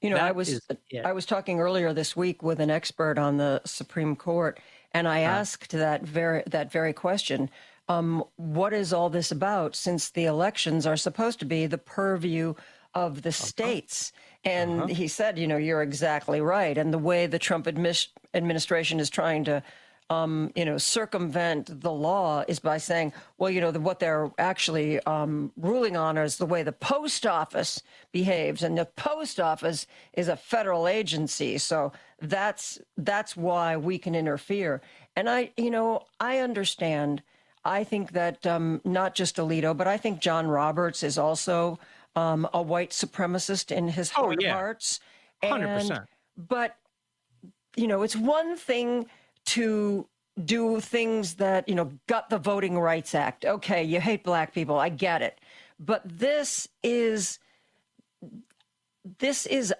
You know, I was talking earlier this week with an expert on the Supreme Court, and I asked that very question. What is all this about, since the elections are supposed to be the purview of the states? And he said, you're exactly right. And the way the Trump administration is trying to, circumvent the law is by saying, well, what they're actually ruling on is the way the post office behaves. And the post office is a federal agency. So that's why we can interfere. And I understand. I think that not just Alito, but I think John Roberts is also a white supremacist in his heart of hearts. 100%. But, it's one thing to do things that, gut the Voting Rights Act. Okay, you hate black people. I get it. But this is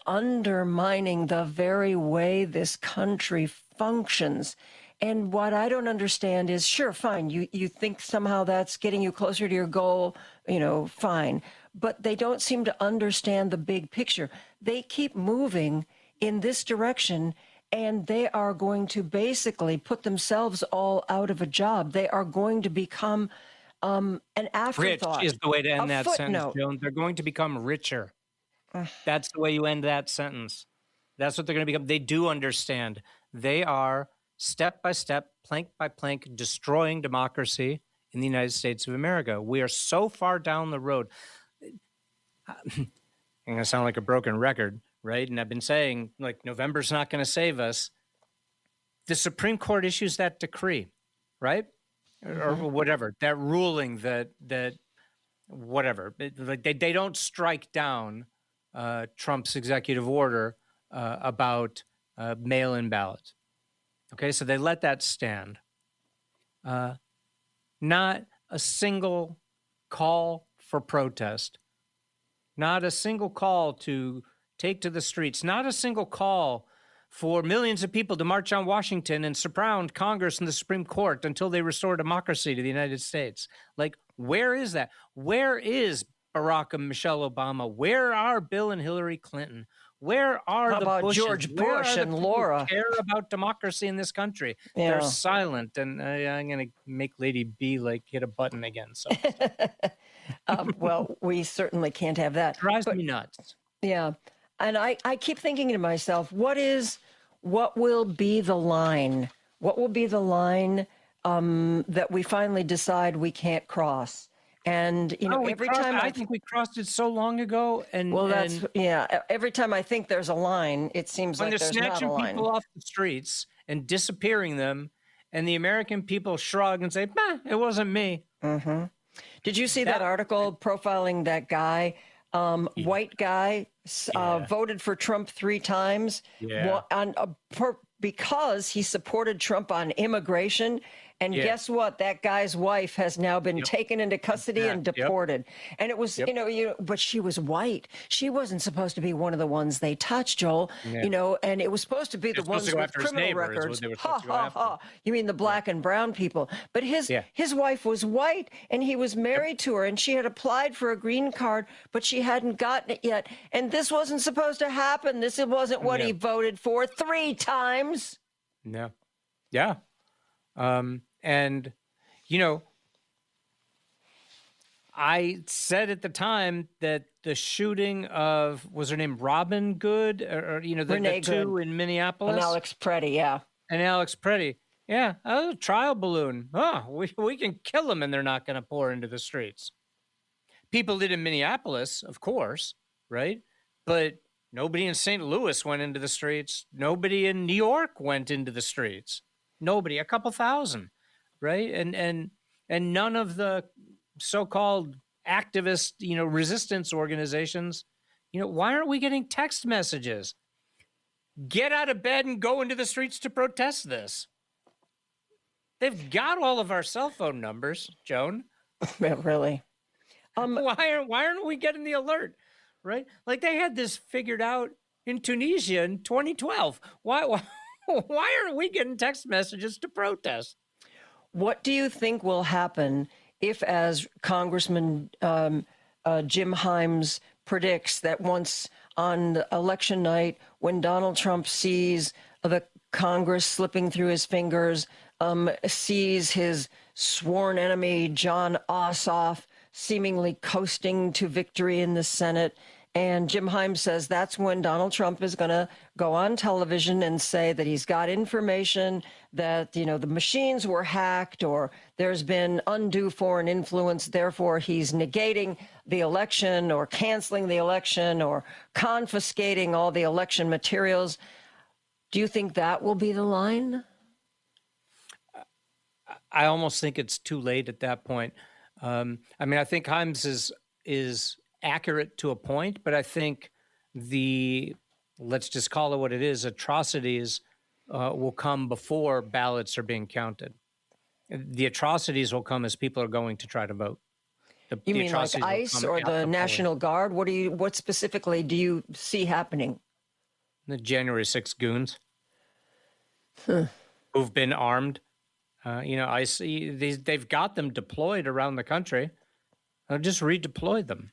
undermining the very way this country functions. And what I don't understand is, sure, fine, you think somehow that's getting you closer to your goal, fine. But they don't seem to understand the big picture. They keep moving in this direction, and they are going to basically put themselves all out of a job. They are going to become an afterthought. Rich is the way to end that footnote. sentence, Joan. They're going to become richer. That's the way you end that sentence. That's what they're going to become. They do understand. They are step by step, plank by plank, destroying democracy in the United States of America. We are so far down the road. I'm going to sound like a broken record, right? And I've been saying, November's not going to save us. The Supreme Court issues that decree, right? Or whatever, that ruling that whatever. They don't strike down Trump's executive order about mail-in ballots. Okay, so they let that stand. Not a single call for protest. Not a single call to take to the streets. Not a single call for millions of people to march on Washington and surround Congress and the Supreme Court until they restore democracy to the United States. Where is that? Where is Barack and Michelle Obama? Where are Bill and Hillary Clinton? Where are the Bushes? George Bush and Laura? Who care about democracy in this country? Yeah. They're silent, and I'm going to make Lady B hit a button again. So, well, we certainly can't have that. Drives me nuts. Yeah, and I keep thinking to myself, what will be the line? What will be the line that we finally decide we can't cross? And every time I think we crossed it so long ago, and every time I think there's a line, it seems like there's not a line. When they're snatching people off the streets and disappearing them, and the American people shrug and say, "It wasn't me." Mm-hmm. Did you see that article profiling that guy, white guy, voted for Trump 3 times because he supported Trump on immigration, And guess what? That guy's wife has now been taken into custody and deported. And it was, but she was white. She wasn't supposed to be one of the ones they touched, Joel. And it was supposed to be the ones with criminal records. Ha ha ha! You mean the black and brown people? But his wife was white, and he was married to her, and she had applied for a green card, but she hadn't gotten it yet. And this wasn't supposed to happen. This wasn't what he voted for 3 times. No. Yeah. And, I said at the time that the shooting of, was her name Robin Good? Or the two in Minneapolis? And Alex Preddy, yeah. And Alex Preddy. Yeah, a trial balloon. Oh, we can kill them and they're not going to pour into the streets. People did in Minneapolis, of course, right? But nobody in St. Louis went into the streets. Nobody in New York went into the streets. Nobody, a couple thousand, right? And none of the so-called activist, resistance organizations, why aren't we getting text messages? Get out of bed and go into the streets to protest this. They've got all of our cell phone numbers, Joan. Really? Why aren't we getting the alert, right? Like they had this figured out in Tunisia in 2012. Why aren't we getting text messages to protest? What do you think will happen if, as Congressman Jim Himes predicts, that once on election night, when Donald Trump sees the Congress slipping through his fingers, sees his sworn enemy, John Ossoff, seemingly coasting to victory in the Senate, and Jim Himes says that's when Donald Trump is going to go on television and say that he's got information that, the machines were hacked or there's been undue foreign influence. Therefore, he's negating the election or canceling the election or confiscating all the election materials. Do you think that will be the line? I almost think it's too late at that point. I think Himes is accurate to a point, but I think let's just call it what it is, atrocities will come before ballots are being counted. The atrocities will come as people are going to try to vote. You mean like ICE or the National Guard? What specifically do you see happening? The January 6th goons who've been armed. ICE, they've got them deployed around the country. I'll just redeploy them.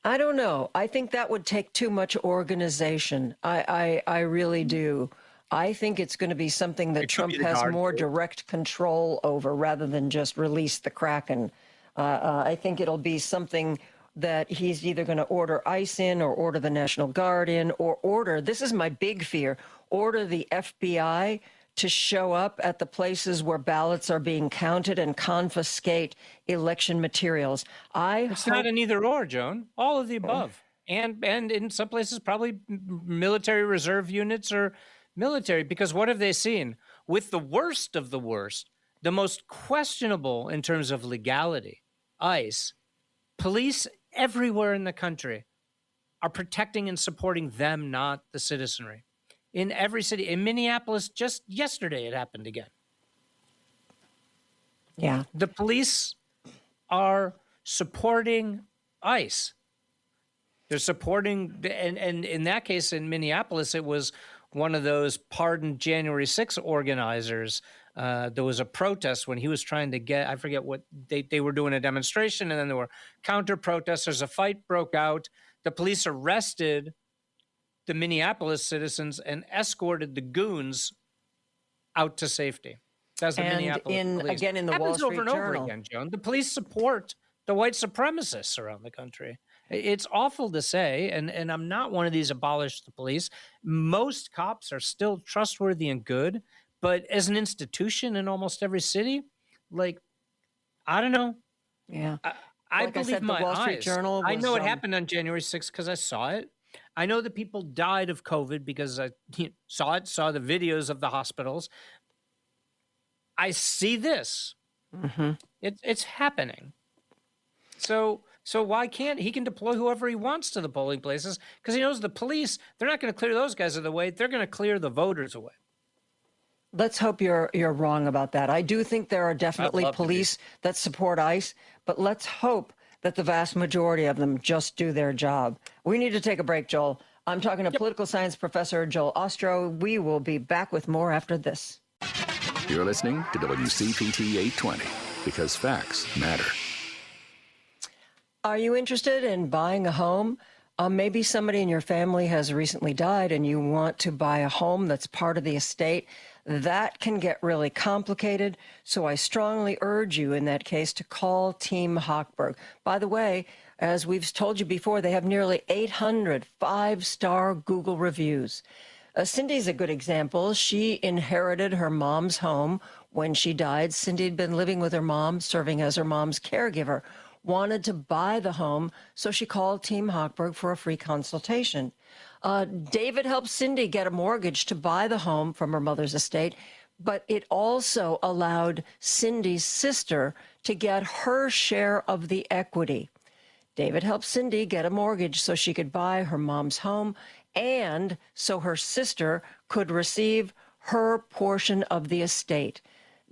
I don't know. I think that would take too much organization. I really do. I think it's going to be something that Trump has more direct control over rather than just release the Kraken. I think it'll be something that he's either going to order ICE in or order the National Guard in or this is my big fear, order the FBI to show up at the places where ballots are being counted and confiscate election materials. It's not an either or, Joan. All of the above. And in some places, probably military reserve units or military, because what have they seen? With the worst of the worst, the most questionable in terms of legality, ICE, police everywhere in the country are protecting and supporting them, not the citizenry. In every city, in Minneapolis, just yesterday, it happened again. Yeah. The police are supporting ICE. They're supporting, and in that case, in Minneapolis, it was one of those pardoned January 6th organizers. There was a protest when he was trying to get, I forget what, they were doing a demonstration, and then there were counter protesters. A fight broke out. The police arrested the Minneapolis citizens and escorted the goons out to safety. That's the Minneapolis police. Again, in the Wall Street Journal. Over and over again, Joan. The police support the white supremacists around the country. It's awful to say, and I'm not one of these abolish the police. Most cops are still trustworthy and good, but as an institution in almost every city, I don't know. Yeah. I like believe I said, my the Wall Street eyes. Journal I know was, it happened on January 6th because I saw it. I know that people died of COVID because I saw the videos of the hospitals. I see this. Mm-hmm. It's happening. So why can't he can deploy whoever he wants to the polling places? Because he knows the police, they're not going to clear those guys out of the way. They're going to clear the voters away. Let's hope you're wrong about that. I do think there are definitely police that support ICE, but let's hope that the vast majority of them just do their job. We need to take a break, Joel. I'm talking to political science professor Joel Ostro. We will be back with more after this. You're listening to WCPT 820 because facts matter. Are you interested in buying a home? Maybe somebody in your family has recently died and you want to buy a home that's part of the estate. That can get really complicated, so I strongly urge you in that case to call Team Hochberg. By the way, as we've told you before, they have nearly 800 five-star Google reviews. Cindy's a good example. She inherited her mom's home when she died. Cindy had been living with her mom, serving as her mom's caregiver, wanted to buy the home, so she called Team Hochberg for a free consultation. David helped Cindy get a mortgage to buy the home from her mother's estate, but it also allowed Cindy's sister to get her share of the equity. David helped Cindy get a mortgage so she could buy her mom's home and so her sister could receive her portion of the estate.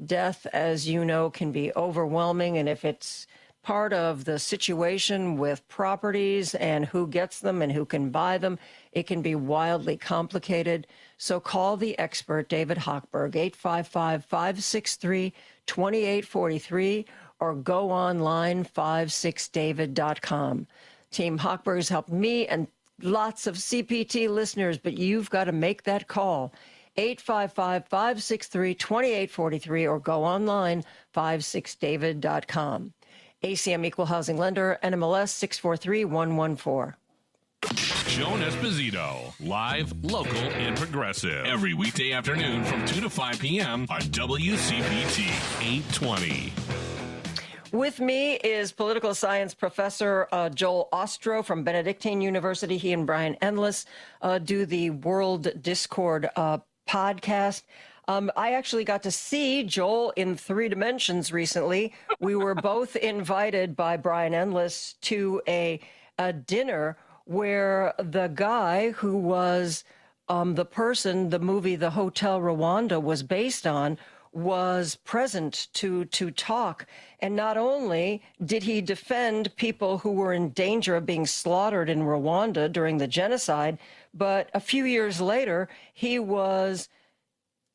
Death, as you know, can be overwhelming, and if it's part of the situation with properties and who gets them and who can buy them, it can be wildly complicated. So call the expert, David Hochberg, 855-563-2843, or go online, 56david.com. Team Hochberg's helped me and lots of CPT listeners, but you've got to make that call. 855-563-2843, or go online, 56david.com. ACM Equal Housing Lender, NMLS 643114. Joan Esposito, live, local, and progressive. Every weekday afternoon from 2 to 5 p.m. on WCPT 820. With me is political science professor Joel Ostro from Benedictine University. He and Brian Endless do the World Discord podcast. I actually got to see Joel in 3 dimensions recently. We were both invited by Brian Endless to a dinner where the guy who was the person the movie The Hotel Rwanda was based on was present to talk. And not only did he defend people who were in danger of being slaughtered in Rwanda during the genocide, but a few years later, he was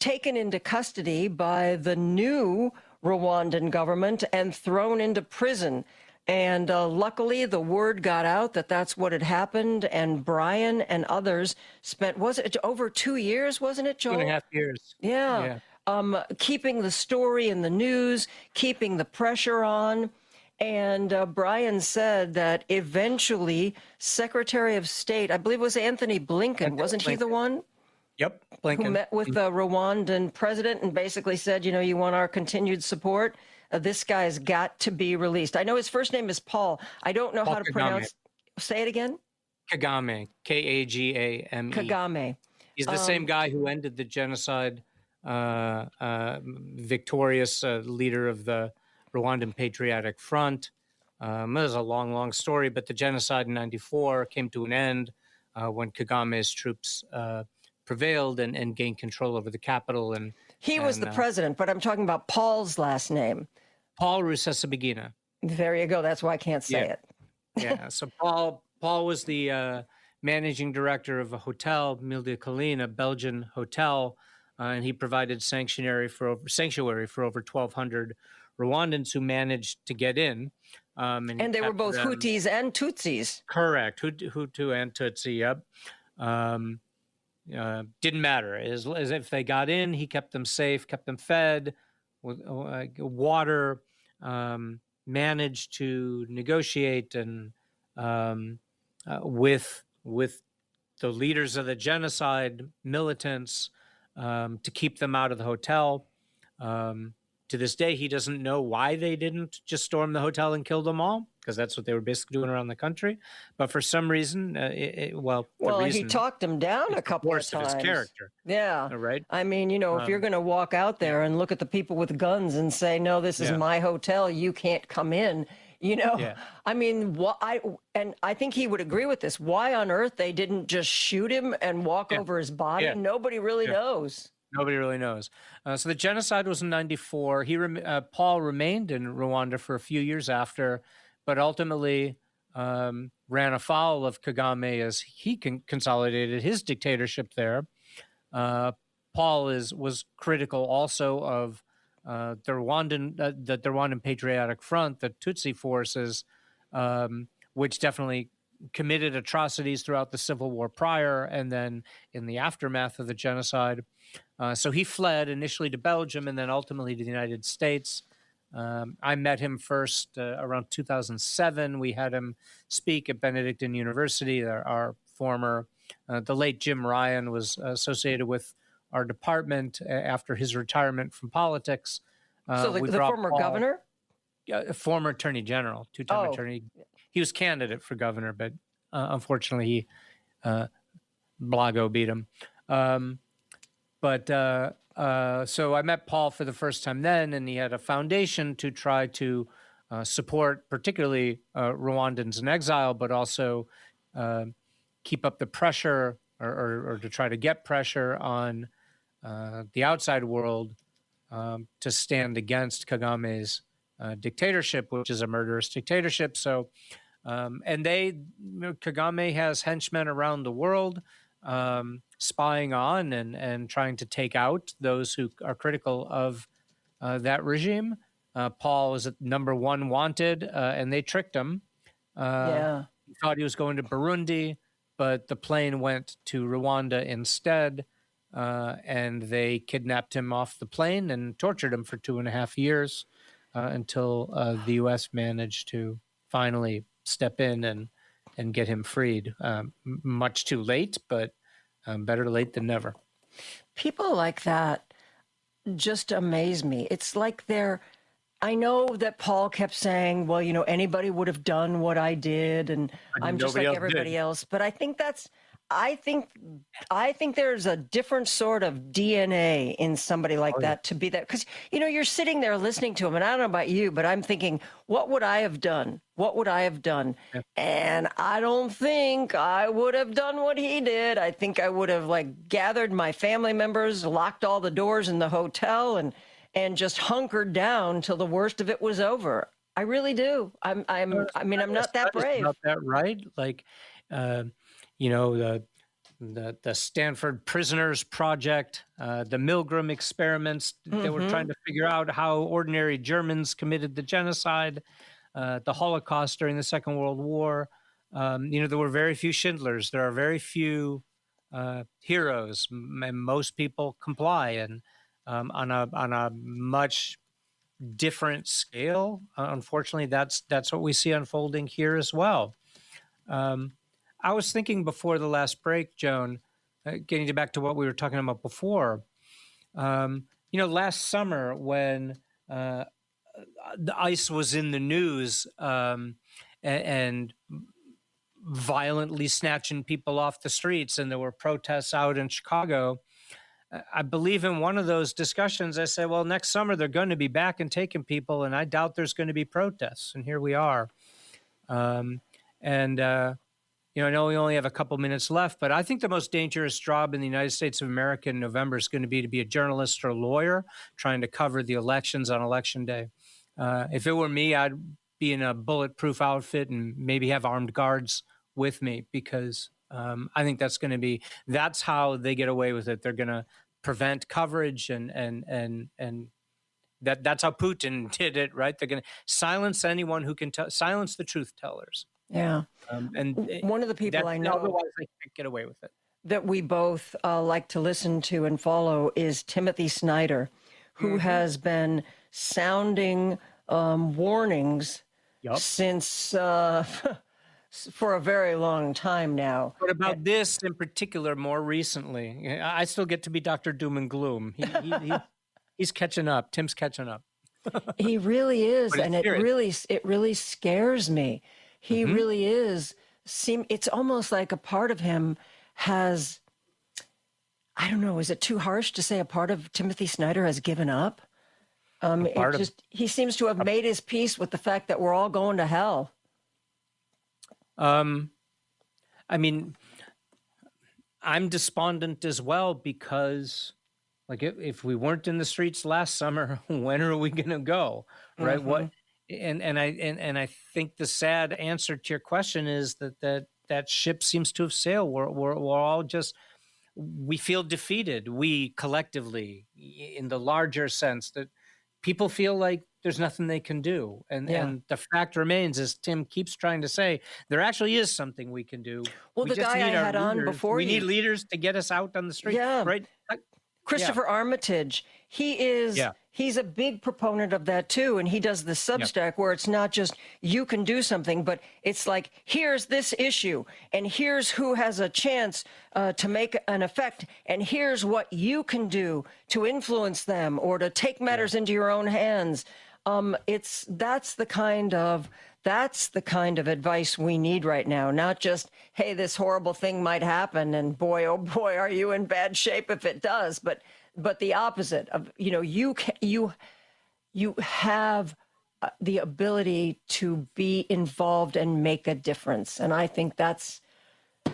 taken into custody by the new Rwandan government and thrown into prison. And luckily, the word got out that that's what had happened. And Brian and others spent, was it over 2 years, wasn't it, Joel? 2.5 years. Yeah. Keeping the story in the news, keeping the pressure on. And Brian said that eventually Secretary of State, I believe it was Anthony Blinken, wasn't he the one? Yep, Blinken. Who met with the Rwandan president and basically said, you want our continued support? This guy's got to be released. I know his first name is Paul. I don't know how to pronounce. Say it again. Kagame, Kagame. Kagame. He's the same guy who ended the genocide, victorious leader of the Rwandan Patriotic Front. It was a long, long story, but the genocide in '94 came to an end when Kagame's troops prevailed and gained control over the capital. And he was the president, but I'm talking about Paul's last name. Paul Rusesabagina. There you go. That's why I can't say it. Yeah. So Paul was the managing director of a hotel, Mille de Collines, a Belgian hotel, and he provided sanctuary for over 1,200 Rwandans who managed to get in. And they were both Hutus and Tutsis. Correct. Hutu and Tutsi, yep. Didn't matter. As if they got in, he kept them safe, kept them fed with water, managed to negotiate and with the leaders of the genocide militants to keep them out of the hotel. To this day, he doesn't know why they didn't just storm the hotel and kill them all, because that's what they were basically doing around the country. But for some reason, he talked him down a couple of times. Of his character. Yeah. Right. I mean, if you're going to walk out there and look at the people with guns and say, no, this is my hotel, you can't come in. I mean, I think he would agree with this. Why on earth they didn't just shoot him and walk over his body? Nobody really knows. Nobody really knows. So the genocide was in 94. Paul remained in Rwanda for a few years after, but ultimately ran afoul of Kagame as he consolidated his dictatorship there. Paul was critical also of the Rwandan Patriotic Front, the Tutsi forces, which definitely committed atrocities throughout the civil war prior and then in the aftermath of the genocide. So he fled initially to Belgium and then ultimately to the United States. I met him first around 2007. We had him speak at Benedictine University. Our former, the late Jim Ryan was associated with our department after his retirement from politics. So the former governor? Former attorney general, two-time attorney. He was candidate for governor, but unfortunately, Blago beat him. So I met Paul for the first time then, and he had a foundation to try to support particularly Rwandans in exile, but also keep up the pressure or to try to get pressure on the outside world to stand against Kagame's dictatorship, which is a murderous dictatorship. So, Kagame has henchmen around the world spying on and trying to take out those who are critical of that regime. Paul was at number one wanted, and they tricked him. He thought he was going to Burundi, but the plane went to Rwanda instead, and they kidnapped him off the plane and tortured him for 2.5 years until the U.S. managed to finally step in and get him freed. Much too late, but better late than never. People like that just amaze me. It's like I know that Paul kept saying, well, anybody would have done what I did, and I'm just like everybody else. But I think I think there's a different sort of DNA in somebody like that to be that. Because, you're sitting there listening to him, and I don't know about you, but I'm thinking, what would I have done? What would I have done? Yeah. And I don't think I would have done what he did. I think I would have gathered my family members, locked all the doors in the hotel, and just hunkered down till the worst of it was over. I really do. I'm not that brave. Not that right? The Stanford Prisoners Project, the Milgram experiments. They were trying to figure out how ordinary Germans committed the genocide, the Holocaust during the Second World War. There were very few Schindlers. There are very few heroes, and most people comply. And on a much different scale, unfortunately, that's what we see unfolding here as well. I was thinking before the last break, Joan, getting back to what we were talking about before. Last summer when the ICE was in the news and violently snatching people off the streets, and there were protests out in Chicago, I believe in one of those discussions, I said, well, next summer they're going to be back and taking people, and I doubt there's going to be protests. And here we are. I know we only have a couple minutes left, but I think the most dangerous job in the United States of America in November is going to be a journalist or a lawyer trying to cover the elections on Election Day. If it were me, I'd be in a bulletproof outfit and maybe have armed guards with me, because I think that's how they get away with it. They're going to prevent coverage and that's how Putin did it, right? They're going to silence anyone who can silence the truth tellers. Yeah. And one of the people I know, otherwise they can't get away with it, that we both like to listen to and follow is Timothy Snyder, who has been sounding warnings since for a very long time now. What about this in particular more recently? I still get to be Dr. Doom and Gloom. He's catching up. Tim's catching up. He really is, and it really scares me. He really is. It's almost like a part of him has, I don't know, is it too harsh to say a part of Timothy Snyder has given up? He seems to have made his peace with the fact that we're all going to hell. I'm despondent as well, because Like if we weren't in the streets last summer, when are we going to go? Right? What? And I think the sad answer to your question is that ship seems to have sailed. We're all just, we feel defeated. We collectively, in the larger sense, that people feel like there's nothing they can do. And the fact remains, as Tim keeps trying to say, there actually is something we can do. Well, we the just guy I need our had on leaders. before we you. need leaders to get us out on the street. Yeah. Right? Christopher Armitage, he's a big proponent of that too. And he does the Substack where it's not just you can do something, but it's like, here's this issue and here's who has a chance to make an effect. And here's what you can do to influence them or to take matters into your own hands. That's the kind of advice we need right now. Not just, hey, this horrible thing might happen, and boy, oh boy, are you in bad shape if it does. But the opposite of, you have the ability to be involved and make a difference, and I think that's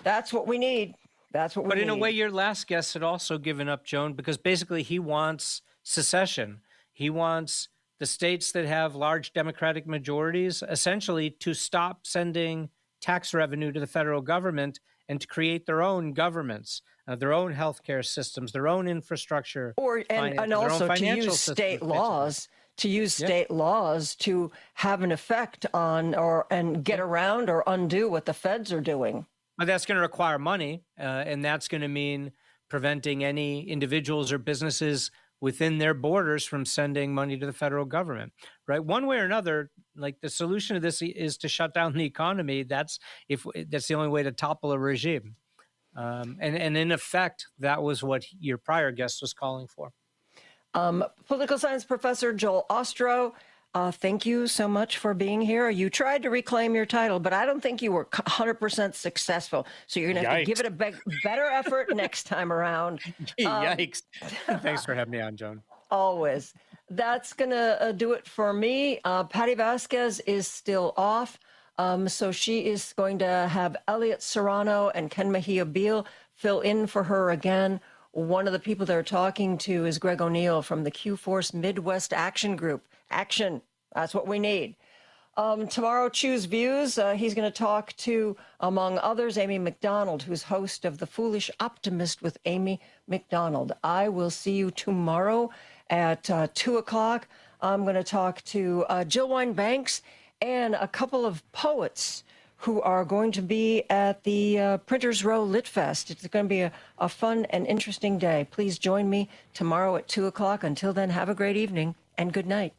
what we need. That's what we need. But in a way, your last guest had also given up, Joan, because basically he wants secession. He wants the states that have large Democratic majorities essentially to stop sending tax revenue to the federal government and to create their own governments, their own healthcare systems, their own infrastructure, and also to use state laws. To use state laws to have an effect on and get around or undo what the feds are doing. But that's going to require money, and that's going to mean preventing any individuals or businesses within their borders from sending money to the federal government, right? One way or another, like the solution to this is to shut down the economy. That's the only way to topple a regime. And in effect, that was what your prior guest was calling for. Political science professor Joel Ostrow, thank you so much for being here. You tried to reclaim your title, but I don't think you were 100% successful. So you're going to have to give it a better effort next time around. Yikes. Thanks for having me on, Joan. Always. That's going to do it for me. Patty Vasquez is still off. So she is going to have Elliot Serrano and Ken Mejia Beal fill in for her again. One of the people they're talking to is Greg O'Neill from the Q-Force Midwest Action Group. Action. That's what we need. Tomorrow, Choose Views. He's going to talk to, among others, Amy McDonald, who's host of The Foolish Optimist with Amy McDonald. I will see you tomorrow at 2 o'clock. I'm going to talk to Jill Wine-Banks and a couple of poets who are going to be at the Printers Row Lit Fest. It's going to be a fun and interesting day. Please join me tomorrow at 2 o'clock. Until then, have a great evening and good night.